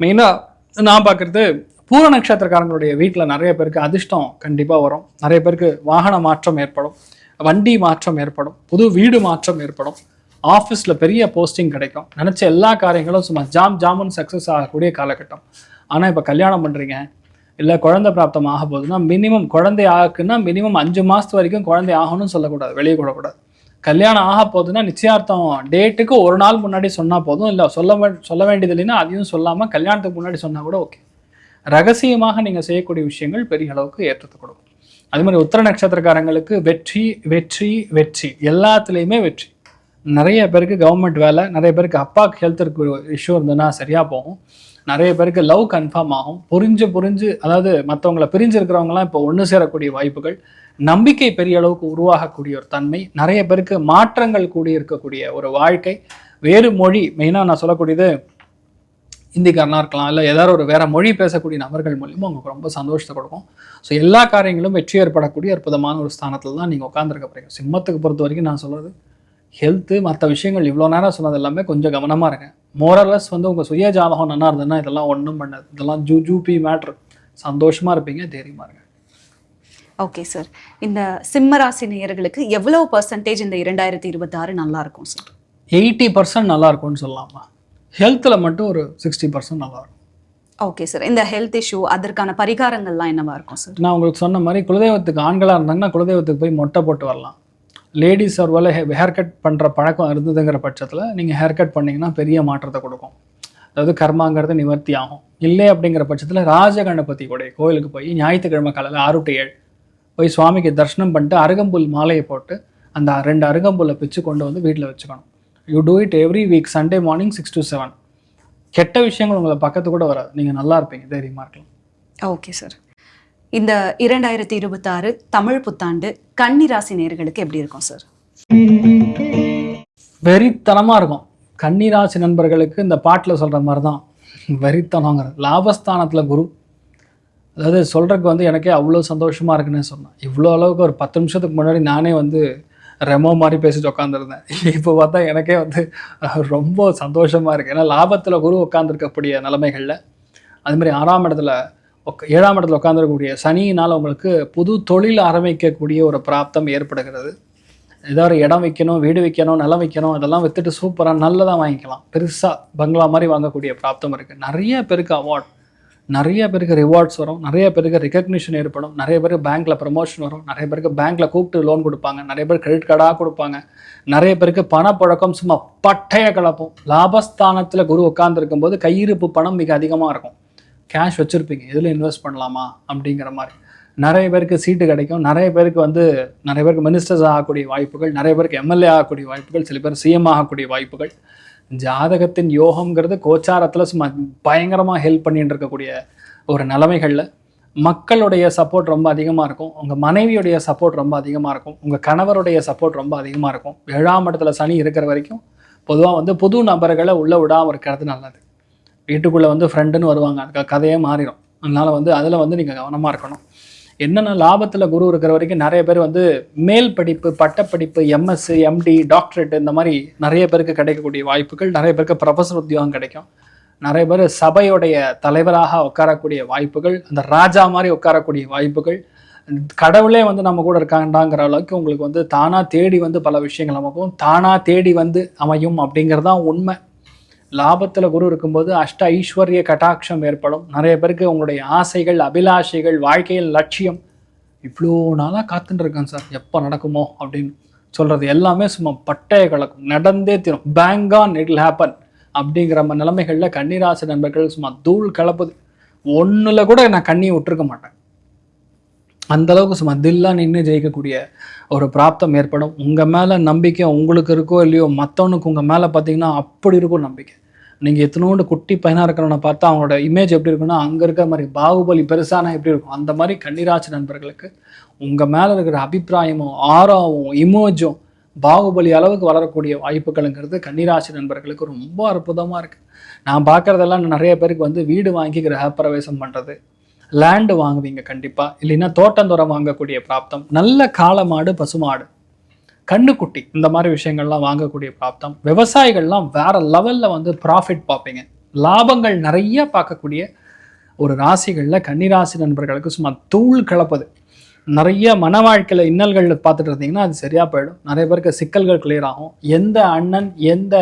மெயினாக நான் பார்க்குறது பூர நட்சத்திரக்காரங்களுடைய வீட்டில் நிறைய பேருக்கு அதிர்ஷ்டம் கண்டிப்பாக வரும். நிறைய பேருக்கு வாகன மாற்றம் ஏற்படும், வண்டி மாற்றம் ஏற்படும், புது வீடு மாற்றம் ஏற்படும், ஆஃபீஸில் பெரிய போஸ்டிங் கிடைக்கும். நினச்ச எல்லா காரியங்களும் சும்மா ஜாமுன்னு சக்ஸஸ் ஆகக்கூடிய காலகட்டம். ஆனால் இப்போ கல்யாணம் பண்ணுறீங்க, இல்லை குழந்தை பிராப்தம் ஆக போகுதுன்னா குழந்தை ஆகுன்னா மினிமம் 5 மாதத்து வரைக்கும் குழந்தை ஆகணும்னு சொல்லக்கூடாது, வெளியே கூடக்கூடாது. கல்யாணம் ஆக போகுதுன்னா நிச்சயார்த்தம் டேட்டுக்கு ஒரு நாள் முன்னாடி சொன்னால் போதும். இல்லை சொல்ல வேண்டியது இல்லைன்னா அதையும் சொல்லாமல் கல்யாணத்துக்கு முன்னாடி சொன்னால் கூட ஓகே. ரகசியமாக நீங்கள் செய்யக்கூடிய விஷயங்கள் பெரிய அளவுக்கு ஏற்றத்தை கொடுக்கும். அதே மாதிரி உத்திர நட்சத்திரக்காரங்களுக்கு வெற்றி வெற்றி வெற்றி, எல்லாத்துலேயுமே வெற்றி. நிறைய பேருக்கு கவர்மெண்ட் வேலை, நிறைய பேருக்கு அப்பாவுக்கு ஹெல்த் இஷ்யூ இருந்ததுன்னா சரியாக போகும், நிறைய பேருக்கு லவ் கன்ஃபார்ம் ஆகும். புரிஞ்சு அதாவது மற்றவங்களை பிரிஞ்சு இருக்கிறவங்களாம் இப்போ ஒன்று சேரக்கூடிய வாய்ப்புகள், நம்பிக்கை பெரிய அளவுக்கு உருவாகக்கூடிய ஒரு தன்மை, நிறைய பேருக்கு மாற்றங்கள் கூடி இருக்கக்கூடிய ஒரு வாழ்க்கை. வேறு மொழி, மெயினாக நான் சொல்லக்கூடியது இந்திக்காரனாக இருக்கலாம், இல்லை ஏதாவது ஒரு வேறு மொழி பேசக்கூடிய நபர்கள் மூலியமாக உங்களுக்கு ரொம்ப சந்தோஷத்தை கொடுக்கும். ஸோ எல்லா காரியங்களும் வெற்றி ஏற்படக்கூடிய அற்புதமான ஒரு ஸ்தானத்தில் தான் நீங்கள் உட்காந்துருக்க போகிறீங்க. சிம்மத்துக்கு பொறுத்த வரைக்கும் நான் சொல்கிறது ஹெல்த்து, மற்ற விஷயங்கள் இவ்வளோ நேரம் சொன்னது எல்லாமே கொஞ்சம் கவனமாக இருங்க. மோரலஸ் வந்து உங்கள் சுய ஜாதகம் நல்லா இருந்ததுன்னா இதெல்லாம் ஒன்றும் பண்ணாது. இதெல்லாம் ஜூபி மேட்ரு. சந்தோஷமாக இருப்பீங்க, தைரியமாக இருங்க. ஓகே சார், இந்த சிம்மராசி நேயர்களுக்கு எவ்வளோ பர்சன்டேஜ் இந்த 2026 நல்லா இருக்கும் சார்? 80% நல்லா இருக்கும்னு சொல்லலாமா. ஹெல்த்தில் மட்டும் ஒரு 60% நல்லாயிருக்கும். ஓகே சார், இந்த ஹெல்த் இஷ்யூ அதற்கான பரிகாரங்கள்லாம் என்னவா இருக்கும் சார்? நான் உங்களுக்கு சொன்ன மாதிரி குலதெய்வத்துக்கு ஆண்களாக இருந்தாங்கன்னா குலதெய்வத்துக்கு போய் மொட்டை போட்டு வரலாம். லேடிஸ் ஒருவேளை ஹேர் கட் பண்ணுற பழக்கம் இருந்ததுங்கிற பட்சத்தில் நீங்கள் ஹேர் கட் பண்ணிங்கன்னா பெரிய மாற்றத்தை கொடுக்கும். அதாவது கர்மாங்கிறது நிவர்த்தி ஆகும். இல்லை அப்படிங்கிற பட்சத்தில் ராஜகணபதி உடைய கோயிலுக்கு போய் ஞாயிற்றுக்கிழமை காலையில் 6 to 7 போய் சுவாமிக்கு தரிசனம் பண்ணிட்டு அருகம்புல் மாலையை போட்டு அந்த 2 அருகம்புல்லை பிச்சு கொண்டு வந்து வீட்டில் வச்சுக்கணும். You do it every week, Sunday morning 6 to 7. கெட்ட விஷயங்கள் உங்களை பக்கத்து கூட வராது. நீங்கள் நல்லா இருப்பீங்க, தைரியமாக இருக்கலாம். ஓகே சார், இந்த 2026 தமிழ் புத்தாண்டு கன்னி ராசி நேயர்களுக்கு எப்படி இருக்கும் சார்? வெறித்தனமாக இருக்கும். கன்னி ராசி நண்பர்களுக்கு இந்த பாட்டில் சொல்கிற மாதிரி தான் வெறித்தனங்கிறது. லாபஸ்தானத்தில் குரு, அதாவது சொல்கிறதுக்கு வந்து எனக்கே அவ்வளோ சந்தோஷமாக இருக்குன்னு சொன்னேன். இவ்வளோ அளவுக்கு ஒரு 10 நிமிஷத்துக்கு முன்னாடி நானே வந்து ரெமோ மாதிரி பேசிட்டு உட்காந்துருந்தேன். இப்போ பார்த்தா எனக்கே வந்து ரொம்ப சந்தோஷமாக இருக்குது. ஏன்னா லாபத்தில் குரு உட்காந்துருக்கக்கூடிய நிலைமைகளில், அதுமாதிரி 7ஆம் இடத்துல உட்காந்துருக்கக்கூடிய சனியினால் உங்களுக்கு புது தொழில் ஆரம்பிக்கக்கூடிய ஒரு பிராப்தம் ஏற்படுகிறது. ஏதாவது இடம் வைக்கணும், வீடு வைக்கணும், நிலம் வைக்கணும், அதெல்லாம் விற்றுட்டு சூப்பராக நல்லதாக வாங்கிக்கலாம். பெருசாக பங்களா மாதிரி வாங்கக்கூடிய பிராப்தம் இருக்குது. நிறைய பேருக்கு அவார்ட், நிறைய பேருக்கு ரிவார்ட்ஸ் வரும், நிறைய பேருக்கு ரெகக்னிஷன் ஏற்படும், நிறைய பேருக்கு பேங்க்கில் ப்ரமோஷன் வரும், நிறைய பேருக்கு பேங்க்கில் கூப்பிட்டு லோன் கொடுப்பாங்க, நிறைய பேர் கிரெடிட் கார்டாக கொடுப்பாங்க, நிறைய பேருக்கு பணப்புழக்கம் சும்மா பட்டைய கலப்போம். லாபஸ்தானத்தில் குரு உட்கார்ந்துருக்கும் போது கையிருப்பு பணம் மிக அதிகமாக இருக்கும். கேஷ் வச்சுருப்பீங்க, எதில் இன்வெஸ்ட் பண்ணலாமா அப்படிங்கிற மாதிரி. நிறைய பேருக்கு சீட்டு கிடைக்கும், நிறைய பேருக்கு மினிஸ்டர்ஸ் ஆகக்கூடிய வாய்ப்புகள், நிறைய பேருக்கு எம்எல்ஏ ஆகக்கூடிய வாய்ப்புகள், சில பேர் சிஎம் ஆகக்கூடிய வாய்ப்புகள். ஜாதகத்தின் யோகம்ங்கிறது கோச்சாரத்தில் சும்மா பயங்கரமாக ஹெல்ப் பண்ணிட்டு இருக்கக்கூடிய ஒரு நிலைமைகளில் மக்களுடைய சப்போர்ட் ரொம்ப அதிகமாக இருக்கும், உங்கள் மனைவியுடைய சப்போர்ட் ரொம்ப அதிகமாக இருக்கும், உங்கள் கணவருடைய சப்போர்ட் ரொம்ப அதிகமாக இருக்கும். 7ஆம் இடத்துல சனி இருக்கிற வரைக்கும் பொதுவாக புது நபர்களை உள்ளே விடாமல் இருக்கிறது நல்லது. வீட்டுக்குள்ளே ஃப்ரெண்டுன்னு வருவாங்க, அதுக்கு கதையே மாறிடும். அதனால் அதில் நீங்கள் கவனமாக இருக்கணும். என்னென்ன லாபத்தில் குரு இருக்கிற வரைக்கும் நிறைய பேர் மேல் படிப்பு, பட்டப்படிப்பு, எம்எஸ்சி, எம்டி, டாக்டரேட் இந்த மாதிரி நிறைய பேருக்கு கிடைக்கக்கூடிய வாய்ப்புகள், நிறைய பேருக்கு ப்ரொஃபஸர் உத்தியோகம் கிடைக்கும், நிறைய பேர் சபையுடைய தலைவராக உட்காரக்கூடிய வாய்ப்புகள், அந்த ராஜா மாதிரி உட்காரக்கூடிய வாய்ப்புகள், கடவுளே நம்ம கூட இருக்காண்டாங்கிற அளவுக்கு உங்களுக்கு தானாக தேடி பல விஷயங்கள் நமக்கும் தானாக தேடி அமையும் அப்படிங்கிறதான் உண்மை. லாபத்தில் குரு இருக்கும்போது அஷ்ட ஐஸ்வர்ய கட்டாட்சம் ஏற்படும். நிறைய பேருக்கு உங்களுடைய ஆசைகள், அபிலாஷைகள், வாழ்க்கையில் லட்சியம், இவ்வளோ நாளாக காத்துட்டு இருக்கேன் சார் எப்போ நடக்குமோ அப்படின்னு சொல்கிறது எல்லாமே சும்மா பட்டைய கலக்கும், நடந்தே தீரும், bang on it will happen அப்படிங்கிற நிலைமைகளில் கன்னிராசி நண்பர்கள் சும்மா தூள் கலப்புது. ஒன்றில் கூட நான் கண்ணியை விட்டுருக்க மாட்டேன். அந்தளவுக்கு சும்மா தில்லா நின்று ஜெயிக்கக்கூடிய ஒரு பிராப்தம் ஏற்படும். உங்கள் மேலே நம்பிக்கை உங்களுக்கு இருக்கோ இல்லையோ, மற்றவனுக்கு உங்கள் மேலே பார்த்தீங்கன்னா அப்படி இருக்கும் நம்பிக்கை. நீங்கள் எத்தனோண்டு குட்டி பையனாக இருக்கிறவனை பார்த்தா அவங்களோட இமேஜ் எப்படி இருக்குன்னா, அங்கே இருக்கிற மாதிரி பாகுபலி பெருசானா எப்படி இருக்கும், அந்த மாதிரி கன்னிராசி நண்பர்களுக்கு உங்கள் மேலே இருக்கிற அபிப்பிராயமும் ஆறாவும் இமோஜும் பாகுபலி அளவுக்கு வளரக்கூடிய வாய்ப்புகள்ங்கிறது கன்னிராசி நண்பர்களுக்கு ரொம்ப அற்புதமாக இருக்குது. நான் பார்க்குறதெல்லாம் நிறைய பேருக்கு வீடு வாங்கி கிரகப்பிரவேசம் பண்ணுறது, லேண்டு வாங்குவீங்க கண்டிப்பாக, இல்லைன்னா தோட்டந்தோரம் வாங்கக்கூடிய பிராப்தம், நல்ல காளமாடு, பசுமாடு, கண்ணுக்குட்டி, இந்த மாதிரி விஷயங்கள்லாம் வாங்கக்கூடிய பிராப்தம். விவசாயிகள்லாம் வேற லெவலில் ப்ராஃபிட் பார்ப்பீங்க, லாபங்கள் நிறைய பார்க்கக்கூடிய ஒரு ராசிகளில் கன்னிராசி நண்பர்களுக்கு சும்மா தூள் கலப்பது. நிறைய மன வாழ்க்கையில் இன்னல்கள் பார்த்துட்டு இருந்தீங்கன்னா அது சரியாக போயிடும். நிறைய பேருக்கு சிக்கல்கள் கிளியர் ஆகும். எந்த அண்ணன் எந்த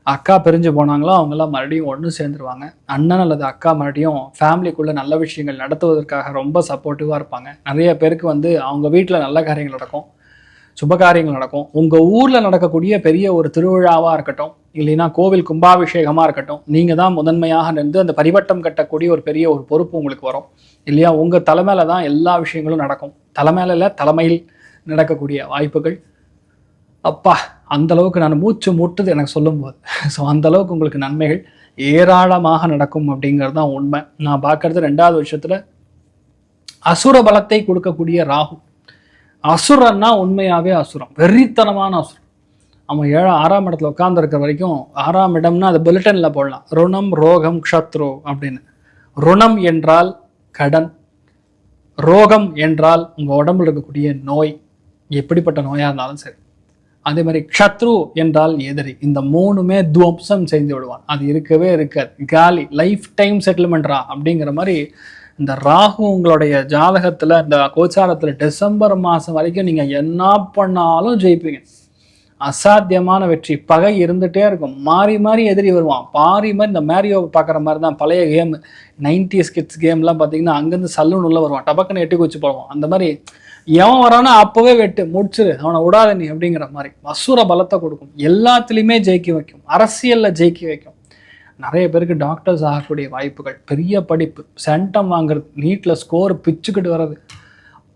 அக்கா பிரிஞ்சு போனாங்களோ அவங்கெல்லாம் மறுபடியும் ஒன்று சேர்ந்துருவாங்க. அண்ணன் அல்லது அக்கா மறுபடியும் ஃபேமிலிக்குள்ளே நல்ல விஷயங்கள் நடத்துவதற்காக ரொம்ப சப்போர்ட்டிவாக இருப்பாங்க. நிறைய பேருக்கு அவங்க வீட்டில் நல்ல காரியங்கள் நடக்கும், சுப காரியங்கள் நடக்கும். உங்கள் ஊரில் நடக்கக்கூடிய பெரிய ஒரு திருவிழாவாக இருக்கட்டும், இல்லைன்னா கோவில் கும்பாபிஷேகமாக இருக்கட்டும், நீங்கள் தான் முதன்மையாக நின்று அந்த பரிவட்டம் கட்டக்கூடிய ஒரு பெரிய ஒரு பொறுப்பு உங்களுக்கு வரும் இல்லையா. உங்கள் தலைமையில் தான் எல்லா விஷயங்களும் நடக்கும். தலைமையில் தலைமையில் நடக்கக்கூடிய வாய்ப்புகள், அப்பா அந்தளவுக்கு நான் மூச்சு முட்டுது எனக்கு சொல்லும்போது. ஸோ அந்தளவுக்கு உங்களுக்கு நன்மைகள் ஏராளமாக நடக்கும் அப்படிங்கிறது தான் உண்மை. நான் பார்க்குறது 2வது வருஷத்தில் அசுர பலத்தை கொடுக்கக்கூடிய ராகு. அசுரன்னா உண்மையாகவே அசுரம், வெறித்தனமான அசுரம். அவன் 6ஆம் இடத்துல உட்கார்ந்துருக்கிற வரைக்கும், 6ஆம் இடம்னா அது புல்லட்டினில் போடலாம், ருணம் ரோகம் க்ஷத்ரு அப்படின்னு. ருணம் என்றால் கடன், ரோகம் என்றால் உங்கள் உடம்புல இருக்கக்கூடிய நோய், எப்படிப்பட்ட நோயாக இருந்தாலும் சரி. அதே மாதிரி க்ஷத்ரு என்றால் எதிரி. இந்த 3மே துவம்சம் செய்து விடுவான், அது இருக்கவே இருக்காது, காலி, லைஃப் டைம் செட்டில்மெண்ட்ரா அப்படிங்கிற மாதிரி. இந்த ராகு உங்களுடைய ஜாதகத்தில், இந்த கோச்சாரத்தில் டிசம்பர் மாதம் வரைக்கும் நீங்கள் என்ன பண்ணாலும் ஜெயிப்பீங்க. அசாத்தியமான வெற்றி. பகை இருந்துகிட்டே இருக்கும், மாறி மாறி எதிரி வருவான், பாரி மாதிரி. இந்த மேரியோ பார்க்குற மாதிரி தான் பழைய கேம், 90s கிட்ஸ் கேம்லாம் பார்த்தீங்கன்னா அங்கேருந்து சல்லூன் உள்ள வருவான், டபக்குன்னு எட்டி குச்சி போடுவான். அந்த மாதிரி எவன் வரானோ அப்போவே வெட்டு முடிச்சிரு, அவனை விடாத நீ அப்படிங்கிற மாதிரி அசுர பலத்தை கொடுக்கும். எல்லாத்துலேயுமே ஜெயிக்க வைக்கும், அரசியலில் ஜெயிக்க வைக்கும். நிறைய பேருக்கு டாக்டர்ஸ் ஆகக்கூடிய வாய்ப்புகள், பெரிய படிப்பு, சென்டம் வாங்குறது, நீட்டில் ஸ்கோர் பிச்சுக்கிட்டு வர்றது,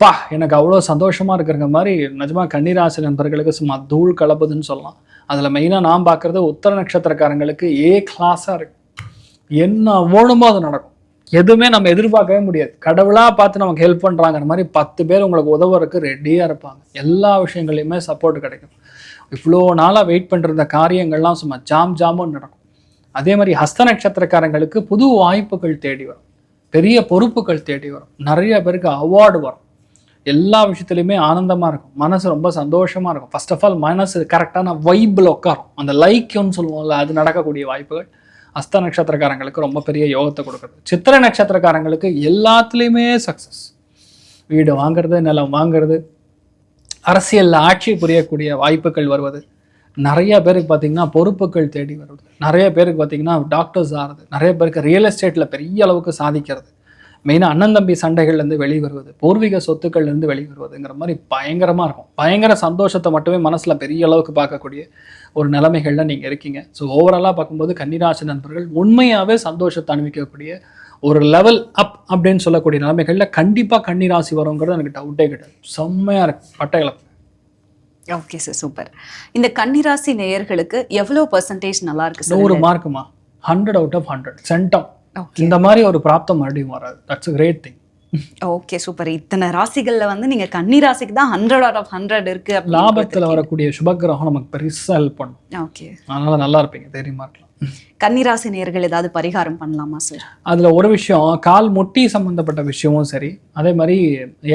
பா எனக்கு அவ்வளோ சந்தோஷமாக இருக்கிற மாதிரி நிஜமாக கன்னிராசி நண்பர்களுக்கு சும்மா தூள் கலப்புதுன்னு சொல்லலாம். அதில் மெயினாக நான் பார்க்குறது உத்தர நட்சத்திரக்காரங்களுக்கு ஏ கிளாஸாக இருக்கு. என்ன ஓடுமோ அது நடக்கும். எதுவுமே நம்ம எதிர்பார்க்கவே முடியாது. கடவுளாக பார்த்து நமக்கு ஹெல்ப் பண்ணுறாங்கிற மாதிரி 10 பேர் உங்களுக்கு உதவுறதுக்கு ரெடியாக இருப்பாங்க. எல்லா விஷயங்களையுமே சப்போர்ட் கிடைக்கும். இவ்வளோ நாளாக வெயிட் பண்ணுற காரியங்கள்லாம் சும்மா ஜாமுன்னு நடக்கும். அதே மாதிரி ஹஸ்த நட்சத்திரக்காரங்களுக்கு புது வாய்ப்புகள் தேடி வரும், பெரிய பொறுப்புகள் தேடி வரும், நிறைய பேருக்கு அவார்டு வரும். எல்லா விஷயத்துலையுமே ஆனந்தமாக இருக்கும், மனசு ரொம்ப சந்தோஷமாக இருக்கும். ஃபர்ஸ்ட் ஆஃப் ஆல் மனசு கரெக்டான வைப்பில் உட்காரும், அந்த லைக்குன்னு சொல்லுவோம்ல, அது நடக்கக்கூடிய வாய்ப்புகள் ஹஸ்த நட்சத்திரக்காரங்களுக்கு ரொம்ப பெரிய யோகத்தை கொடுக்குறது. சித்திரை நட்சத்திரக்காரங்களுக்கு எல்லாத்துலேயுமே சக்ஸஸ். வீடு வாங்கிறது, நிலம் வாங்கிறது, அரசியலில் ஆட்சி புரியக்கூடிய வாய்ப்புகள் வருவது, நிறைய பேருக்கு பார்த்திங்கன்னா பொறுப்புகள் தேடி வருவது, நிறைய பேருக்கு பார்த்திங்கன்னா டாக்டர்ஸ் ஆகிறது, நிறைய பேருக்கு ரியல் எஸ்டேட்டில் பெரிய அளவுக்கு சாதிக்கிறது, மெயினாக அண்ணன் தம்பி சண்டைகள்லேருந்து வெளிவருவது, பூர்வீக சொத்துக்கள்லேருந்து வெளிவருவதுங்கிற மாதிரி பயங்கரமாக இருக்கும். பயங்கர சந்தோஷத்தை மட்டுமே மனசில் பெரிய அளவுக்கு பார்க்கக்கூடிய ஒரு நிலைமைகளில் நீங்கள் இருக்கீங்க. ஸோ ஓவராலாக பார்க்கும்போது கன்னிராசி நண்பர்கள் உண்மையாகவே சந்தோஷத்தை அனுபவிக்கக்கூடிய ஒரு லெவல் அப் அப்படின்னு சொல்லக்கூடிய நிலைமைகளில் கண்டிப்பாக கன்னி ராசி வருங்கிறது எனக்கு டவுட்டே கிடையாது. செம்மையாக இருக்கு பட்டைகளை. Okay sir, super. இந்த கன்னிராசி நேயர்களுக்கு எவ்வளோ பர்சன்டேஜ் நல்லா இருக்கு சார்? 100 மார்க்குமா, 100 out of 100 சென்டம். இந்த மாதிரி ஒரு பிராப்தம் மறுபடியும் வராது. That's great thing. Okay, super. இத்தனை ராசிகள்ல வந்து நீங்க கன்னி ராசிக்கு தான் 100 out of 100 இருக்கு. லாபத்துல வரக்கூடிய சுபகிரகம் நமக்கு பெருசா ஹெல்ப் பண்ணும். ஓகே, அதனால நல்லா இருப்பீங்க, தைரியமா இருக்கலாம். கன்னிராசி நேயர்கள் ஏதாவது பரிகாரம் பண்ணலாமா சார்? அதுல ஒரு விஷயம், கால் முட்டி சம்பந்தப்பட்ட விஷயமும் சரி, அதே மாதிரி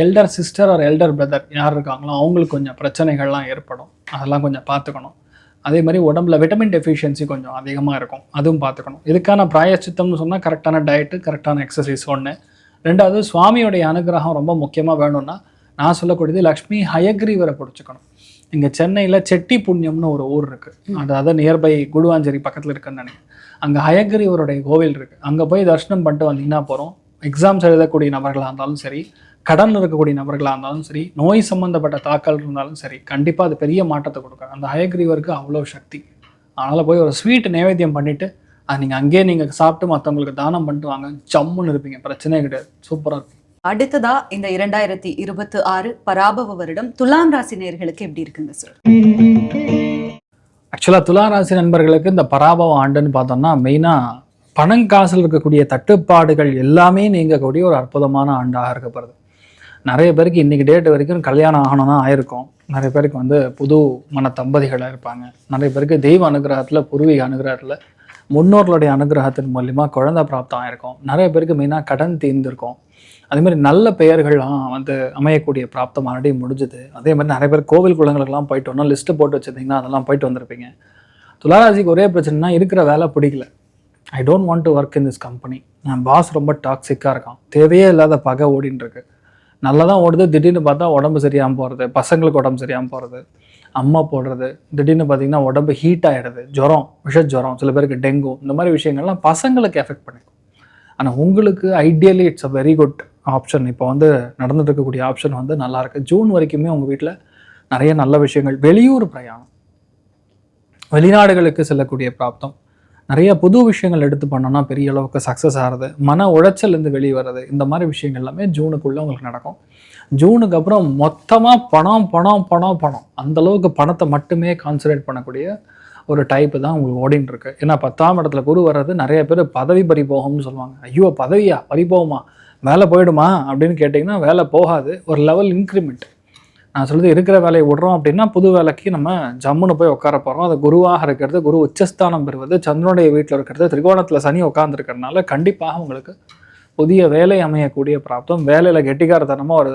எல்டர் சிஸ்டர் ஒரு எல்டர் பிரதர் யார் இருக்காங்களோ அவங்களுக்கு கொஞ்சம் பிரச்சனைகள்லாம் ஏற்படும். அதெல்லாம் கொஞ்சம் பார்த்துக்கணும். அதே மாதிரி உடம்புல விட்டமின் டெஃபிஷியன்சி கொஞ்சம் அதிகமாக இருக்கும், அதுவும் பார்த்துக்கணும். இதுக்கான பிராயச்சித்தம்னு சொன்னால் கரெக்டான டயட்டு, கரெக்டான எக்ஸசைஸ் ஒன்று. ரெண்டாவது, சுவாமியோடைய அனுகிரகம் ரொம்ப முக்கியமாக வேணும்னா நான் சொல்லக்கூடியது லக்ஷ்மி ஹயக்ரீவரை பிடிச்சிக்கணும். இங்கே சென்னையில் செட்டி புண்ணியம்னு ஒரு ஊர் இருக்குது, அதாவது நியர்பை குடுவாஞ்சேரி பக்கத்தில் இருக்குன்னு நினைக்கிறேன். அங்கே ஹயக்ரீவருடைய கோவில் இருக்குது. அங்கே போய் தரிசனம் பண்ணிட்டு வந்தீங்கன்னா போகிறோம். எக்ஸாம்ஸ் எழுதக்கூடிய நபர்களாக இருந்தாலும் சரி, கடன் இருக்கக்கூடிய நபர்களாக இருந்தாலும் சரி, நோய் சம்மந்தப்பட்ட தாக்கல் இருந்தாலும் சரி, கண்டிப்பாக அது பெரிய மாற்றத்தை கொடுக்கும். அந்த ஹயக்ரீவருக்கு அவ்வளோ சக்தி. அதனால் போய் ஒரு ஸ்வீட் நைவேத்தியம் பண்ணிவிட்டு அது நீங்கள் அங்கேயே நீங்கள் சாப்பிட்டு மற்றவங்களுக்கு தானம் பண்ணிட்டு வாங்க, ஜம்முன்னு இருப்பீங்க, பிரச்சனையே கிடையாது, சூப்பராக இருக்கும். அடுத்ததா இந்த 2026 பராபவ வருடம் துலாம் ராசி நேயர்களுக்கு எப்படி இருக்குங்க சார்? ஆக்சுவலாக துலாம் ராசி நண்பர்களுக்கு இந்த பராபவ ஆண்டுன்னு பார்த்தோம்னா மெயினாக பணங்காசில் இருக்கக்கூடிய தட்டுப்பாடுகள் எல்லாமே நீங்கக்கூடிய ஒரு அற்புதமான ஆண்டாக இருக்கப்படுது. நிறைய பேருக்கு இன்றைக்கி டேட் வரைக்கும் கல்யாணம் ஆகணும்னா ஆயிருக்கும். நிறைய பேருக்கு வந்து புது மன தம்பதிகளாக இருப்பாங்க. நிறைய பேருக்கு தெய்வ அனுகிரகத்தில், பூர்வீக அனுகிரகத்தில், முன்னோர்களுடைய அனுகிரகத்தின் மூலிமா குழந்தை பிராப்தம் ஆயிருக்கும். நிறைய பேருக்கு மெயினாக கடன் தீர்ந்திருக்கும். அதே மாதிரி நல்ல பெயர்கள்லாம் வந்து அமையக்கூடிய பிராப்தம் ஆல்ரெடி முடிஞ்சுது. அதே மாதிரி நிறைய பேர் கோவில் குளங்களுக்கெல்லாம் போயிட்டு வரணும், லிஸ்ட்டு போட்டு வச்சுருந்தீங்கன்னா அதெல்லாம் போயிட்டு வந்திருப்பீங்க. துளாராசிக்கு ஒரே பிரச்சனைனா இருக்கிற வேலை பிடிக்கல. I don't want to work in this company. என் பாஸ் ரொம்ப டாக்ஸிக்காக இருக்கான், தேவையே இல்லாத பகை ஓடின்னு இருக்கு. நல்லா தான் ஓடுது, திடீர்னு பார்த்தா உடம்பு சரியாமல் போகிறது, பசங்களுக்கு உடம்பு சரியாமல் போகிறது, அம்மா போடுறது, திடீர்னு பார்த்தீங்கன்னா உடம்பு ஹீட் ஆகிடுது, ஜுரம், விஷஜுரம், சில பேருக்கு டெங்கு, இந்த மாதிரி விஷயங்கள்லாம் பசங்களுக்கு எஃபெக்ட் பண்ணிக்கும். ஆனால் உங்களுக்கு ideally it's a very good option. இப்போ வந்து நடந்துட்டு இருக்கக்கூடிய ஆப்ஷன் வந்து நல்லாயிருக்கு. ஜூன் வரைக்குமே உங்கள் வீட்டில் நிறைய நல்ல விஷயங்கள், வெளியூர் பிரயாணம், வெளிநாடுகளுக்கு செல்லக்கூடிய பிராப்தம், நிறைய புது விஷயங்கள் எடுத்து பண்ணோன்னா பெரிய அளவுக்கு சக்ஸஸ் ஆகிறது, மன உளைச்சல்லேருந்து வெளியே வர்றது, இந்த மாதிரி விஷயங்கள் எல்லாமே ஜூனுக்குள்ளே உங்களுக்கு நடக்கும். ஜூனுக்கு அப்புறம் மொத்தமாக பணம் பணம் பணம் பணம், அந்தளவுக்கு பணத்தை மட்டுமே கான்சன்ட்ரேட் பண்ணக்கூடிய ஒரு டைப்பு தான் உங்களுக்கு ஓடின்னு இருக்கு. ஏன்னா 10ஆம் இடத்துல குரு வர்றது, நிறைய பேர் பதவி பறிபோகம்னு சொல்லுவாங்க. ஐயோ பதவியா பறிபோகுமா, வேலை போயிடுமா அப்படின்னு கேட்டிங்கன்னா வேலை போகாது, ஒரு லெவல் இன்க்ரிமெண்ட். நான் சொல்கிறது, இருக்கிற வேலையை விடுறோம் அப்படின்னா புது வேலைக்கு நம்ம ஜம்முன்னு போய் உட்கார போகிறோம். அது குருவாக இருக்கிறது, குரு உச்சஸ்தானம் பெறுவது, சந்திரனுடைய வீட்டில் இருக்கிறது, திரிகோணத்தில் சனி உட்காந்துருக்கிறதுனால கண்டிப்பாக உங்களுக்கு புதிய வேலை அமையக்கூடிய பிராப்தம், வேலையில் கெட்டிக்காரத்தனமாக ஒரு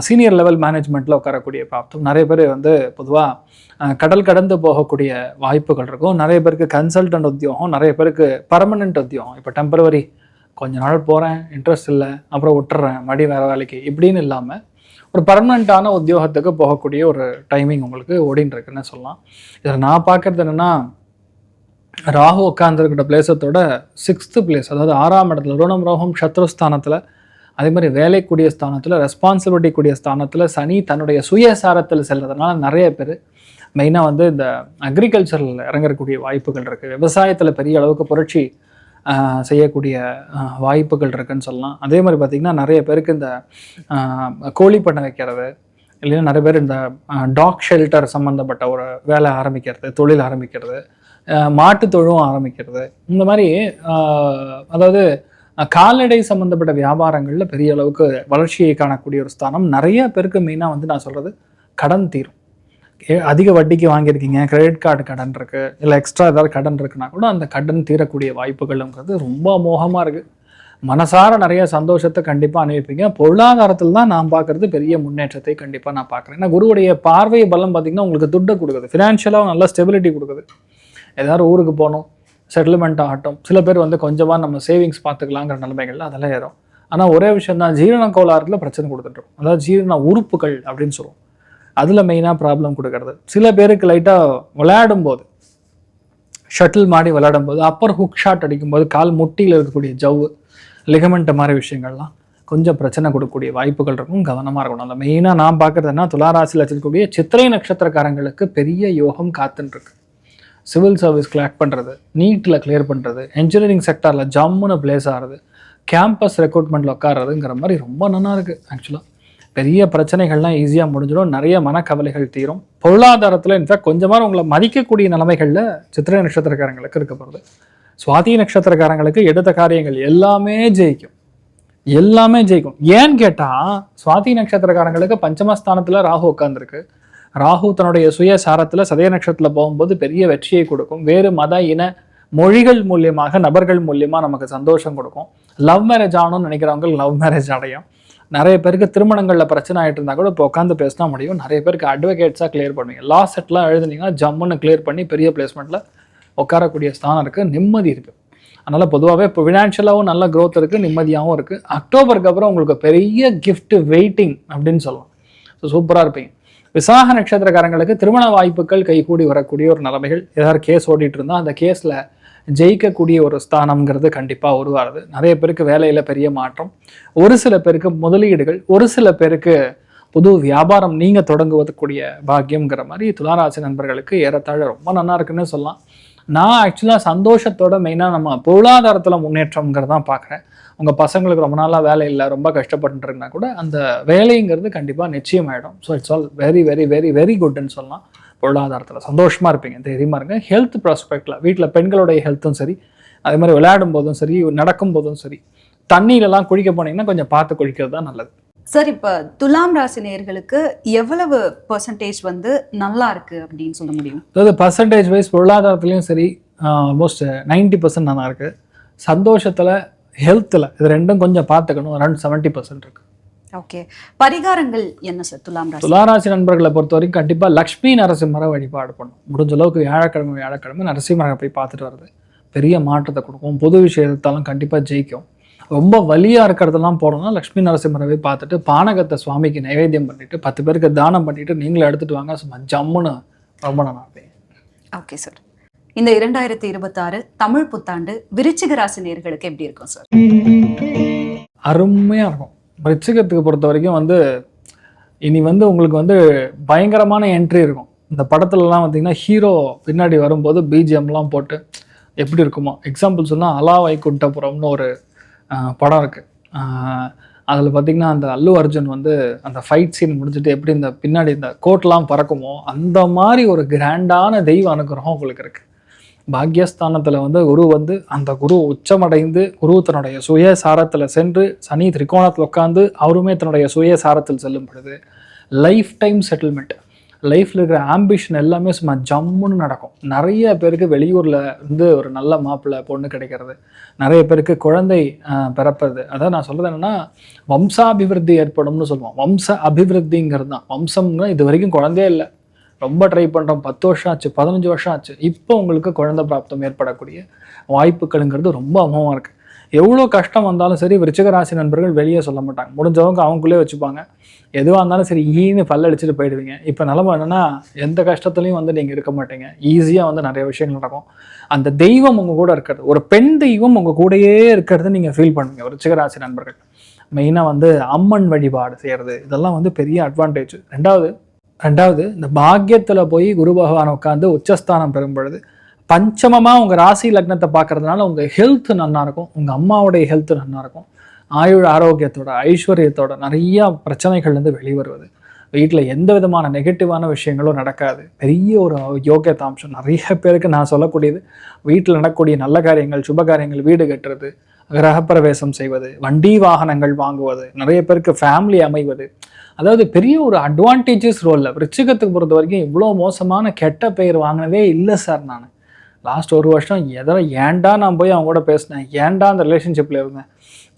சீனியர் லெவல் மேனேஜ்மெண்ட்டில் உட்காரக்கூடிய பிராப்தம். நிறைய பேர் வந்து பொதுவாக கடல் கடந்து போகக்கூடிய வாய்ப்புகள் இருக்கும். நிறைய பேருக்கு கன்சல்டன்ட் உத்தியோகம், நிறைய பேருக்கு பர்மனெண்ட் உத்தியோகம். இப்போ டெம்பரவரி கொஞ்ச நாள் போகிறேன், இன்ட்ரெஸ்ட் இல்லை, அப்புறம் விட்டுறேன், மறுபடியும் வேறு வேலைக்கு இப்படின்னு இல்லாமல் ஒரு பர்மனெண்ட்டான உத்தியோகத்துக்கு போகக்கூடிய ஒரு டைமிங் உங்களுக்கு ஓடின்னு இருக்குன்னு சொல்லலாம். இதில் நான் பார்க்குறது என்னென்னா, ராகு உட்காந்துருக்கிற பிளேஸத்தோட 6th பிளேஸ், அதாவது 6ஆம் இடத்துல ருணம் ரோகம் சத்ருஸ்தானத்தில், அதே மாதிரி வேலைக்கூடிய ஸ்தானத்தில், ரெஸ்பான்சிபிலிட்டி கூடிய ஸ்தானத்தில் சனி தன்னுடைய சுயசாரத்தில் செல்றதுனால நிறைய பேர் மெயினாக வந்து இந்த அக்ரிகல்ச்சரில் இறங்கக்கூடிய வாய்ப்புகள் இருக்குது. விவசாயத்தில் பெரிய அளவுக்கு புரட்சி செய்யக்கூடிய வாய்ப்புகள் இருக்குன்னு சொல்லலாம். அதே மாதிரி பார்த்திங்கன்னா நிறைய பேருக்கு இந்த கோழி பண்ணை வைக்கிறது, இல்லைன்னா நிறைய பேர் இந்த டாக் ஷெல்டர் சம்மந்தப்பட்ட ஒரு வேலை ஆரம்பிக்கிறது, தொழில் ஆரம்பிக்கிறது, மாட்டு தொழுவும் ஆரம்பிக்கிறது, இந்த மாதிரி அதாவது கால்நடை சம்மந்தப்பட்ட வியாபாரங்களில் பெரிய அளவுக்கு வளர்ச்சியை காணக்கூடிய ஒரு ஸ்தானம். நிறைய பேருக்கு மெயினாக வந்து நான் சொல்கிறது கடன் தீரும். அதிக வட்டிக்கு வாங்கியிருக்கீங்க, கிரெடிட் கார்டு கடன் இருக்குது, இல்லை எக்ஸ்ட்ரா ஏதாவது கடன் இருக்குன்னா கூட அந்த கடன் தீரக்கூடிய வாய்ப்புகள்ங்கிறது ரொம்ப மோகமாக இருக்குது. மனசார நிறைய சந்தோஷத்தை கண்டிப்பாக அனுபவிப்பீங்க. பொருளாதாரத்தில் தான் நான் பார்க்குறது பெரிய முன்னேற்றத்தை கண்டிப்பாக நான் பார்க்குறேன். ஏன்னா குருவுடைய பார்வை பலம் பார்த்திங்கன்னா உங்களுக்கு துட்டை கொடுக்குது, ஃபினான்ஷியலாக நல்ல ஸ்டெபிலிட்டி கொடுக்குது. ஏதாவது ஊருக்கு போகணும், செட்டில்மெண்ட் ஆகட்டும், சில பேர் வந்து கொஞ்சமாக நம்ம சேவிங்ஸ் பார்த்துக்கலாங்கிற நிலைமைகள் அதெல்லாம் ஏறும். ஆனால் ஒரே விஷயம் தான், ஜீரண கோளாறுல பிரச்சனை கொடுத்துட்ருக்கும். அதாவது ஜீரண உறுப்புகள் அப்படின்னு சொல்லுவோம், அதில் மெயினாக ப்ராப்ளம் கொடுக்கறது. சில பேருக்கு லைட்டாக விளையாடும் போது, ஷட்டில் மாடி விளையாடும் போது, அப்பர் ஹுக் ஷாட் அடிக்கும்போது கால் முட்டியில் இருக்கக்கூடிய ஜவ்வு, லிகமெண்ட் மாதிரி விஷயங்கள்லாம் கொஞ்சம் பிரச்சனை கொடுக்கக்கூடிய வாய்ப்புகள் இருக்கும். கவனமாக இருக்கணும். அந்த மெயினாக நான் பார்க்குறதுன்னா துளாராசியில் வச்சிருக்கக்கூடிய சித்திரை நட்சத்திரக்காரங்களுக்கு பெரிய யோகம் காத்துன்ருக்கு. சிவில் சர்வீஸ் கிளாக் பண்ணுறது, நீட்டில் கிளியர் பண்ணுறது, என்ஜினியரிங் செக்டாரில் ஜம்முன்னு பிளேஸ் ஆகிறது, கேம்பஸ் ரெக்ரூட்மெண்ட்டில் உட்கார்றதுங்கிற மாதிரி ரொம்ப நல்லா இருக்குது ஆக்சுவலாக. பெரிய பிரச்சனைகள்லாம் ஈஸியாக முடிஞ்சிடும், நிறைய மனக்கவலைகள் தீரும். பொருளாதாரத்தில் இன்ஃபேக்ட் கொஞ்சமாக உங்களை மதிக்கக்கூடிய நிலைமைகளில் சித்திரை நட்சத்திரக்காரங்களுக்கு இருக்க போகிறது. சுவாதி நட்சத்திரக்காரங்களுக்கு எடுத்த காரியங்கள் எல்லாமே ஜெயிக்கும், எல்லாமே ஜெயிக்கும். ஏன்னு கேட்டால் சுவாதி நட்சத்திரக்காரங்களுக்கு பஞ்சமஸ்தானத்தில் ராகு உட்காந்துருக்கு. ராகு தன்னுடைய சுயசாரத்தில் சதய நட்சத்திரத்தில் போகும்போது பெரிய வெற்றியை கொடுக்கும். வேறு மத இன மொழிகள் மூலியமாக நபர்கள் மூலியமாக நமக்கு சந்தோஷம் கொடுக்கும். லவ் மேரேஜ் ஆகணும்னு நினைக்கிறவங்க லவ் மேரேஜ் அடையும். நிறைய பேருக்கு திருமணங்களில் பிரச்சனை ஆகிட்டு இருந்தால் கூட இப்போ உட்காந்து பேசினா முடியும். நிறைய பேருக்கு அட்வொகேட்ஸாக கிளியர் பண்ணுவீங்க. லா செட்லாம் எழுதுனீங்கன்னா ஜம்முன்னு கிளியர் பண்ணி பெரிய பிளேஸ்மெண்ட்டில் உட்காரக்கூடிய ஸ்தானம் இருக்குது, நிம்மதி இருக்குது. அதனால் பொதுவாகவே இப்போ ஃபினான்ஷியலாகவும் நல்ல க்ரோத் இருக்குது, நிம்மதியாகவும் இருக்குது. அக்டோபருக்கு அப்புறம் உங்களுக்கு பெரிய கிஃப்ட் வெயிட்டிங் அப்படின்னு சொல்லலாம். ஸோ சூப்பராக இருப்பீங்க. விசாக நட்சத்திரக்காரங்களுக்கு திருமண வாய்ப்புகள் கைகூடி வரக்கூடிய ஒரு நிலைமைகள். ஏதாவது கேஸ் ஓடிட்டு இருந்தால் அந்த கேஸில் ஜெயிக்கக்கூடிய ஒரு ஸ்தானம்ங்கிறது கண்டிப்பாக உருவாகுது. நிறைய பேருக்கு வேலையில் பெரிய மாற்றம், ஒரு சில பேருக்கு முதலீடுகள், ஒரு சில பேருக்கு புது வியாபாரம் நீங்கள் தொடங்குவதற்குரிய பாக்கியம்ங்கிற மாதிரி துளாராசி நண்பர்களுக்கு ஏறத்தாழ ரொம்ப நல்லா இருக்குன்னு சொல்லலாம். நான் ஆக்சுவலாக சந்தோஷத்தோட மெயினாக நம்ம பொருளாதாரத்தில் முன்னேற்றம்ங்கிறதான் பார்க்குறேன். உங்கள் பசங்களுக்கு ரொம்ப நாளாக வேலை இல்லை, ரொம்ப கஷ்டப்பட்டுருந்தா கூட அந்த வேலைங்கிறது கண்டிப்பாக நிச்சயமாயிடும். So it's all very very very very குட்னு சொல்லலாம். பொருளாதாரத்தில் சந்தோஷமாக இருப்பீங்க, தைரியமாக இருங்க. ஹெல்த் ப்ராஸ்பெக்டில் வீட்டில் பெண்களுடைய ஹெல்த்தும் சரி, அதே மாதிரி விளையாடும் போதும் சரி, நடக்கும் போதும் சரி, தண்ணியிலலாம் குளிக்க போனீங்கன்னா கொஞ்சம் பார்த்து குளிக்கிறது தான் நல்லது. சார், இப்போ துலாம் ராசி நேயர்களுக்கு எவ்வளவு பர்சன்டேஜ் வந்து நல்லா இருக்கு அப்படின்னு சொல்ல முடியும்? அதாவது பர்சன்டேஜ் வைஸ் பொருளாதாரத்துலையும் சரி ஆல்மோஸ்ட் 90% நல்லா இருக்கு. சந்தோஷத்தில், ஹெல்த்தில் இது ரெண்டும் கொஞ்சம் பார்த்துக்கணும், அரௌண்ட் 70% இருக்கு. ஓகே, பரிகாரங்கள் என்ன சார் துளாராசி நண்பர்களை பொறுத்த வரைக்கும் கண்டிப்பாக லக்ஷ்மி நரசிம்மரை வழிபாடு பண்ணும். முடிஞ்ச அளவுக்கு வியாழக்கிழமை நரசிம்மரை போய் பார்த்துட்டு வர்றது பெரிய மாற்றத்தை கொடுக்கும். பொது விஷயத்தாலும் கண்டிப்பாக ஜெயிக்கும். ரொம்ப வலியாக இருக்கிறதெல்லாம் போனோம்னா லக்ஷ்மி நரசிம்மரை பார்த்துட்டு பானகத்தை சுவாமிக்கு நைவேத்தியம் பண்ணிட்டு 10 பேருக்கு தானம் பண்ணிட்டு நீங்களும் எடுத்துட்டு வாங்க. சும்மா ஜம்முன்னு ரொம்ப நல்லா இருப்பீங்க. ஓகே சார், இந்த 2026 தமிழ் புத்தாண்டு விருச்சிக ராசி நேயர்களுக்கு எப்படி இருக்கும் சார்? அருமையாக இருக்கும். விருச்சிகத்துக்கு பொறுத்த வரைக்கும் வந்து இனி வந்து உங்களுக்கு வந்து பயங்கரமான என்ட்ரி இருக்கும். இந்த படத்துலலாம் பார்த்தீங்கன்னா ஹீரோ பின்னாடி வரும்போது பிஜிஎம்லாம் போட்டு எப்படி இருக்குமோ. எக்ஸாம்பிள் சொன்னால் அலா வைகுண்டபுரம்னு ஒரு படம் இருக்குது. அதில் பார்த்திங்கன்னா அந்த அல்லு அர்ஜுன் வந்து அந்த ஃபைட் சீன் முடிச்சுட்டு எப்படி இந்த பின்னாடி இந்த கோட்லாம் பறக்குமோ அந்த மாதிரி ஒரு கிராண்டான தெய்வ அனுகிரகம் உங்களுக்கு இருக்குது. பாக்யஸ்தானத்தில் வந்து குரு வந்து அந்த குரு உச்சமடைந்து குரு தன்னுடைய சுயசாரத்தில் சென்று சனி திரிகோணத்தில் உட்காந்து அவருமே தன்னுடைய சுயசாரத்தில் செல்லும் பொழுது லைஃப் டைம் செட்டில்மெண்ட், லைஃப்பில் இருக்கிற ஆம்பிஷன் எல்லாமே சும்மா ஜம்முன்னு நடக்கும். நிறைய பேருக்கு வெளியூரில் வந்து ஒரு நல்ல மாப்பிள்ளை பொண்ணு கிடைக்கிறது, நிறைய பேருக்கு குழந்தை பிறப்பது. அதான் நான் சொல்கிறது என்னென்னா வம்சாபிவிருத்தி ஏற்படும்னு சொல்லுவோம். வம்ச அபிவிருத்திங்கிறது தான். வம்சம்னா இது வரைக்கும் குழந்தையே இல்லை, ரொம்ப ட்ரை பண்ணுறோம், 10 வருஷம் ஆச்சு, 15 வருஷம் ஆச்சு, இப்போ உங்களுக்கு குழந்தை பிராப்தம் ஏற்படக்கூடிய வாய்ப்புகளுங்கிறது ரொம்ப அமோகமாக இருக்குது. எவ்வளோ கஷ்டம் வந்தாலும் சரி விருச்சிக ராசி நண்பர்கள் வெளியே சொல்ல மாட்டாங்க. முடிஞ்சவங்க அவங்களே வச்சுப்பாங்க. எதுவாக இருந்தாலும் சரி ஈன்னு பல்லடிச்சுட்டு போயிடுவீங்க. இப்போ நிலமை என்னென்னா எந்த கஷ்டத்துலையும் வந்து நீங்கள் இருக்க மாட்டீங்க. ஈஸியாக வந்து நிறைய விஷயங்கள் நடக்கும். அந்த தெய்வம் உங்கள் கூட இருக்கிறது, ஒரு பெண் தெய்வம் உங்கள் கூடயே இருக்கிறது நீங்கள் ஃபீல் பண்ணுவீங்க விருச்சிக ராசி நண்பர்கள். மெயினாக வந்து அம்மன் வழிபாடு செய்கிறது இதெல்லாம் வந்து பெரிய அட்வான்டேஜ். ரெண்டாவது இந்த பாக்கியத்தில் போய் குரு பகவான் உட்காந்து உச்சஸ்தானம் பெறும் பொழுது பஞ்சமமாக உங்கள் ராசி லக்னத்தை பார்க்கறதுனால உங்கள் ஹெல்த் நல்லாயிருக்கும், உங்கள் அம்மாவுடைய ஹெல்த் நல்லாயிருக்கும், ஆயுள் ஆரோக்கியத்தோட ஐஸ்வர்யத்தோட நிறையா பிரச்சனைகள்லேருந்து வெளிவருவது, வீட்டில் எந்த விதமான நெகட்டிவான விஷயங்களும் நடக்காது, பெரிய ஒரு யோகியதாம்சம். நிறைய பேருக்கு நான் சொல்லக்கூடியது வீட்டில் நடக்கக்கூடிய நல்ல காரியங்கள், சுப காரியங்கள், வீடு கட்டுறது, கிரகப்பிரவேசம் செய்வது, வண்டி வாகனங்கள் வாங்குவது, நிறைய பேருக்கு ஃபேமிலி அமைவது, அதாவது பெரிய ஒரு அட்வான்டேஜஸ் ரோலில். விருச்சிகத்துக்கு பொறுத்த வரைக்கும் இவ்வளோ மோசமான கெட்ட பெயர் வாங்கினதே இல்லை சார். நான் லாஸ்ட் 1 வருஷம் ஏன்டா நான் போய் அவங்க கூட பேசினேன், ஏன்டா அந்த ரிலேஷன்ஷிப்பில் இருந்தேன்,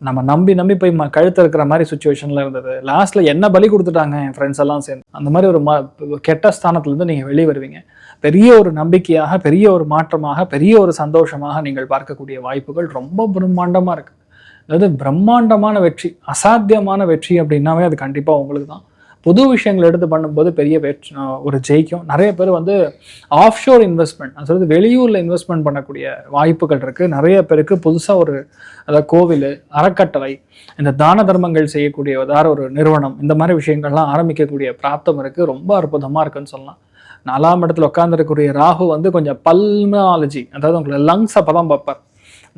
நம்ம நம்பி போய் கழுத்து இருக்கிற மாதிரி சுச்சுவேஷனில் இருந்தது. லாஸ்ட்டில் என்ன பலி கொடுத்துட்டாங்க என் ஃப்ரெண்ட்ஸ் எல்லாம் சேர்ந்து. அந்த மாதிரி ஒரு கெட்ட ஸ்தானத்துலேருந்து நீங்கள் வெளியே வருவீங்க. பெரிய ஒரு நம்பிக்கையாக, பெரிய ஒரு மாற்றமாக, பெரிய ஒரு சந்தோஷமாக நீங்கள் பார்க்கக்கூடிய வாய்ப்புகள் ரொம்ப பிரம்மாண்டமாக இருக்குது. அதாவது பிரம்மாண்டமான வெற்றி, அசாத்தியமான வெற்றி அப்படின்னாவே அது கண்டிப்பாக உங்களுக்கு தான். புது விஷயங்கள் எடுத்து பண்ணும்போது பெரிய வெற்றி ஒரு ஜெயிக்கும். நிறைய பேர் வந்து ஆஃப் ஷோர் இன்வெஸ்ட்மெண்ட், அதாவது வெளியூரில் இன்வெஸ்ட்மெண்ட் பண்ணக்கூடிய வாய்ப்புகள் இருக்குது. நிறைய பேருக்கு புதுசாக ஒரு அதாவது கோவில், அறக்கட்டளை, இந்த தான தர்மங்கள் செய்யக்கூடிய ஏதாவது ஒரு நிறுவனம், இந்த மாதிரி விஷயங்கள்லாம் ஆரம்பிக்கக்கூடிய பிராப்தம் இருக்குது. ரொம்ப அற்புதமாக இருக்குன்னு சொல்லலாம். 4ஆம் இடத்துல உட்காந்துருக்கக்கூடிய ராகு வந்து கொஞ்சம் பல்மாலஜி, அதாவது உங்களை லங்ஸ் அப்போ தான் பார்ப்பார்.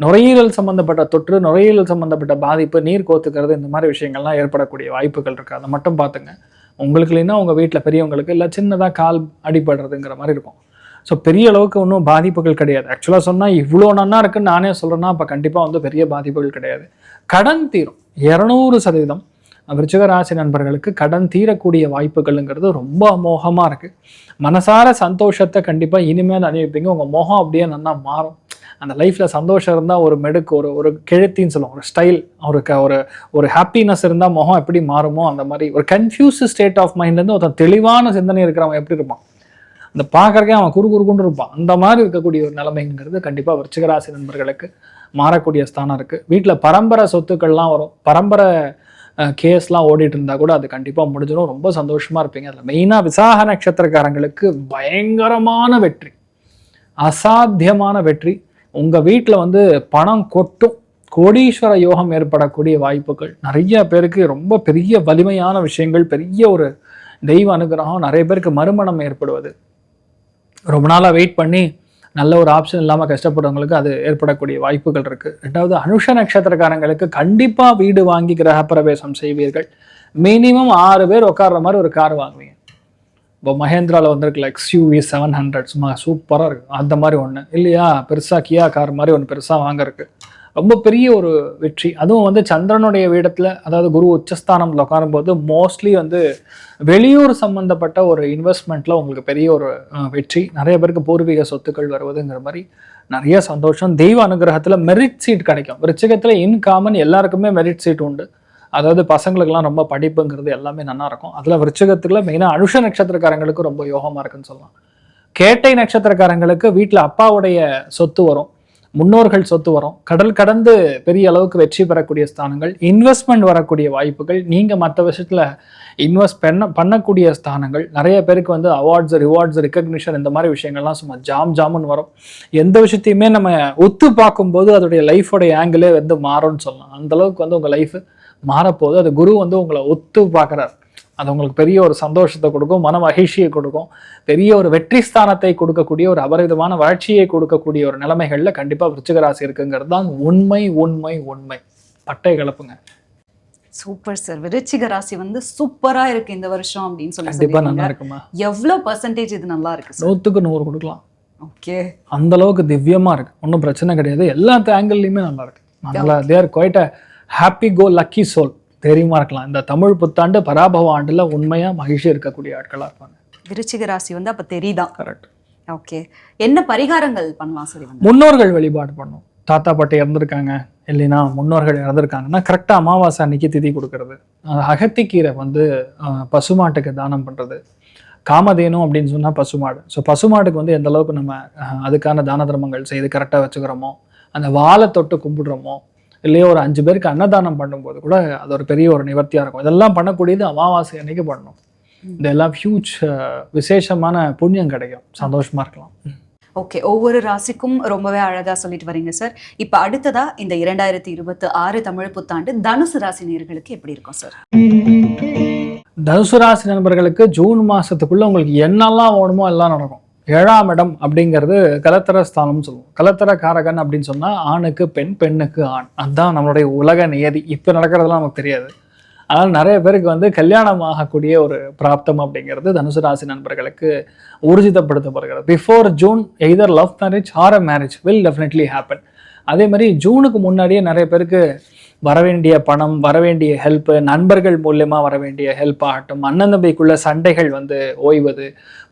நுரையீரல் சம்மந்தப்பட்ட தொற்று, நுரையீரல் சம்மந்தப்பட்ட பாதிப்பு, நீர் கோத்துக்கிறது, இந்த மாதிரி விஷயங்கள்லாம் ஏற்படக்கூடிய வாய்ப்புகள் இருக்குது. அதை மட்டும் பார்த்துங்க. உங்களுக்கு இல்லைன்னா உங்கள் வீட்டில் பெரியவங்களுக்கு இல்லை சின்னதாக கால் அடிபடுறதுங்கிற மாதிரி இருக்கும். ஸோ பெரிய அளவுக்கு ஒன்றும் பாதிப்புகள் கிடையாது. ஆக்சுவலாக சொன்னால் இவ்வளோ நன்னா இருக்குன்னு நானே சொல்கிறேன்னா அப்போ கண்டிப்பாக வந்து பெரிய பாதிப்புகள் கிடையாது. கடன் தீரும் 200%. விருச்சிக ராசி நண்பர்களுக்கு கடன் தீரக்கூடிய வாய்ப்புகள்ங்கிறது ரொம்ப அமோகமாக இருக்குது. மனசார சந்தோஷத்தை கண்டிப்பாக இனிமேல் அனுபவிப்பீங்க. உங்கள் முகம் அப்படியே நல்லா மாறும். அந்த லைஃப்பில் சந்தோஷம் இருந்தால் ஒரு மெடுக்கு ஒரு கிழத்தின்னு சொல்லுவோம், ஒரு ஸ்டைல், ஒரு ஹாப்பினஸ் இருந்தால் முகம் எப்படி மாறுமோ அந்த மாதிரி ஒரு கன்ஃபியூஸ் ஸ்டேட் ஆஃப் மைண்ட்லேருந்து ஒருத்தன் தெளிவான சிந்தனை இருக்கிறவன் எப்படி இருப்பான், அந்த பார்க்கறக்கே அவன் குறுகுறுன்னு இருப்பான். அந்த மாதிரி இருக்கக்கூடிய ஒரு நிலைமைங்கிறது கண்டிப்பாக விருச்சிக ராசி நண்பர்களுக்கு மாறக்கூடிய ஸ்தானம் இருக்குது. வீட்டில் பரம்பரை சொத்துக்கள்லாம் வரும், பரம்பரை கேஸ்லாம் ஓடிட்டு இருந்தால் கூட அது கண்டிப்பாக முடிஞ்சிடும். ரொம்ப சந்தோஷமாக இருப்பீங்க. அதில் மெயினாக விசாக நட்சத்திரக்காரங்களுக்கு பயங்கரமான வெற்றி, அசாத்தியமான வெற்றி. உங்கள் வீட்டில் வந்து பணம் கொட்டும், கோடீஸ்வர யோகம் ஏற்படக்கூடிய வாய்ப்புகள் நிறைய பேருக்கு. ரொம்ப பெரிய வலிமையான விஷயங்கள், பெரிய ஒரு தெய்வ அனுகிரகம், நிறைய பேருக்கு மறுமணம் ஏற்படுவது, ரொம்ப நாளாக வெயிட் பண்ணி நல்ல ஒரு ஆப்ஷன் இல்லாமல் கஷ்டப்படுறவங்களுக்கு அது ஏற்படக்கூடிய வாய்ப்புகள் இருக்குது. ரெண்டாவது அனுஷ நட்சத்திரக்காரங்களுக்கு கண்டிப்பாக வீடு வாங்கி கிரகப்பிரவேசம் செய்வீர்கள். மினிமம் 6 பேர் உட்கார்ற மாதிரி ஒரு கார் வாங்குவீங்க. இப்போ மஹேந்திராவில் வந்துருக்குல்ல XUV 700, சும்மா சூப்பராக இருக்குது. அந்த மாதிரி ஒன்று இல்லையா, பெருசாக கியா கார் மாதிரி ஒன்று பெருசாக வாங்கறதுக்கு ரொம்ப பெரிய ஒரு வெற்றி. அதுவும் வந்து சந்திரனுடைய வீடத்தில், அதாவது குரு உச்சஸ்தானத்தில் உட்காரும்போது மோஸ்ட்லி வந்து வெளியூர் சம்மந்தப்பட்ட ஒரு இன்வெஸ்ட்மெண்ட்டில் உங்களுக்கு பெரிய ஒரு வெற்றி. நிறைய பேருக்கு பூர்வீக சொத்துக்கள் வருவதுங்கிற மாதிரி நிறைய சந்தோஷம். தெய்வ அனுகிரகத்தில் மெரிட் சீட் கிடைக்கும். விருச்சிகத்தில் இன்காமன் எல்லாருக்குமே மெரிட் சீட் உண்டு. அதாவது பசங்களுக்கெல்லாம் ரொம்ப படிப்புங்கிறது எல்லாமே நல்லா இருக்கும். அதில் விருச்சிகத்துக்குள்ள மெயினாக அனுஷ நட்சத்திரக்காரங்களுக்கு ரொம்ப யோகமாக இருக்குன்னு சொல்லலாம். கேட்டை நட்சத்திரக்காரங்களுக்கு வீட்டில் அப்பாவுடைய சொத்து வரும், முன்னோர்கள் சொத்து வரும், கடல் கடந்து பெரிய அளவுக்கு வெற்றி பெறக்கூடிய ஸ்தானங்கள், இன்வெஸ்ட்மெண்ட் வரக்கூடிய வாய்ப்புகள், நீங்கள் மற்ற விஷயத்தில் இன்வெஸ்ட் பண்ணக்கூடிய ஸ்தானங்கள். நிறைய பேருக்கு வந்து அவார்ட்ஸ், ரிவார்ட்ஸ், ரெக்கக்னிஷன், இந்த மாதிரி விஷயங்கள்லாம் சும்மா ஜாமுன்னு வரும். எந்த விஷயத்தையுமே நம்ம ஒத்து பார்க்கும்போது அதோடைய லைஃபோடைய ஆங்கிளே வந்து மாறும்னு சொல்லலாம். அந்தளவுக்கு வந்து உங்கள் லைஃப் மாறப்போகுது. அது குரு வந்து உங்களை ஒத்து பார்க்குறார். அது உங்களுக்கு பெரிய ஒரு சந்தோஷத்தை கொடுக்கும், மன மகிழ்ச்சியை கொடுக்கும், பெரிய ஒரு வெற்றி ஸ்தானத்தை கொடுக்கக்கூடிய, ஒரு அபரிதமான வளர்ச்சியை கொடுக்கக்கூடிய ஒரு நிலைமைகளில் கண்டிப்பாக விருச்சிக ராசி இருக்குங்கிறது தான் உண்மை உண்மை உண்மை. பட்டை கலப்புங்க. Super sir. விருச்சிக ராசி வந்து சூப்பரா இருக்கு இந்த வருஷம் அப்படின்னு சொல்லி கண்டிப்பா நல்லா இருக்குமா? எவ்வளவு பர்சன்டேஜ் இது நல்லா இருக்கு? 100க்கு 100 கொடுக்கலாம். ஓகே, அந்த அளவுக்கு திவ்யமா இருக்கு, ஒன்றும் பிரச்சனை கிடையாது. எல்லா ஆங்கிள்லையுமே நல்லா இருக்கு. நல்லா there quite a happy go lucky soul. தெரியுமா இருக்கலாம். இந்த தமிழ் புத்தாண்டு பராபவ ஆண்டுல உண்மையா மகிழ்ச்சி இருக்கக்கூடிய ஆட்களா இருப்பாங்க விருச்சிக ராசி வந்து. அப்ப தெரியுதான். கரெக்ட். ஓகே, என்ன பரிகாரங்கள் பண்ணலாம் சரி? முன்னோர்கள் வழிபாடு பண்ணும். தாத்தா பாட்டி இறந்துருக்காங்க, இல்லைன்னா முன்னோர்கள் இறந்துருக்காங்கன்னா கரெக்டாக அமாவாசை அன்னைக்கு திதி கொடுக்கறது, அகத்திக்கீரை வந்து பசுமாட்டுக்கு தானம் பண்ணுறது, காமதேனு அப்படின்னு சொன்னால் பசுமாடு. ஸோ பசுமாட்டுக்கு வந்து எந்த அளவுக்கு நம்ம அதுக்கான தான தர்மங்கள் செய்து கரெக்டாக வச்சுக்கிறோமோ, அந்த வாழை தொட்டு கும்பிடுறோமோ, இல்லையோ ஒரு 5 பேருக்கு அன்னதானம் பண்ணும்போது கூட அது ஒரு பெரிய ஒரு நிவர்த்தியாக இருக்கும். இதெல்லாம் பண்ணக்கூடியது அமாவாசை அன்னைக்கு பண்ணணும். இதெல்லாம் ஹியூஜ் விசேஷமான புண்ணியம் கிடைக்கும். சந்தோஷமா இருக்கலாம். ஓகே, ஒவ்வொரு ராசிக்கும் ரொம்பவே அழகா சொல்லிட்டு வரீங்க சார். இப்போ அடுத்ததா இந்த 2026 தமிழ் புத்தாண்டு தனுசு ராசி நேயர்களுக்கு எப்படி இருக்கும் சார்? தனுசு ராசி நண்பர்களுக்கு ஜூன் மாசத்துக்குள்ள உங்களுக்கு என்னெல்லாம் வேணுமோ எல்லாம் நடக்கும். 7ஆம் இடம் அப்படிங்கிறது கலத்தர ஸ்தானம்னு சொல்லுவோம். கலத்தர காரகன் அப்படின்னு சொன்னா ஆணுக்கு பெண், பெண்ணுக்கு ஆண். அதுதான் நம்மளுடைய உலக நியதி. இப்போ நடக்கிறதுலாம் நமக்கு தெரியாது. அதனால் நிறைய பேருக்கு வந்து கல்யாணம் ஆகக்கூடிய ஒரு பிராப்தம் அப்படிங்கிறது தனுசு ராசி நண்பர்களுக்கு ஊர்ஜிதப்படுத்தப்படுகிறது. Before June either love marriage or a marriage will definitely happen. அதே மாதிரி ஜூனுக்கு முன்னாடியே நிறைய பேருக்கு வரவேண்டிய பணம், வரவேண்டிய ஹெல்ப்பு, நண்பர்கள் மூலியமாக வரவேண்டிய ஹெல்ப் ஆகட்டும், அண்ணன் தம்பிக்குள்ள சண்டைகள் வந்து ஓய்வது,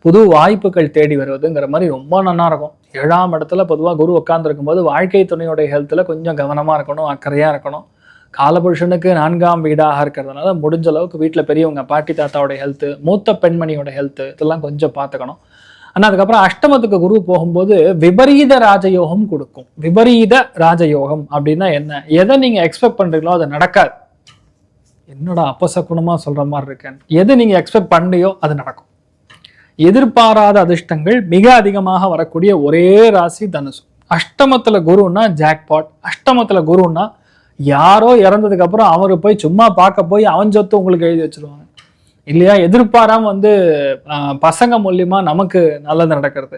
புது வாய்ப்புகள் தேடி வருவதுங்கிற மாதிரி ரொம்ப நல்லா இருக்கும். 7ஆம் இடத்துல பொதுவாக குரு உட்கார்ந்துருக்கும் போது வாழ்க்கை துணையோடைய ஹெல்த்தில் கொஞ்சம் கவனமாக இருக்கணும், அக்கறையாக இருக்கணும். காலபுருஷனுக்கு 4ஆம் வீடாக இருக்கிறதுனால முடிஞ்ச அளவுக்கு வீட்டில் பெரியவங்க, பாட்டி தாத்தாவோட ஹெல்த்து, மூத்த பெண்மணியோட ஹெல்த்து, இதெல்லாம் கொஞ்சம் பார்த்துக்கணும். ஆனால் அதுக்கப்புறம் அஷ்டமத்துக்கு குரு போகும்போது விபரீத ராஜயோகம் கொடுக்கும். விபரீத ராஜயோகம் அப்படின்னா என்ன? எதை நீங்கள் எக்ஸ்பெக்ட் பண்ணுறீங்களோ அது நடக்காது. என்னோட அப்பசகுணமாக சொல்கிற மாதிரி இருக்கேன். எது நீங்கள் எக்ஸ்பெக்ட் பண்ணலையோ அது நடக்கும். எதிர்பாராத அதிர்ஷ்டங்கள் மிக அதிகமாக வரக்கூடிய ஒரே ராசி தனுசு. அஷ்டமத்தில் குருன்னா ஜாக்பாட். அஷ்டமத்தில் குருன்னா யாரோ இறந்ததுக்கு அப்புறம் அவரு போய் சும்மா பார்க்க போய் அவன் சொத்து உங்களுக்கு எழுதி வச்சிருவாங்க இல்லையா? எதிர்பாராம வந்து பசங்க மூலியமா நமக்கு நல்லது நடக்கிறது,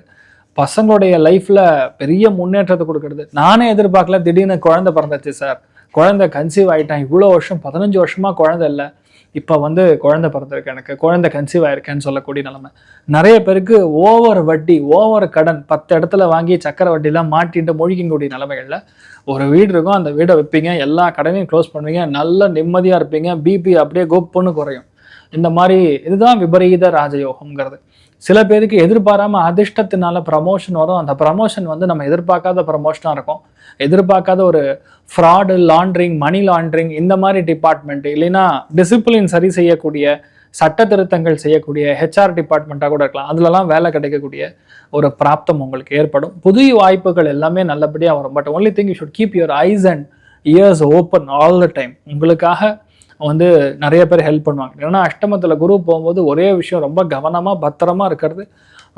பசங்களுடைய லைஃப்ல பெரிய முன்னேற்றத்தை கொடுக்கறது. நானே எதிர்பார்க்கல, திடீர்னு குழந்தை பிறந்துச்சு சார், குழந்தை கன்சீவ் ஆயிட்டேன், இவ்வளோ வருஷம் 15 வருஷமா குழந்தை இல்லை, இப்போ வந்து குழந்தை பிறந்திருக்கு, எனக்கு குழந்தை கன்சீவ் ஆயிருக்கேன்னு சொல்லக்கூடிய நிலைமை. நிறைய பேருக்கு ஓவர் வட்டி, ஓவர் கடன், 10 இடத்துல வாங்கி சக்கரை வட்டிலாம் மாட்டிட்டு மொழிக்கக்கூடிய நிலைமைகளில் ஒரு வீடு இருக்கும், அந்த வீடை வைப்பீங்க, எல்லா கடனையும் க்ளோஸ் பண்ணுவீங்க, நல்ல நிம்மதியாக இருப்பீங்க, பிபி அப்படியே கோப்புன்னு குறையும். இந்த மாதிரி இதுதான் விபரீத ராஜயோகம்ங்கிறது. சில பேருக்கு எதிர்பாராம அதிர்ஷ்டத்தினால ப்ரமோஷன் வரும். அந்த ப்ரமோஷன் வந்து நம்ம எதிர்பார்க்காத ப்ரமோஷனாக இருக்கும். எதிர்பார்க்காத ஒரு ஃப்ராடு, லாண்ட்ரிங், மணி லாண்ட்ரிங், இந்த மாதிரி டிபார்ட்மெண்ட், இல்லைன்னா டிசிப்ளின் சரி செய்யக்கூடிய, சட்ட திருத்தங்கள் செய்யக்கூடிய ஹெச்ஆர் டிபார்ட்மெண்ட்டாக கூட இருக்கலாம். அதுலலாம் வேலை கிடைக்கக்கூடிய ஒரு பிராப்தம் உங்களுக்கு ஏற்படும். புதிய வாய்ப்புகள் எல்லாமே நல்லபடியாக வரும். But only thing you should keep your eyes and years open all the time. உங்களுக்காக வந்து நிறைய பேர் ஹெல்ப் பண்ணுவாங்க. ஏன்னா அஷ்டமத்தில் குரு போகும்போது ஒரே விஷயம், ரொம்ப கவனமாக பத்திரமா இருக்கிறது.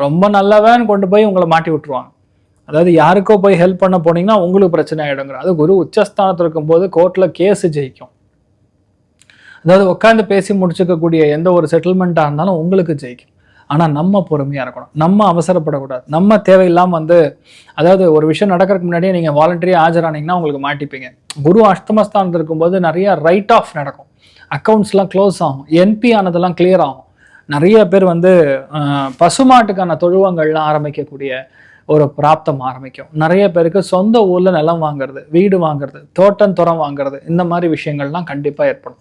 ரொம்ப நல்லவன் கொண்டு போய் உங்களை மாட்டி விட்டுருவாங்க. அதாவது யாருக்கோ போய் ஹெல்ப் பண்ண போனீங்கன்னா உங்களுக்கு பிரச்சனை ஆகிடுங்கிற. அது குரு உச்சஸ்தானத்தில் இருக்கும்போது கோர்ட்டில் கேஸு ஜெயிக்கும். அதாவது உட்காந்து பேசி முடிச்சுக்கக்கூடிய எந்த ஒரு செட்டில்மெண்ட்டாக இருந்தாலும் உங்களுக்கு ஜெயிக்கும். ஆனால் நம்ம பொறுமையாக இருக்கணும், நம்ம அவசரப்படக்கூடாது, நம்ம தேவையில்லாமல் வந்து, அதாவது ஒரு விஷயம் நடக்கிறதுக்கு முன்னாடியே நீங்கள் வாலண்டரியாக ஆஜரானீங்கன்னா உங்களுக்கு மாட்டிப்பீங்க. குரு அஷ்டமஸ்தானத்தில் இருக்கும்போது நிறைய ரைட் ஆஃப் நடக்கும், அக்கௌண்ட்ஸ்லாம் க்ளோஸ் ஆகும், என்பி ஆனதெல்லாம் கிளியர் ஆகும். நிறைய பேர் வந்து பசுமாட்டுக்கான தொழுவங்கள்லாம் ஆரம்பிக்கக்கூடிய ஒரு பிராப்தம் ஆரம்பிக்கும். நிறைய பேருக்கு சொந்த ஊரில் நிலம் வாங்குறது, வீடு வாங்குறது, தோட்டம் வாங்குறது, இந்த மாதிரி விஷயங்கள்லாம் கண்டிப்பாக ஏற்படும்.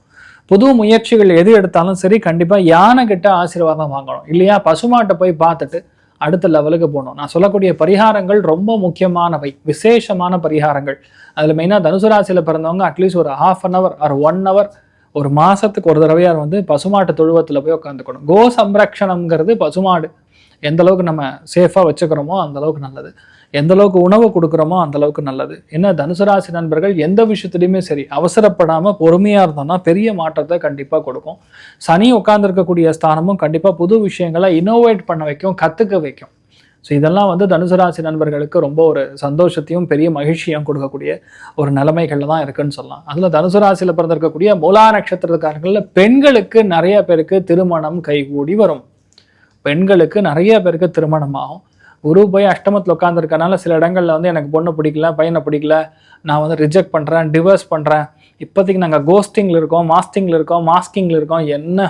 புது முயற்சிகள் எது எடுத்தாலும் சரி, கண்டிப்பாக யானை கிட்ட ஆசீர்வாதம் வாங்கணும், இல்லையா பசுமாட்டை போய் பார்த்துட்டு அடுத்த லெவலுக்கு போகணும். நான் சொல்லக்கூடிய பரிகாரங்கள் ரொம்ப முக்கியமானவை, விசேஷமான பரிகாரங்கள். அதில் மெயினாக தனுசு ராசியில் பிறந்தவங்க அட்லீஸ்ட் ஒரு 1/2 hour or 1 hour ஒரு மாதத்துக்கு ஒரு தடவையார் வந்து பசுமாட்டு தொழுவத்தில் போய் உட்காந்துக்கணும். கோ சம்ரக்ஷணம்ங்கிறது பசுமாடு எந்த அளவுக்கு நம்ம சேஃபாக வச்சுக்கிறோமோ அந்த அளவுக்கு நல்லது, எந்த அளவுக்கு உணவு கொடுக்குறோமோ அந்த அளவுக்கு நல்லது. ஏன்னா தனுசு ராசி நண்பர்கள் எந்த விஷயத்துலையுமே சரி அவசரப்படாமல் பொறுமையாக இருந்தோம்னா பெரிய மாற்றத்தை கண்டிப்பாக கொடுக்கும். சனி உட்கார்ந்துருக்கக்கூடிய ஸ்தானமும் கண்டிப்பாக புது விஷயங்களை இன்னோவேட் பண்ண வைக்கும், கற்றுக்க வைக்கும். ஸோ இதெல்லாம் வந்து தனுசு ராசி நண்பர்களுக்கு ரொம்ப ஒரு சந்தோஷத்தையும் பெரிய மகிழ்ச்சியும் கொடுக்கக்கூடிய ஒரு நிலைமைகளில் தான் இருக்குன்னு சொல்லலாம். அதில் தனுசு ராசியில் பிறந்திருக்கக்கூடிய மூலா நட்சத்திரக்காரங்களில் பெண்களுக்கு நிறைய பேருக்கு திருமணம் கைகூடி வரும். பெண்களுக்கு நிறைய பேருக்கு திருமணம் ஆகும். குரு போய் அஷ்டமத்தில் உட்காந்துருக்கனால சில இடங்களில் வந்து எனக்கு பொண்ணு பிடிக்கல, பையனை பிடிக்கல, நான் வந்து ரிஜெக்ட் பண்ணுறேன், டிவர்ஸ் பண்ணுறேன், இப்போதைக்கு நாங்கள் கோஸ்டிங்கில் இருக்கோம், மாஸ்கிங்கில் இருக்கோம், என்ன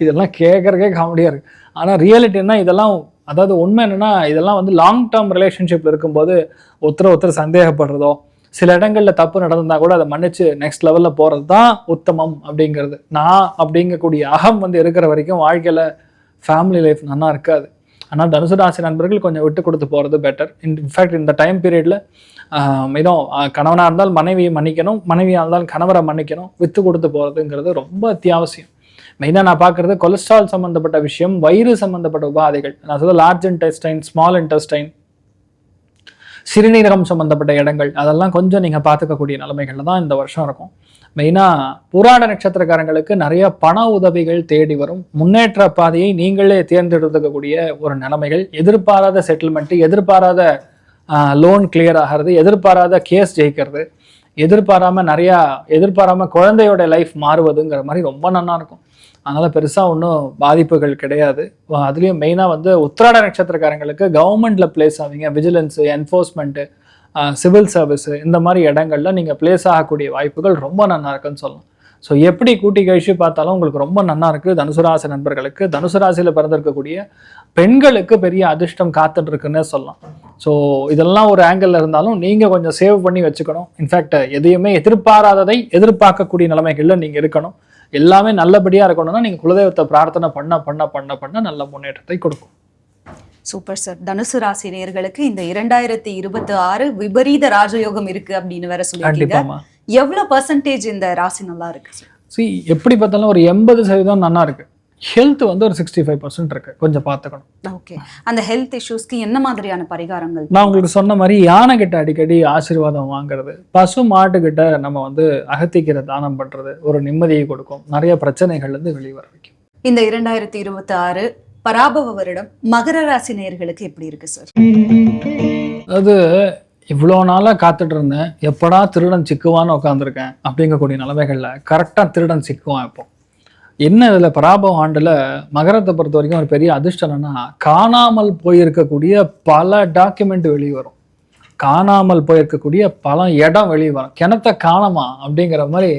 இதெல்லாம் கேட்குறக்கே காமெடியாக இருக்குது. ஆனால் ரியாலிட்டின்னா இதெல்லாம், அதாவது உண்மை என்னென்னா, இதெல்லாம் வந்து லாங் டேர்ம் ரிலேஷன்ஷிப்பில் இருக்கும்போது ஒருத்தர் சந்தேகப்படுறதோ, சில இடங்களில் தப்பு நடந்தால் கூட அதை மன்னிச்சு நெக்ஸ்ட் லெவலில் போகிறது தான் உத்தமம் அப்படிங்கிறது. நான் அப்படிங்கக்கூடிய அகம் வந்து இருக்கிற வரைக்கும் வாழ்க்கையில் ஃபேமிலி லைஃப் நல்லா இருக்காது. ஆனால் தனுசு ராசி நண்பர்கள் கொஞ்சம் விட்டு கொடுத்து போகிறது பெட்டர். இன்ஃபேக்ட் இந்த டைம் பீரியடில் கணவனாக இருந்தால் மனைவியை மன்னிக்கணும், மனைவியாக இருந்தால் கணவரை மன்னிக்கணும், விட்டு கொடுத்து போகிறதுங்கிறது ரொம்ப அத்தியாவசியம். மெயினாக நான் பார்க்குறது கொலஸ்ட்ரால் சம்மந்தப்பட்ட விஷயம், வயிறு சம்மந்தப்பட்ட உபாதைகள், நான் சொல்ல லார்ஜ் இன்டெஸ்டைன், ஸ்மால் இன்டெஸ்டைன், சிறுநீரகம் சம்மந்தப்பட்ட இடங்கள், அதெல்லாம் கொஞ்சம் நீங்கள் பார்த்துக்கக்கூடிய நிலைமைகளில் தான் இந்த வருஷம் இருக்கும். மெயினாக புராட நட்சத்திரக்காரங்களுக்கு நிறைய பண உதவிகள் தேடி வரும். முன்னேற்ற பாதையை நீங்களே தேர்ந்தெடுத்துக்கக்கூடிய ஒரு நிலைமைகள், எதிர்பாராத செட்டில்மெண்ட்டு, எதிர்பாராத லோன் கிளியர் ஆகிறது, எதிர்பாராத கேஸ் ஜெயிக்கிறது, எதிர்பாராமல் குழந்தையோட லைஃப் மாறுவதுங்கிற மாதிரி ரொம்ப நல்லா இருக்கும். அதனால் பெருசாக ஒன்றும் பாதிப்புகள் கிடையாது. அதுலேயும் மெயினாக வந்து உத்திராட நட்சத்திரக்காரங்களுக்கு கவர்மெண்ட்டில் பிளேஸ் ஆவீங்க, விஜிலன்ஸு, என்ஃபோர்ஸ்மெண்ட்டு, சிவில் சர்வீஸு, இந்த மாதிரி இடங்களில் நீங்கள் பிளேஸ் ஆகக்கூடிய வாய்ப்புகள் ரொம்ப நல்லா இருக்குன்னு சொல்லலாம். ஸோ எப்படி கூட்டி கழிச்சு பார்த்தாலும் உங்களுக்கு ரொம்ப நல்லா இருக்குது. தனுசு ராசி நண்பர்களுக்கு, தனுசு ராசியில் பிறந்திருக்கக்கூடிய பெண்களுக்கு பெரிய அதிர்ஷ்டம் காத்துட்டு இருக்குன்னே சொல்லலாம். ஸோ இதெல்லாம் ஒரு ஆங்கிள் இருந்தாலும் நீங்கள் கொஞ்சம் சேவ் பண்ணி வச்சுக்கணும். இன்ஃபேக்ட் எதையுமே எதிர்பாராததை எதிர்பார்க்கக்கூடிய நிலைமைகளில் நீங்கள் இருக்கணும். எல்லாமே நல்லபடியாக இருக்கணும்னா நீங்கள் குலதெய்வத்தை பிரார்த்தனை பண்ண பண்ண பண்ண பண்ண நல்ல முன்னேற்றத்தை கொடுக்கும். Super sir. தனுசு ராசி நேயர்களுக்கு இந்த 2026 விபரீத ராஜயோகம் இருக்கு அப்படின்னு வேற சொல்லியிருக்கீங்க. எவ்வளவு பர்சன்டேஜ் இந்த ராசி நல்லா இருக்கு சார்? எப்படி பார்த்தாலும் ஒரு 80% நல்லா இருக்கு. ஹெல்த் வந்து ஒரு 65% இருக்கு, கொஞ்சம் பார்த்துக்கணும். ஓகே, அந்த ஹெல்த் இஷ்யூஸ்க்கு என்ன மாதிரியான பரிகாரங்கள்? நான் உங்களுக்கு சொன்ன மாதிரி யானை கிட்ட அடிக்கடி ஆசீர்வாதம் வாங்குறது, பசு மாட்டுக்கிட்ட நம்ம வந்து அகத்திக்கிற தானம் பண்றது ஒரு நிம்மதியை கொடுக்கும், நிறைய பிரச்சனைகள் வந்து வெளிவர வைக்கும். இந்த 2026 பராபவ வருடம் மகர ராசி நேயர்களுக்கு எப்படி இருக்கு சார்? அது இவ்வளோ நாளாக காத்துட்டு இருந்தேன், எப்படா திருடன் சிக்குவான்னு உட்காந்துருக்கேன் அப்படிங்கக்கூடிய நிலைமைகளில் கரெக்டாக திருடன் சிக்குவான். இப்போ என்ன இதில் பராபவ ஆண்டில் மகரத்தை பொறுத்த வரைக்கும் ஒரு பெரிய அதிர்ஷ்டம் என்னன்னா, காணாமல் போயிருக்கக்கூடிய பல டாக்குமெண்ட் வெளியே வரும். காணாமல் போயிருக்கக்கூடிய பல இடம் வெளியே வரும். கிணத்த காணாமா அப்படிங்கிற மாதிரி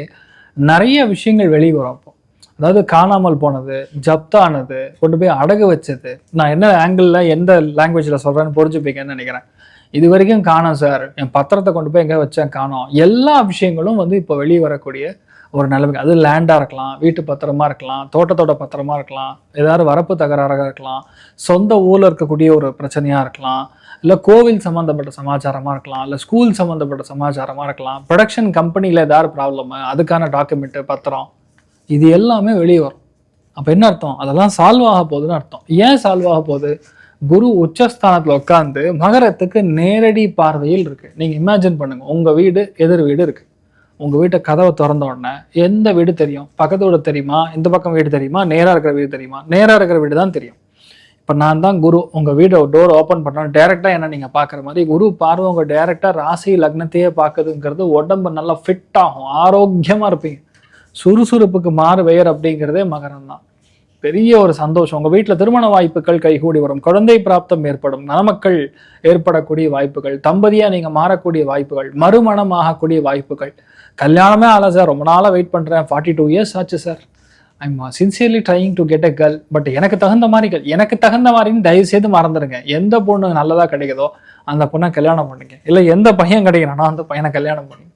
நிறைய விஷயங்கள் வெளியே வரும். அப்போ அதாவது காணாமல் போனது, ஜப்தானது, கொண்டு போய் அடகு வச்சது. நான் என்ன ஆங்கிளில் எந்த லாங்குவேஜில் சொல்கிறேன்னு புரிஞ்சுப்பீங்கன்னு நினைக்கிறேன். இது வரைக்கும் காணோம் சார், என் பத்திரத்தை கொண்டு போய் எங்கே வச்சேன் காணோம், எல்லா விஷயங்களும் வந்து இப்போ வெளியே வரக்கூடிய ஒரு நிலைமை. அது லேண்டாக இருக்கலாம், வீட்டு பத்திரமா இருக்கலாம், தோட்டத்தோட பத்திரமா இருக்கலாம், ஏதாவது வரப்பு தகராறாக இருக்கலாம், சொந்த ஊரில் இருக்கக்கூடிய ஒரு பிரச்சனையாக இருக்கலாம், இல்லை கோவில் சம்மந்தப்பட்ட சமாச்சாரமாக இருக்கலாம், இல்லை ஸ்கூல் சம்மந்தப்பட்ட சமாச்சாரமாக இருக்கலாம், ப்ரொடக்ஷன் கம்பெனியில் ஏதாவது ப்ராப்ளமு, அதுக்கான டாக்குமெண்ட்டு பத்திரம், இது எல்லாமே வெளியே வரும். அப்போ என்ன அர்த்தம்? அதெல்லாம் சால்வ் ஆக போகுதுன்னு அர்த்தம். ஏன் சால்வ் ஆக போகுது? குரு உச்சஸ்தானத்தில் உட்காந்து மகரத்துக்கு நேரடி பார்வையில் இருக்கு. நீங்கள் இமேஜின் பண்ணுங்க, உங்கள் வீடு எதிர் வீடு இருக்கு. உங்கள் வீட்டை கதவை திறந்த உடனே எந்த வீடு தெரியும்? பக்கத்து வீடு தெரியுமா, இந்த பக்கம் வீடு தெரியுமா, நேராக இருக்கிற வீடு தெரியுமா? நேராக இருக்கிற வீடு தான் தெரியும். இப்போ நான் தான் குரு, உங்கள் வீடை டோர் ஓப்பன் பண்ணோம், டேரெக்டாக என்ன நீங்கள் பார்க்குற மாதிரி குரு பார்வை உங்கள் டேரெக்டாக ராசி லக்னத்தையே பார்க்குதுங்கிறது உடம்பு நல்லா ஃபிட் ஆகும், ஆரோக்கியமாக இருப்பீங்க. சுறுசுறுப்புக்கு மாறு பெயர் அப்படிங்கிறதே மகரம் தான். பெரிய ஒரு சந்தோஷம். உங்கள் வீட்டில் திருமண வாய்ப்புகள் கைகூடி வரும், குழந்தை பிராப்தம் ஏற்படும், நலமக்கள் ஏற்படக்கூடிய வாய்ப்புகள், தம்பதியாக நீங்கள் மாறக்கூடிய வாய்ப்புகள், மறுமணம் ஆகக்கூடிய வாய்ப்புகள். கல்யாணமே ஆகலை சார், ரொம்ப நாளாக வெயிட் பண்ணுறேன், 42 years ஆச்சு sir, I'm sincerely trying to get a girl, but எனக்கு தகுந்த மாதிரி எனக்கு தகுந்த மாதிரின்னு தயவு செய்து மறந்துடுங்க. எந்த பொண்ணு நல்லதாக கிடைக்குதோ அந்த பொண்ணை கல்யாணம் பண்ணுங்க. இல்லை எந்த பையன் கிடைக்கிறானோ அந்த பையனை கல்யாணம் பண்ணுங்க.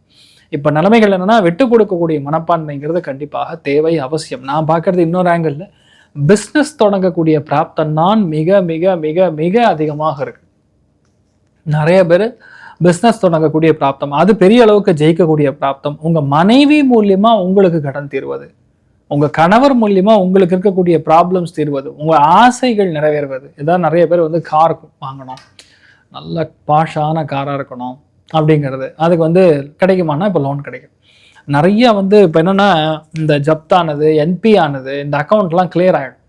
இப்போ நிலைமைகள் என்னன்னா, விட்டு கொடுக்கக்கூடிய மனப்பான்மைங்கிறது கண்டிப்பாக தேவை, அவசியம். நான் பார்க்கறது இன்னொரு ஆங்கிளில், பிஸ்னஸ் தொடங்கக்கூடிய பிராப்தம் தான் மிக மிக மிக மிக அதிகமாக இருக்கு. நிறைய பேர் பிஸ்னஸ் தொடங்கக்கூடிய பிராப்தம், அது பெரிய அளவுக்கு ஜெயிக்கக்கூடிய பிராப்தம். உங்க மனைவி மூலியமா உங்களுக்கு கடன் தீர்வது, உங்க கணவர் மூலியமா உங்களுக்கு இருக்கக்கூடிய ப்ராப்ளம்ஸ் தீர்வது, உங்க ஆசைகள் நிறைவேறுவது. இதான் நிறைய பேர் வந்து கார் வாங்கணும், நல்ல பாஷான காராக இருக்கணும் அப்படிங்கிறது, அதுக்கு வந்து கிடைக்குமானா இப்போ லோன் கிடைக்கும். நிறைய வந்து இப்போ என்னென்னா, இந்த ஜப்தானது, என்பி ஆனது, இந்த அக்கௌண்ட்லாம் கிளியர் ஆகிடும்.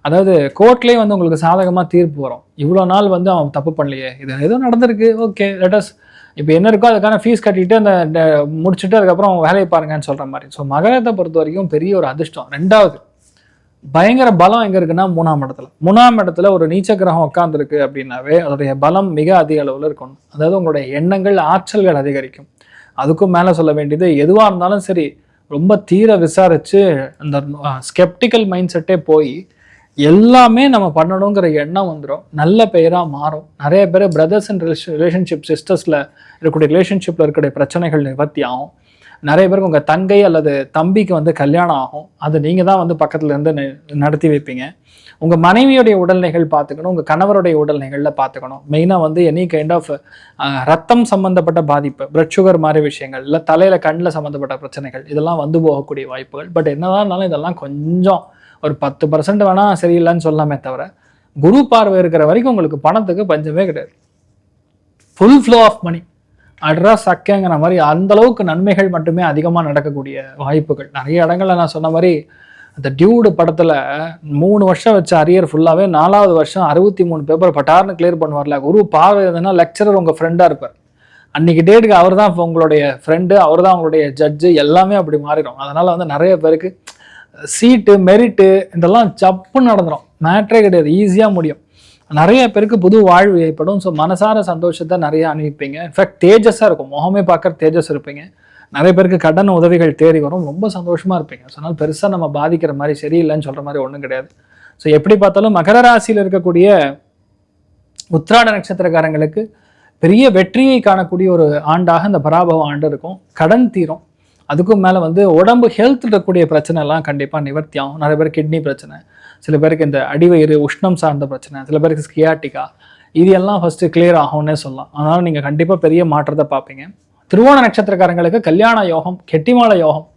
அதாவது கோர்ட்லேயே வந்து உங்களுக்கு சாதகமாக தீர்ப்பு வரும். இவ்வளோ நாள் வந்து அவன் தப்பு பண்ணலையே, இது ஏதோ நடந்திருக்கு, ஓகே லெட்டஸ் இப்போ என்ன இருக்கோ அதுக்கான ஃபீஸ் கட்டிட்டு அந்த முடிச்சுட்டு அதுக்கப்புறம் வேலையை பாருங்கன்னு சொல்கிற மாதிரி. ஸோ மகரத்தை பொறுத்த வரைக்கும் பெரிய ஒரு அதிர்ஷ்டம். ரெண்டாவது பயங்கர பலம் எங்கே இருக்குன்னா, 3ஆம் இடத்துல. 3ஆம் இடத்துல ஒரு நீச்ச கிரகம் உட்காந்துருக்கு அப்படின்னாவே அதோடைய பலம் மிக அதிக அளவில் இருக்கணும். அதாவது உங்களுடைய எண்ணங்கள், ஆற்றல்கள் அதிகரிக்கும். அதுக்கும் மேலே சொல்ல வேண்டியது, எதுவாக இருந்தாலும் சரி ரொம்ப தீர விசாரித்து அந்த ஸ்கெப்டிக்கல் மைண்ட் செட்டே போய் எல்லாமே நம்ம பண்ணணுங்கிற எண்ணம் வந்துடும், நல்ல பெயராக மாறும். நிறைய பேர் பிரதர்ஸ் அண்ட் ரிலேஷன்ஷிப், சிஸ்டர்ஸில் இருக்கக்கூடிய ரிலேஷன்ஷிப்பில் இருக்கக்கூடிய பிரச்சனைகள் நிவர்த்தி ஆகும். நிறைய பேருக்கு உங்கள் தங்கை அல்லது தம்பிக்கு வந்து கல்யாணம் ஆகும், அது நீங்கள் தான் வந்து பக்கத்தில் இருந்து நடத்தி வைப்பீங்க. உங்கள் மனைவியுடைய உடல்நிலைகள் பார்த்துக்கணும், உங்கள் கணவருடைய உடல்நிலைகளில் பார்த்துக்கணும். மெயினாக வந்து எனி கைண்ட் ஆஃப் ரத்தம் சம்மந்தப்பட்ட பாதிப்பு, பிளட் சுகர் மாதிரி விஷயங்கள், இல்லை தலையில் கண்ணில் சம்மந்தப்பட்ட பிரச்சனைகள், இதெல்லாம் வந்து போகக்கூடிய வாய்ப்புகள். பட் என்னதான் இருந்தாலும் இதெல்லாம் கொஞ்சம் ஒரு 10% வேணால் சரியில்லைன்னு சொல்லாமே தவிர, குரு பார்வை இருக்கிற வரைக்கும் உங்களுக்கு பணத்துக்கு பஞ்சமே கிடையாது. Full flow of money, address சக்கங்கிற மாதிரி அந்த அளவுக்கு நன்மைகள் மட்டுமே அதிகமாக நடக்கக்கூடிய வாய்ப்புகள். நிறைய இடங்கள்ல நான் சொன்ன மாதிரி, அந்த டியூடு படத்தில் 3 வருஷம் வச்ச அரியர் ஃபுல்லாகவே 4ஆவது வருஷம் 63 பேப்பர் பட்டார்னு கிளியர் பண்ணுவார்ல. குரு பார்வை எதுனா லெக்சரர் உங்கள் ஃப்ரெண்டாக இருப்பார். அன்னைக்கு டேட்டுக்கு அவர் தான் உங்களுடைய ஃப்ரெண்டு, அவர் தான் உங்களுடைய ஜட்ஜு, எல்லாமே அப்படி மாறிடும். அதனால் வந்து நிறைய பேருக்கு சீட்டு, மெரிட்டு இதெல்லாம் சப்புன்னு நடந்துடும், மேட்ரே கிடையாது, ஈஸியாக முடியும். நிறைய பேருக்கு புது வாழ்வு ஏற்படும். ஸோ மனசார சந்தோஷத்தை நிறைய அனுப்பிப்பீங்க. இன்ஃபேக்ட் தேஜஸாக இருக்கும், முகமே பார்க்குற தேஜஸ் இருப்பீங்க. நிறைய பேருக்கு கடன் உதவிகள் தேடி வரும், ரொம்ப சந்தோஷமாக இருப்பீங்க. ஸோ அதனால் பெருசாக நம்ம பாதிக்கிற மாதிரி, சரியில்லைன்னு சொல்கிற மாதிரி ஒன்றும் கிடையாது. ஸோ எப்படி பார்த்தாலும் மகர ராசியில் இருக்கக்கூடிய உத்திராட நட்சத்திரக்காரங்களுக்கு பெரிய வெற்றியை காணக்கூடிய ஒரு ஆண்டாக இந்த பராபவ ஆண்டு இருக்கும். கடன் தீரும். அதுக்கும் மேலே வந்து உடம்பு ஹெல்த் இருக்கக்கூடிய பிரச்சனை எல்லாம் கண்டிப்பாக நிவர்த்தி ஆகும். நிறைய பேர் கிட்னி பிரச்சனை, சில பேருக்கு இந்த அடிவயிறு உஷ்ணம் சார்ந்த பிரச்சனை, சில பேருக்கு ஸ்கியாட்டிக்கா, இது எல்லாம் ஃபஸ்ட்டு கிளியர் ஆகும்னே சொல்லலாம். அதனால் நீங்கள் கண்டிப்பாக பெரிய மாற்றத்தை பார்ப்பீங்க. திருவோண நட்சத்திரக்காரங்களுக்கு கல்யாண யோகம், கெட்டிமால யோகம்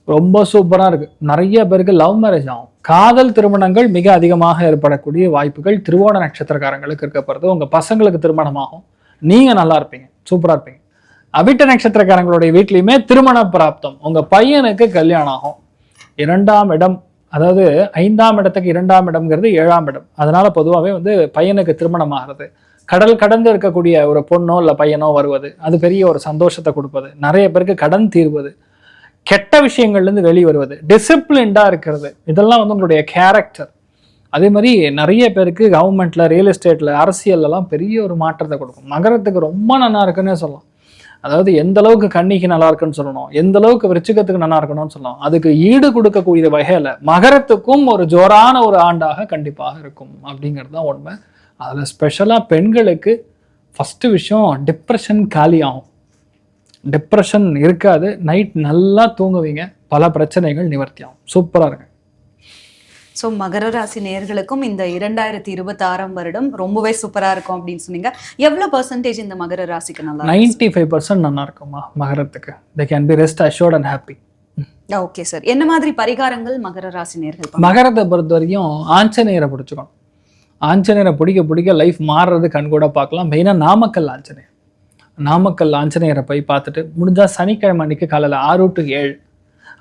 ரொம்ப சூப்பராக இருக்குது. நிறைய பேருக்கு லவ் மேரேஜ் ஆகும், காதல் திருமணங்கள் மிக அதிகமாக ஏற்படக்கூடிய வாய்ப்புகள் திருவோண நட்சத்திரக்காரங்களுக்கு இருக்கப்படுறது. உங்கள் பசங்களுக்கு திருமணமாகும், நீங்கள் நல்லா இருப்பீங்க, சூப்பராக இருப்பீங்க. அவிட்ட நட்சத்திரக்காரங்களுடைய வீட்லையுமே திருமண பிராப்தம், உங்கள் பையனுக்கு கல்யாணம் ஆகும். 2ஆம் இடம், அதாவது 5ஆம் இடத்துக்கு 2ஆம் இடம்ங்கிறது 7ஆம் இடம். அதனால பொதுவாகவே வந்து பையனுக்கு திருமணம் ஆகிறது, கடல் கடந்து இருக்கக்கூடிய ஒரு பொண்ணோ இல்லை பையனோ வருவது, அது பெரிய ஒரு சந்தோஷத்தை கொடுப்பது. நிறைய பேருக்கு கடன் தீர்வது, கெட்ட விஷயங்கள்லேருந்து வெளியே வருவது, டிசிப்ளின்டாக இருக்கிறது, இதெல்லாம் வந்து உங்களுடைய கேரக்டர். அதே மாதிரி நிறைய பேருக்கு கவர்மெண்ட்ல, ரியல் எஸ்டேட்ல, அரசியல்லாம் பெரிய ஒரு மாற்றத்தை கொடுக்கும். மகரத்துக்கு ரொம்ப நல்லா இருக்குன்னே சொல்லலாம். அதாவது எந்த அளவுக்கு கன்னிக்கு நல்லா இருக்குன்னு சொல்லணும், எந்த அளவுக்கு விருச்சிகத்துக்கு நல்லா இருக்கணும்னு சொல்லலாம், அதுக்கு ஈடு கொடுக்கக்கூடிய வகையில மகரத்துக்கும் ஒரு ஜோரான ஒரு ஆண்டாக கண்டிப்பாக இருக்கும் அப்படிங்கிறது தான் உண்மை. அதில் ஸ்பெஷலாக பெண்களுக்கு ஃபஸ்ட்டு விஷயம் டிப்ரெஷன் காலி ஆகும். டிப்ரெஷன் இருக்காது, நைட் நல்லா தூங்குவீங்க, பல பிரச்சனைகள் நிவர்த்தி ஆகும். சூப்பராக இருக்கு. ஸோ மகர ராசி நேயர்களுக்கும் இந்த 2026 வருடம் ரொம்பவே சூப்பரா இருக்கும் அப்படின்னு சொன்னீங்க. எவ்வளவு பர்சன்டேஜ் இந்த மகர ராசிக்கு நல்லா? 95% நல்லா இருக்குமா மகரத்துக்கு. they can be rest assured and happy. Okay sir. என்ன மாதிரி பரிகாரங்கள் மகர ராசி நேயர்கள்? மகரத்தை பொறுத்த வரைக்கும் ஆஞ்சநேயரை பிடிச்சிக்கணும். ஆஞ்சநேயரை பிடிக்க லைஃப் மாறுறது கண் கூட பார்க்கலாம். மெயினாக நாமக்கல் ஆஞ்சநேயரை போய் பார்த்துட்டு, முடிஞ்சால் சனிக்கிழமை அன்னைக்கு காலையில் 6 to 7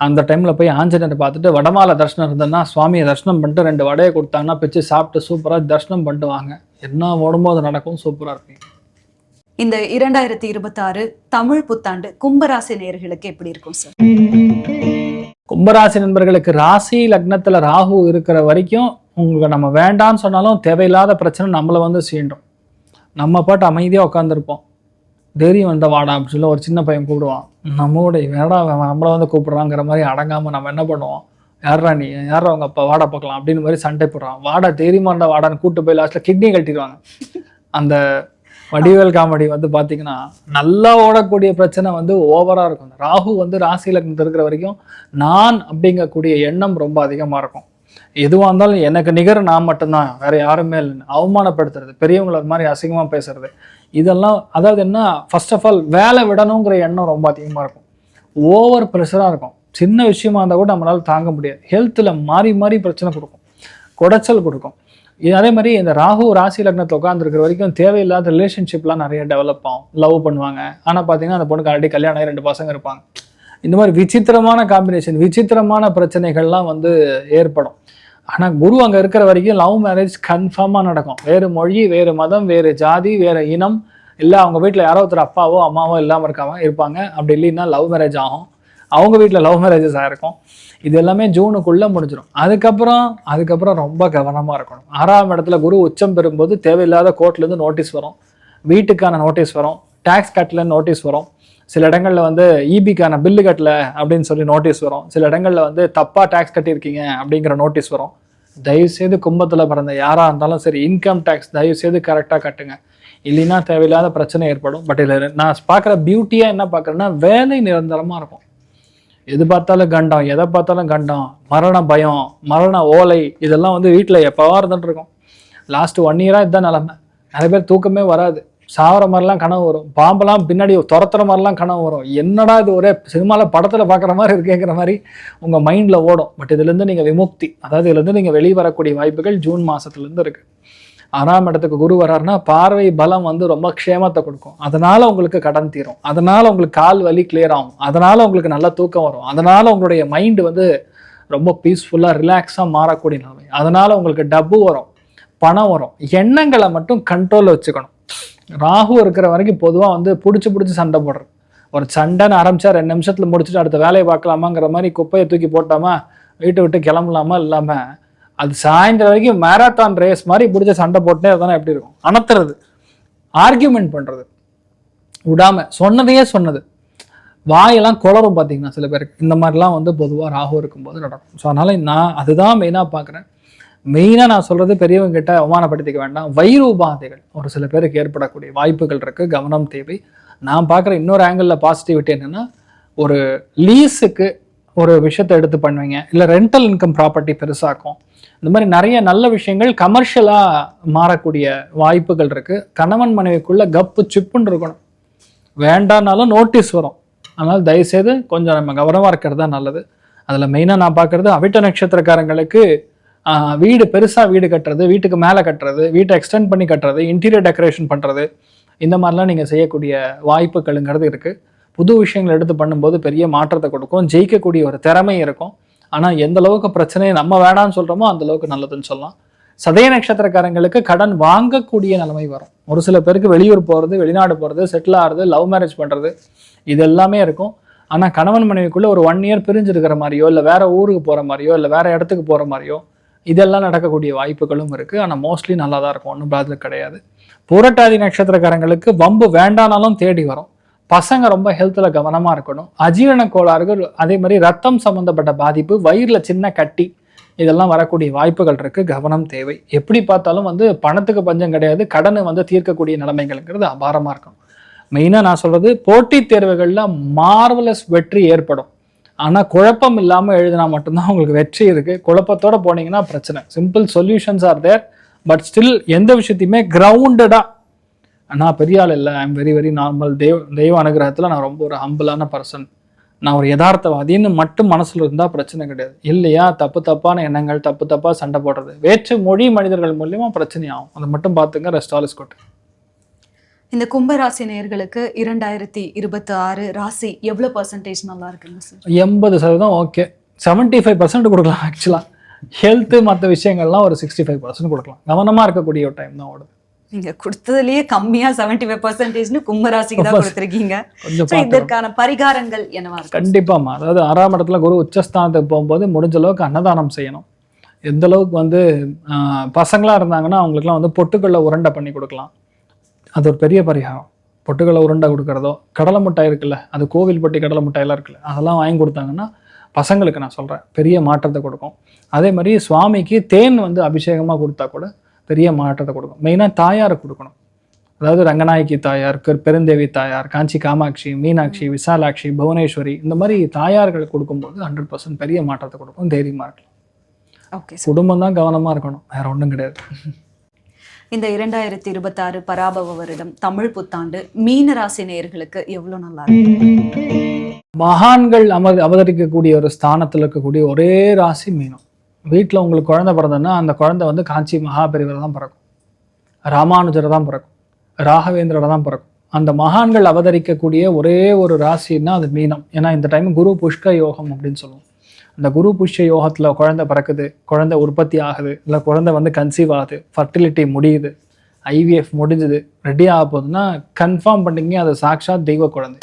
அந்த டைமில் போய் ஆஞ்சநேயரை பார்த்துட்டு, வடமாலை தரிசனம் இருந்ததுன்னா சுவாமியை தரிசனம் பண்ணிட்டு 2 வடையை கொடுத்தாங்கன்னா பிச்சு சாப்பிட்டு சூப்பராக தரிசனம் பண்ணிட்டு வாங்க. என்ன ஓடுமோ அது நடக்கும், சூப்பராக இருப்பீங்க. இந்த 2026 தமிழ் புத்தாண்டு கும்பராசி நேயர்களுக்கு எப்படி இருக்கும் சார்? கும்பராசி நண்பர்களுக்கு ராசி லக்னத்தில் ராகு இருக்கிற வரைக்கும் உங்களுக்கு நம்ம வேண்டான்னு சொன்னாலும் தேவையில்லாத பிரச்சனை நம்மளை வந்து சீண்டும். நம்ம பாட்டு அமைதியாக உட்காந்துருப்போம். தைரியம் வந்த வாடா அப்படின்னு சொல்லி ஒரு சின்ன பையன் கூப்பிடுவான். நம்மளோட வேடா நம்மளை வந்து கூப்பிடுறாங்கிற மாதிரி அடங்காமல் நம்ம என்ன பண்ணுவோம், யாரா நீ, யாரா அவங்க அப்பா, வாடா பார்க்கலாம் அப்படின்னு மாதிரி சண்டை போடுறான். வாடா தைரியமா இருந்தா வாடான்னு கூப்பிட்டு போய் லாஸ்ட்டில் கிட்னி கட்டிடுவாங்க. அந்த வடிவேல் காமெடி வந்து பார்த்தீங்கன்னா நல்லா ஓடக்கூடிய பிரச்சனை வந்து ஓவராக இருக்கும். ராகு வந்து ராசி லக்னத்தில் இருக்கிற வரைக்கும் நான் அப்படிங்கக்கூடிய எண்ணம் ரொம்ப அதிகமாக இருக்கும். எதுவாக இருந்தாலும் எனக்கு நிகர் நான் மட்டும்தான், வேற யாருமே இல்லைன்னு அவமானப்படுத்துறது, பெரியவங்களை மாதிரி அசிங்கமாக பேசுறது, இதெல்லாம் அதாவது என்ன, ஃபர்ஸ்ட் ஆஃப் ஆல் வேலை விடணுங்கிற எண்ணம் ரொம்ப அதிகமாக இருக்கும். ஓவர் ப்ரெஷராக இருக்கும். சின்ன விஷயமா இருந்தால் கூட நம்மளால தாங்க முடியாது. ஹெல்த்தில் மாறி பிரச்சனை கொடுக்கும், குடைச்சல் கொடுக்கும். அதே மாதிரி இந்த ராகு ராசி லக்னத்தில் உட்காந்துருக்கிற வரைக்கும் தேவையில்லாத ரிலேஷன்ஷிப்லாம் நிறைய டெவலப் ஆகும். லவ் பண்ணுவாங்க, ஆனால் பார்த்தீங்கன்னா அந்த பொண்ணுக்கு ஆல்ரெடி கல்யாணம் ஆகி 2 பசங்க இருப்பாங்க. இந்த மாதிரி விசித்திரமான காம்பினேஷன், விசித்திரமான பிரச்சனைகள்லாம் வந்து ஏற்படும். ஆனால் குரு அங்கே இருக்கிற வரைக்கும் லவ் மேரேஜ் கன்ஃபார்மாக நடக்கும். வேறு மொழி, வேறு மதம், வேறு ஜாதி, வேறு இனம், இல்லை அவங்க வீட்டில் யாரோ ஒருத்தர் அப்பாவோ அம்மாவோ இல்லாமல் இருப்பாங்க. அப்படி இல்லைன்னா லவ் மேரேஜ் ஆகும். அவங்க வீட்டில் லவ் மேரேஜஸ் ஆகிருக்கும். இது எல்லாமே ஜூனுக்குள்ளே முடிஞ்சிடும். அதுக்கப்புறம் ரொம்ப கவனமாக இருக்கணும். 6ஆம் இடத்துல குரு உச்சம் பெறும்போது தேவையில்லாத கோர்ட்லேருந்து நோட்டீஸ் வரும், வீட்டுக்கான நோட்டீஸ் வரும், டேக்ஸ் கட்டலன்னு நோட்டீஸ் வரும், சில இடங்களில் வந்து இபிக்கான பில்லு கட்டல அப்படின்னு சொல்லி நோட்டீஸ் வரும், சில இடங்களில் வந்து தப்பாக டேக்ஸ் கட்டியிருக்கீங்க அப்படிங்கிற நோட்டீஸ் வரும். தயவுசெய்து கும்பத்தில் பிறந்த யாராக இருந்தாலும் சரி, இன்கம் டேக்ஸ் தயவுசெய்து கரெக்டாக கட்டுங்க, இல்லைன்னா தேவையில்லாத பிரச்சனை ஏற்படும். பட் இதில் நான் பார்க்குற பியூட்டியாக என்ன பார்க்குறேன்னா, வேலை நிரந்தரமாக இருக்கும். எது பார்த்தாலும் கண்டம், எதை பார்த்தாலும் கண்டம், மரண பயம், மரண ஓலை, இதெல்லாம் வந்து வீட்டில் எப்போவா இருந்துட்டு இருக்கும். லாஸ்ட் 1 இயராக இதுதான் நிலமை. நிறைய பேர் தூக்கமே வராது, சாவர மாதிரிலாம் கனவு வரும், பாம்பெல்லாம் பின்னாடி துரத்துற மாதிரிலாம் கனவு வரும். என்னடா இது ஒரே சினிமாவில் படத்தில் பார்க்குற மாதிரி இருக்குங்கிற மாதிரி உங்கள் மைண்டில் ஓடும். பட் இதுலேருந்து நீங்கள் விமுக்தி, அதாவது இதுலேருந்து நீங்கள் வெளியே வரக்கூடிய வாய்ப்புகள் ஜூன் மாதத்துலேருந்து இருக்குது. 6ஆம் இடத்துக்கு குரு வர்றாருன்னா பார்வை பலம் வந்து ரொம்ப க்ஷேமத்தை கொடுக்கும். அதனால் உங்களுக்கு கடன் தீரும், அதனால் உங்களுக்கு கால் வலி கிளியர் ஆகும், அதனால் உங்களுக்கு நல்ல தூக்கம் வரும், அதனால் உங்களுடைய மைண்டு வந்து ரொம்ப பீஸ்ஃபுல்லாக ரிலாக்ஸாக மாறக்கூடிய நிலைமை, அதனால் உங்களுக்கு டப்பு வரும், பணம் வரும். எண்ணங்களை மட்டும் கண்ட்ரோலில் வச்சுக்கணும். ராகு இருக்கிற வரைக்கும் பொதுவாக வந்து பிடிச்சி சண்டை போடுறது, ஒரு சண்டைன்னு ஆரம்பிச்சா 2 நிமிஷத்தில் முடிச்சுட்டு அடுத்த வேலையை பார்க்கலாமாங்கிற மாதிரி குப்பையை தூக்கி போட்டாமா வீட்டை விட்டு கிளம்பலாமா இல்லாமல் அது சாயந்தரம் வரைக்கும் மேரத்தான் ரேஸ் மாதிரி பிடிச்ச சண்டை போட்டே தானே எப்படி இருக்கும். அணத்துறது, ஆர்கியூமெண்ட் பண்ணுறது விடாமல், சொன்னது வாயெல்லாம் குளரும் பார்த்தீங்கன்னா சில பேருக்கு. இந்த மாதிரிலாம் வந்து பொதுவாக ராகு இருக்கும்போது நடக்கும். ஸோ அதனால் நான் அதுதான் மெயினாக பார்க்குறேன். மெயினாக நான் சொல்கிறது, பெரியவங்க கிட்ட அவமானப்படுத்திக்க வேண்டாம். வயிறு உபாதைகள் ஒரு சில பேருக்கு ஏற்படக்கூடிய வாய்ப்புகள் இருக்குது, கவனம் தேவை. நான் பார்க்குற இன்னொரு ஆங்கிளில் பாசிட்டிவிட்டி என்னென்னா, ஒரு லீஸுக்கு ஒரு விஷயத்தை எடுத்து பண்ணுவீங்க, இல்லை ரெண்டல் இன்கம் ப்ராப்பர்ட்டி பெருசாக்கும், இந்த மாதிரி நிறைய நல்ல விஷயங்கள் கமர்ஷியலாக மாறக்கூடிய வாய்ப்புகள் இருக்குது. கணவன் மனைவிக்குள்ளே கப்பு சிப்புன்னு இருக்கணும், வேண்டானாலும் நோட்டீஸ் வரும். அதனால் தயவுசெய்து கொஞ்சம் நம்ம கவனமாக இருக்கிறது தான் நல்லது. அதில் மெயினாக நான் பார்க்குறது, அவிட்ட நட்சத்திரக்காரங்களுக்கு வீடு பெருசாக வீடு கட்டுறது, வீட்டுக்கு மேலே கட்டுறது, வீட்டை எக்ஸ்டெண்ட் பண்ணி கட்டுறது, இன்டீரியர் டெக்கரேஷன் பண்ணுறது, இந்த மாதிரிலாம் நீங்கள் செய்யக்கூடிய வாய்ப்புகளுங்கிறது இருக்குது. புது விஷயங்கள் எடுத்து பண்ணும்போது பெரிய மாற்றத்தை கொடுக்கும், ஜெயிக்கக்கூடிய ஒரு திறமை இருக்கும். ஆனால் எந்த அளவுக்கு பிரச்சனையை நம்ம வேணான்னு சொல்கிறோமோ அந்த அளவுக்கு நல்லதுன்னு சொல்லலாம். சதய நட்சத்திரக்காரங்களுக்கு கடன் வாங்கக்கூடிய நிலைமை வரும். ஒரு சில பேருக்கு வெளியூர் போகிறது, வெளிநாடு போகிறது, செட்டில் ஆகிறது, லவ் மேரேஜ் பண்ணுறது, இது எல்லாமே இருக்கும். ஆனால் கணவன் மனைவிக்குள்ளே ஒரு 1 இயர் பிரிஞ்சிருக்கிற மாதிரியோ இல்லை வேற ஊருக்கு போகிற மாதிரியோ இல்லை வேற இடத்துக்கு போகிற மாதிரியோ இதெல்லாம் நடக்கக்கூடிய வாய்ப்புகளும் இருக்குது. ஆனால் மோஸ்ட்லி நல்லா தான் இருக்கும், ஒன்றும் பாதிப்பு கிடையாது. புரட்டாதி நட்சத்திரக்காரங்களுக்கு வம்பு வேண்டானாலும் தேடி வரும். பசங்க ரொம்ப ஹெல்த்தில் கவனமாக இருக்கணும். அஜீரண கோளாறுகள், அதே மாதிரி ரத்தம் சம்மந்தப்பட்ட பாதிப்பு, வயிறில் சின்ன கட்டி, இதெல்லாம் வரக்கூடிய வாய்ப்புகள் இருக்குது. கவனம் தேவை. எப்படி பார்த்தாலும் பணத்துக்கு பஞ்சம் கிடையாது, கடனை தீர்க்கக்கூடிய நிலைமைகள்ங்கிறது அபாரமாக இருக்கும். மெயினாக நான் சொல்கிறது, போட்டித் தேர்வுகளில் மார்வலஸ் வெற்றி ஏற்படும். ஆனால் குழப்பம் இல்லாமல் எழுதினா மட்டும்தான் உங்களுக்கு வெற்றி இருக்குது. குழப்பத்தோடு போனீங்கன்னா பிரச்சனை. Simple solutions are there, but still எந்த விஷயத்தையுமே கிரவுண்டடாக, நான் பெரிய ஆள் இல்லை, I am very very normal, தெய்வ அனுகிரகத்தில் நான் ரொம்ப ஒரு ஹம்பிளான பர்சன், நான் ஒரு யதார்த்தவாதின்னு மட்டும் மனசில் இருந்தால் பிரச்சனை கிடையாது. இல்லையா தப்பான எண்ணங்கள், தப்பாக சண்டை போடுறது, வேற்று மொழி மனிதர்கள் மூலியமாக பிரச்சனை ஆகும். அதை மட்டும் பார்த்துங்க. Rest all is good. இந்த கும்பராசி நேயர்களுக்கு 2026 ராசி எவ்வளோ பர்சன்டேஜ் நல்லா இருக்குங்க சார்? 80% ஓகே, 75% கொடுக்கலாம். ஆக்சுவலாக ஹெல்த்து மற்ற விஷயங்கள்லாம் ஒரு 65% கொடுக்கலாம். கவனமாக இருக்கக்கூடிய ஒரு டைம் தான் ஓடுது. நீங்க கொடுத்ததுலயே கம்மியா 75% கும்பராசிக்கு தான் கொடுத்துருக்கீங்க. இதற்கான பரிகாரங்கள் என்னவா இருக்கு? கண்டிப்பாமா. அதாவது 6ஆம் இடத்துல குரு உச்சஸ்தானத்துக்கு போகும்போது முடிஞ்ச அளவுக்கு அன்னதானம் செய்யணும். எந்த அளவுக்கு பசங்களா இருந்தாங்கன்னா அவங்களுக்குலாம் பொட்டுக்கல்ல உருண்டை பண்ணி கொடுக்கலாம். அது ஒரு பெரிய பரிகாரம். பொட்டுக்கல்ல உருண்டை கொடுக்கறதோ, கடலை மிட்டாய் இருக்குல்ல, அது கோவில்பட்டி கடலை மிட்டாயெல்லாம் இருக்குல்ல, அதெல்லாம் வாங்கி கொடுத்தாங்கன்னா பசங்களுக்கு நான் சொல்கிறேன் பெரிய மாற்றத்தை கொடுக்கும். அதே மாதிரி சுவாமிக்கு தேன் அபிஷேகமாக கொடுத்தா கூட பெரிய மாற்றத்தை கொடுக்கும். மெயினாக தாயாரை கொடுக்கணும். அதாவது ரங்கநாயகி தாயார், பெருந்தேவி தாயார், காஞ்சி காமாட்சி, மீனாட்சி, விசாலாட்சி, புவனேஸ்வரி, இந்த மாதிரி தாயார்கள் கொடுக்கும்போது 100% பெரிய மாற்றத்தை கொடுக்கும். தைரியமாக இருக்கலாம். ஓகே, குடும்பம் தான் கவனமாக இருக்கணும், வேற ஒன்றும் கிடையாது. இந்த 2026 பராபவ வருடம் தமிழ் புத்தாண்டு மீனராசி நேயர்களுக்கு எவ்வளோ நல்லா இருக்கு? மகான்கள் அவதரிக்கக்கூடிய ஒரு ஸ்தானத்தில் இருக்கக்கூடிய ஒரே ராசி மீனம். வீட்டில் உங்களுக்கு குழந்தை பிறந்ததுன்னா அந்த குழந்தை காஞ்சி மகாபெரிவரை தான் பிறக்கும், ராமானுஜரை தான் பிறக்கும், ராகவேந்திரரை தான் பிறக்கும். அந்த மகான்கள் அவதரிக்கக்கூடிய ஒரே ஒரு ராசின்னா அது மீனம். ஏன்னா இந்த டைம் குரு புஷ்க யோகம் அப்படின்னு சொல்லுவோம். அந்த குரு புஷ்ய யோகத்தில் குழந்தை பிறக்குது, குழந்தை உற்பத்தி ஆகுது, இல்லை குழந்தை கன்சீவ் ஆகுது, ஃபர்டிலிட்டி முடியுது, ஐவிஎஃப் முடிஞ்சுது, ரெடி ஆக போகுதுன்னா கன்ஃபார்ம் பண்ணிங்க அது சாக்ஷாத் தெய்வ குழந்தை.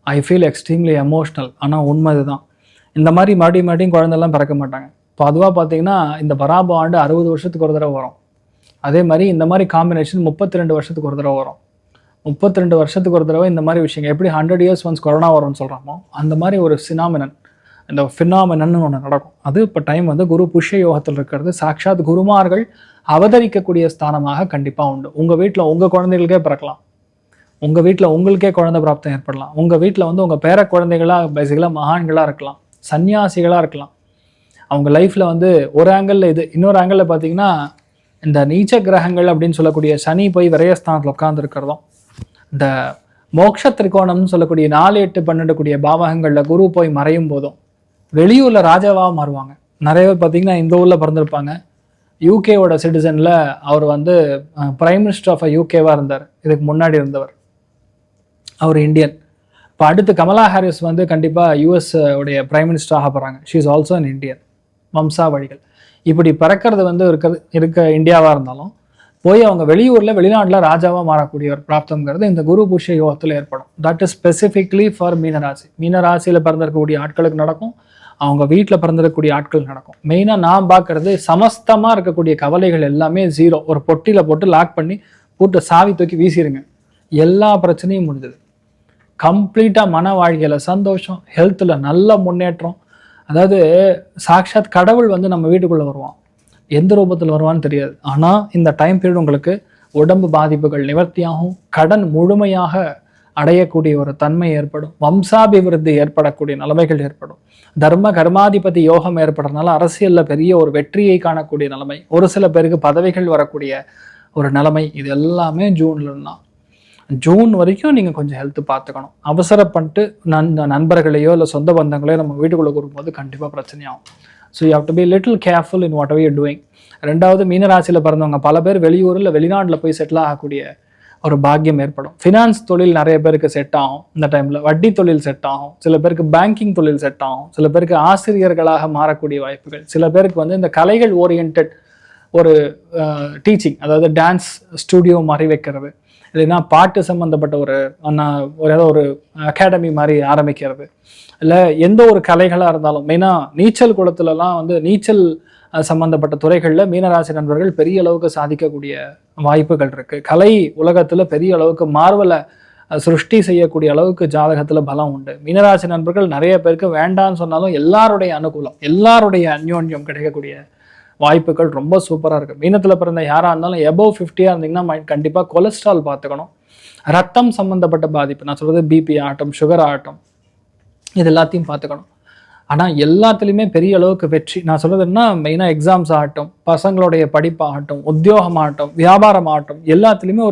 I feel extremely emotional. ஆனால் உண்மை இதுதான். இந்த மாதிரி மறுபடியும் குழந்தைலாம் பிறக்க மாட்டாங்க. பொதுவாக பார்த்தீங்கன்னா இந்த பராப ஆண்டு 60 வருஷத்துக்கு ஒரு தடவை வரும். அதே மாதிரி இந்த மாதிரி காம்பினேஷன் 32 வருஷத்துக்கு ஒரு தடவை வரும். 32 வருஷத்துக்கு ஒரு தடவை இந்த மாதிரி விஷயங்கள், எப்படி 100 இயர்ஸ் ஒன்ஸ் கொரோனா வரும்னு சொல்கிறோமோ அந்த மாதிரி ஒரு இந்த ஃபினாமினன்னு ஒன்று நடக்கும். அது இப்போ டைம் குரு புஷ்ய யோகத்தில் இருக்கிறது. சாக்ஷாத் குருமார்கள் அவதரிக்கக்கூடிய ஸ்தானமாக கண்டிப்பாக உண்டு. உங்கள் வீட்டில் உங்கள் குழந்தைகளுக்கே பிறக்கலாம், உங்கள் வீட்டில் உங்களுக்கே குழந்தை பிராப்தம் ஏற்படலாம், உங்கள் வீட்டில் உங்கள் பேர குழந்தைகளாக பேசிக்கலாக மகான்களாக இருக்கலாம், சன்னியாசிகளாக இருக்கலாம். அவங்க லைஃப்பில் ஒரு ஆங்கிளில் இது, இன்னொரு ஆங்கிளில் பார்த்தீங்கன்னா இந்த நீச்ச கிரகங்கள் அப்படின்னு சொல்லக்கூடிய சனி போய் விரயஸ்தானத்தில் உட்கார்ந்துருக்கிறதும், இந்த மோட்ச திரிகோணம்னு சொல்லக்கூடிய 4, 8, 12 பாவகங்களில் குரு போய் மறையும் போதும் வெளியூரில் ராஜாவாக மாறுவாங்க. நிறைய பேர் பார்த்தீங்கன்னா இந்த ஊரில் பிறந்திருப்பாங்க. யூகேவோட சிட்டிசனில் அவர் பிரைம் மினிஸ்டர் ஆஃப் யூகேவாக இருந்தார். இதுக்கு முன்னாடி இருந்தவர் அவர் இந்தியன். இப்போ அடுத்து கமலா ஹாரிஸ் கண்டிப்பாக யூஎஸ் உடைய பிரைம் மினிஸ்டர் ஆக போகிறாங்க. She is also an Indian. வம்சாவழிகள் இப்படி பிறக்கிறது இருக்க இந்தியாவாக இருந்தாலும் போய் அவங்க வெளியூரில் வெளிநாட்டில் ராஜாவாக மாறக்கூடிய ஒரு பிராப்தம்ங்கிறது இந்த குரு புஷ்ய யோகத்தில் ஏற்படும். தட் இஸ் ஸ்பெசிஃபிக்லி ஃபார் மீனராசி. மீனராசியில் பிறந்திருக்கக்கூடிய ஆட்களுக்கு நடக்கும், அவங்க வீட்டில் பிறந்திருக்கக்கூடிய ஆட்கள் நடக்கும். மெயினாக நான் பார்க்கறது சமஸ்தமாக இருக்கக்கூடிய கவலைகள் எல்லாமே ஜீரோ. ஒரு பொட்டியில் போட்டு லாக் பண்ணி போட்டு சாவி தூக்கி வீசிடுங்க, எல்லா பிரச்சனையும் முடிஞ்சது. கம்ப்ளீட்டாக மன வாழ்க்கையில் சந்தோஷம், ஹெல்த்தில் நல்ல முன்னேற்றம். அதாவது சாக்ஷாத் கடவுள் நம்ம வீட்டுக்குள்ளே வருவான். எந்த ரூபத்தில் வருவான்னு தெரியாது. ஆனால் இந்த டைம் பீரியட் உங்களுக்கு உடம்பு பாதிப்புகள் நிவர்த்தியாகும், கடன் முழுமையாக அடையக்கூடிய ஒரு தன்மை ஏற்படும், வம்சாபிவிருத்தி ஏற்படக்கூடிய நிலைமைகள் ஏற்படும், தர்ம கர்மாதிபதி யோகம் ஏற்படுறதுனால அரசியலில் பெரிய ஒரு வெற்றியை காணக்கூடிய நிலைமை, ஒரு சில பேருக்கு பதவிகள் வரக்கூடிய ஒரு நிலைமை. இது எல்லாமே ஜூன்ல தான். ஜூன் வரைக்கும் நீங்கள் கொஞ்சம் ஹெல்த்து பார்த்துக்கணும். அவசரப்பட்டு நண்பர்களையோ இல்லை சொந்த பந்தங்களையோ நம்ம வீட்டுக்குள்ளே கூறும்போது கண்டிப்பாக பிரச்சனையாகும். So you have to be little careful in whatever you doing. ரெண்டாவது, மீனராசியில் பிறந்தவங்க பல பேர் வெளியூரில் வெளிநாட்டில் போய் செட்டில் ஆகக்கூடிய ஒரு பாக்கியம் ஏற்படும். ஃபினான்ஸ் தொழில் நிறைய பேருக்கு செட் ஆகும் இந்த டைமில். வட்டி தொழில் செட் ஆகும், சில பேருக்கு பேங்கிங் தொழில் செட் ஆகும், சில பேருக்கு ஆசிரியர்களாக மாறக்கூடிய வாய்ப்புகள், சில பேருக்கு இந்த கலைகள் ஓரியன்ட் ஒரு டீச்சிங், அதாவது டான்ஸ் ஸ்டூடியோ மாதிரி வைக்கிறது, இல்லைன்னா பாட்டு சம்மந்தப்பட்ட ஏதோ ஒரு அகாடமி மாதிரி ஆரம்பிக்கிறது, இல்லை எந்த ஒரு கலைகளாக இருந்தாலும், மெயினாக நீச்சல் குளத்துலலாம் வந்து நீச்சல் சம்பந்தப்பட்ட துறைகளில் மீனராசி நண்பர்கள் பெரிய அளவுக்கு சாதிக்கக்கூடிய வாய்ப்புகள் இருக்குது. கலை உலகத்தில் பெரிய அளவுக்கு மார்வலை சிருஷ்டி செய்யக்கூடிய அளவுக்கு ஜாதகத்தில் பலம் உண்டு. மீனராசி நண்பர்கள் நிறைய பேருக்கு வேண்டான்னு சொன்னாலும் எல்லாருடைய அனுகூலம், எல்லாருடைய அந்யோன்யம் கிடைக்கக்கூடிய வாய்ப்புகள் ரொம்ப சூப்பராக இருக்குது. மீனத்தில் பிறந்த யாராக இருந்தாலும் எபோவ் 50 இருந்தீங்கன்னா கண்டிப்பாக கொலஸ்ட்ரால் பார்த்துக்கணும். ரத்தம் சம்மந்தப்பட்ட பாதிப்பு, நான் சொல்கிறது பிபி ஆகட்டும், சுகர் ஆகட்டும், இது எல்லாத்தையும் பார்த்துக்கணும். ஆனால் எல்லாத்துலேயுமே பெரிய அளவுக்கு வெற்றி, நான் சொல்கிறதுன்னா மெயினாக எக்ஸாம்ஸ் ஆகட்டும், பசங்களுடைய படிப்பாகட்டும், உத்தியோகமாகட்டும், வியாபாரம் ஆகட்டும், எல்லாத்துலேயுமே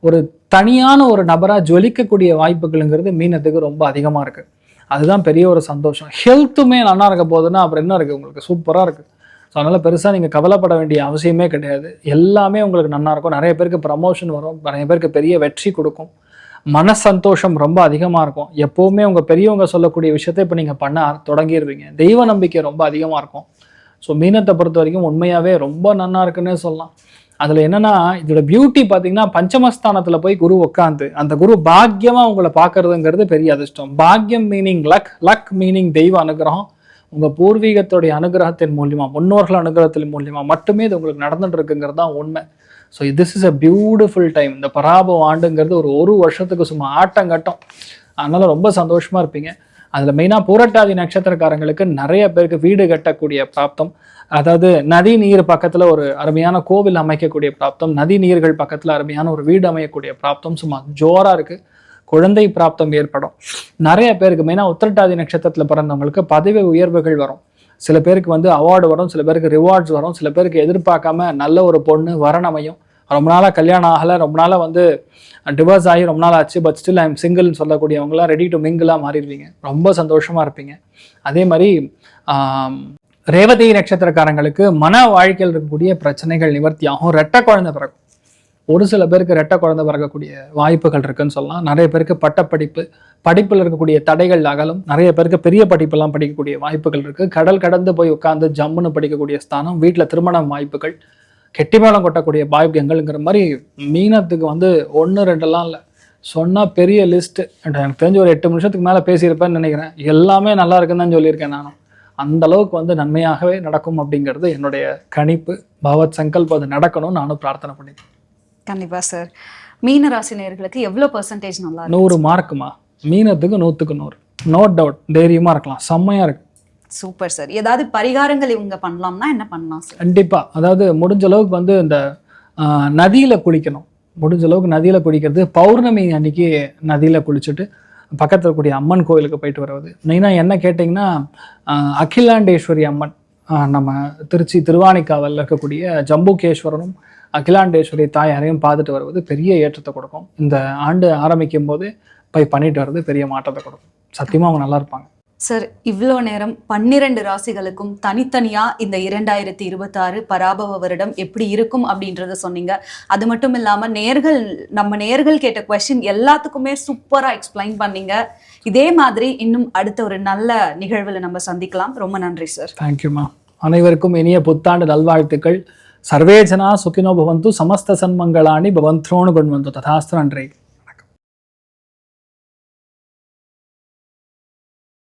ஒரு தனியான ஒரு நபராக ஜொலிக்கக்கூடிய வாய்ப்புகள்ங்கிறது மீனத்துக்கு ரொம்ப அதிகமாக இருக்குது. அதுதான் பெரிய ஒரு சந்தோஷம். ஹெல்த்துமே நல்லா இருக்க போகுதுன்னா அப்புறம் என்ன இருக்குது, உங்களுக்கு சூப்பராக இருக்குது. ஸோ அதனால் பெருசாக நீங்கள் கவலைப்பட வேண்டிய அவசியமே கிடையாது. எல்லாமே உங்களுக்கு நல்லா இருக்கும். நிறைய பேருக்கு ப்ரமோஷன் வரும், நிறைய பேருக்கு பெரிய வெற்றி கொடுக்கும், மன சந்தோஷம் ரொம்ப அதிகமாக இருக்கும். எப்போவுமே உங்கள் பெரியவங்க சொல்லக்கூடிய விஷயத்தை இப்போ நீங்கள் பண்ண தொடங்கிடுவீங்க. தெய்வ நம்பிக்கை ரொம்ப அதிகமாக இருக்கும். ஸோ மீனத்தை பொறுத்த வரைக்கும் உண்மையாகவே ரொம்ப நல்லா இருக்குன்னே சொல்லலாம். அதில் என்னென்னா இதோட பியூட்டி பார்த்தீங்கன்னா, பஞ்சமஸ்தானத்தில் போய் குரு உட்காந்து அந்த குரு பாக்கியமாக உங்களை பார்க்கறதுங்கிறது பெரிய அதிர்ஷ்டம். பாக்கியம் மீனிங் லக், லக் மீனிங் தெய்வ அனுகிரகம். உங்கள் பூர்வீகத்துடைய அனுகிரகத்தின் மூலியமாக, முன்னோர்கள் அனுகிரகத்தின் மூலியமாக மட்டுமே இது உங்களுக்கு நடந்துட்டு இருக்குங்கிறது தான் உண்மை. So this is a beautiful time. இந்த பராபவ ஆண்டுங்கிறது ஒரு வருஷத்துக்கு சும்மா ஆட்டங்கட்டம். அதனால் ரொம்ப சந்தோஷமாக இருப்பீங்க. அதில் மெயினாக பூரட்டாதி நட்சத்திரக்காரங்களுக்கு நிறைய பேருக்கு வீடு கட்டக்கூடிய பிராப்தம், அதாவது நதி நீர் பக்கத்தில் ஒரு அருமையான கோவில் அமைக்கக்கூடிய பிராப்தம், நதி நீர்கள் பக்கத்தில் அருமையான ஒரு வீடு அமைக்கக்கூடிய பிராப்தம் சும்மா ஜோராக இருக்குது. குழந்தை பிராப்தம் ஏற்படும். நிறைய பேருக்கு மெயினாக உத்திரட்டாதி நட்சத்திரத்தில் பிறந்தவங்களுக்கு பதவி உயர்வுகள் வரும். சில பேருக்கு வந்து அவார்டு வரும், சில பேருக்கு ரிவார்ட்ஸ் வரும், சில பேருக்கு எதிர்பார்க்காம நல்ல ஒரு பொண்ணு வரன் அமையும். ரொம்ப நாளாக கல்யாணம் ஆகலை, ரொம்ப நாளாக வந்து டிவோர்ஸ் ஆகி ரொம்ப நாள் ஆச்சு, பட் ஸ்டில் ஐம் சிங்கிள்னு சொல்லக்கூடியவங்களாம் ரெடி டு மிங்கிளாக மாறிடுவீங்க. ரொம்ப சந்தோஷமாக இருப்பீங்க. அதே மாதிரி ரேவதி நட்சத்திரக்காரங்களுக்கு மன வாழ்க்கையில் இருக்கக்கூடிய பிரச்சனைகள் நிவர்த்தி ஆகும். ரெட்டை குழந்தை பிறக்கும். ஒரு சில பேருக்கு ரெட்டை குழந்தை பிறக்கக்கூடிய வாய்ப்புகள் இருக்குன்னு சொல்லலாம். நிறைய பேருக்கு படிப்பில் இருக்கக்கூடிய தடைகள் அகலும். நிறைய பேருக்கு பெரிய படிப்பெல்லாம் படிக்கக்கூடிய வாய்ப்புகள் இருக்குது. கடல் கடந்து போய் உட்காந்து ஜம்முன்னு படிக்கக்கூடிய ஸ்தானம், வீட்டில் திருமணம் வாய்ப்புகள், கெட்டிமேளம் கொட்டக்கூடிய பாக்கியங்கள்ங்கிற மாதிரி மீனத்துக்கு வந்து 1 2 இல்லை, சொன்னால் பெரிய லிஸ்ட்டு. எனக்கு தெரிஞ்ச ஒரு 8 நிமிஷத்துக்கு மேலே பேசியிருப்பேன்னு நினைக்கிறேன். எல்லாமே நல்லா இருக்குன்னு தான் சொல்லியிருக்கேன். நானும் அந்த அளவுக்கு வந்து நன்மையாகவே நடக்கும் அப்படிங்கிறது என்னுடைய கணிப்பு. பகவத் சங்கல்பம் அது நடக்கணும்னு நானும் பிரார்த்தனை பண்ணிட்டேன். கண்டிப்பா சார். மீன ராசி நேயர்களுக்கு எவ்வளவு பெர்சன்டேஜ் நல்லா இருக்கு? 100 மார்க்குமா? மீனத்துக்கு 100க்கு 100, நோ டவுட். தைரியமா இருக்கலாம். செம்மையா இருக்கு. Super sir. ஏதாவது பரிகாரங்கள் இவங்க பண்ணலாம்னா என்ன பண்ணலாம் சார்? கண்டிப்பா. அதாவது முடிஞ்ச அளவுக்கு வந்து இந்த நதியில குளிக்கணும். முடிஞ்ச அளவுக்கு நதியில குளிக்கிறது. பௌர்ணமி அன்னைக்கு நதியில குளிச்சுட்டு பக்கத்தில் இருக்கக்கூடிய அம்மன் கோயிலுக்கு போயிட்டு வருவது. மெயினாக என்ன கேட்டிங்கன்னா, அகிலாண்டேஸ்வரி அம்மன், நம்ம திருச்சி திருவானைக்காவலில் இருக்கக்கூடிய ஜம்புகேஸ்வரனும் அகிலாண்டேஸ்வரி தாயாரையும் பார்த்துட்டு வருவது பெரிய ஏற்றத்தை கொடுக்கும். இந்த ஆண்டு ஆரம்பிக்கும் போது போய் பண்ணிட்டு வர்றது பெரிய மாற்றத்தை கொடுக்கும். சத்தியமாக அவங்க நல்லா இருப்பாங்க. சார், இவ்வளோ நேரம் 12 ராசிகளுக்கும் தனித்தனியா இந்த 2026 பராபவ வருடம் எப்படி இருக்கும் அப்படின்றத சொன்னீங்க. அது மட்டும் இல்லாம நம்ம நேர்கள் கேட்ட கொஸ்டின் எல்லாத்துக்குமே சூப்பரா எக்ஸ்பிளைன் பண்ணீங்க. இதே மாதிரி இன்னும் அடுத்த ஒரு நல்ல நிகழ்வுல நம்ம சந்திக்கலாம். ரொம்ப நன்றி சார். தேங்க்யூமா. அனைவருக்கும் இனிய புத்தாண்டு நல்வாழ்த்துக்கள். சர்வே ஜனா சுகினோ பவந்து, சமஸ்த சன்மங்களானி பவந்த்ரோணு குண்வந்து. ததாஸ்து. நன்றி.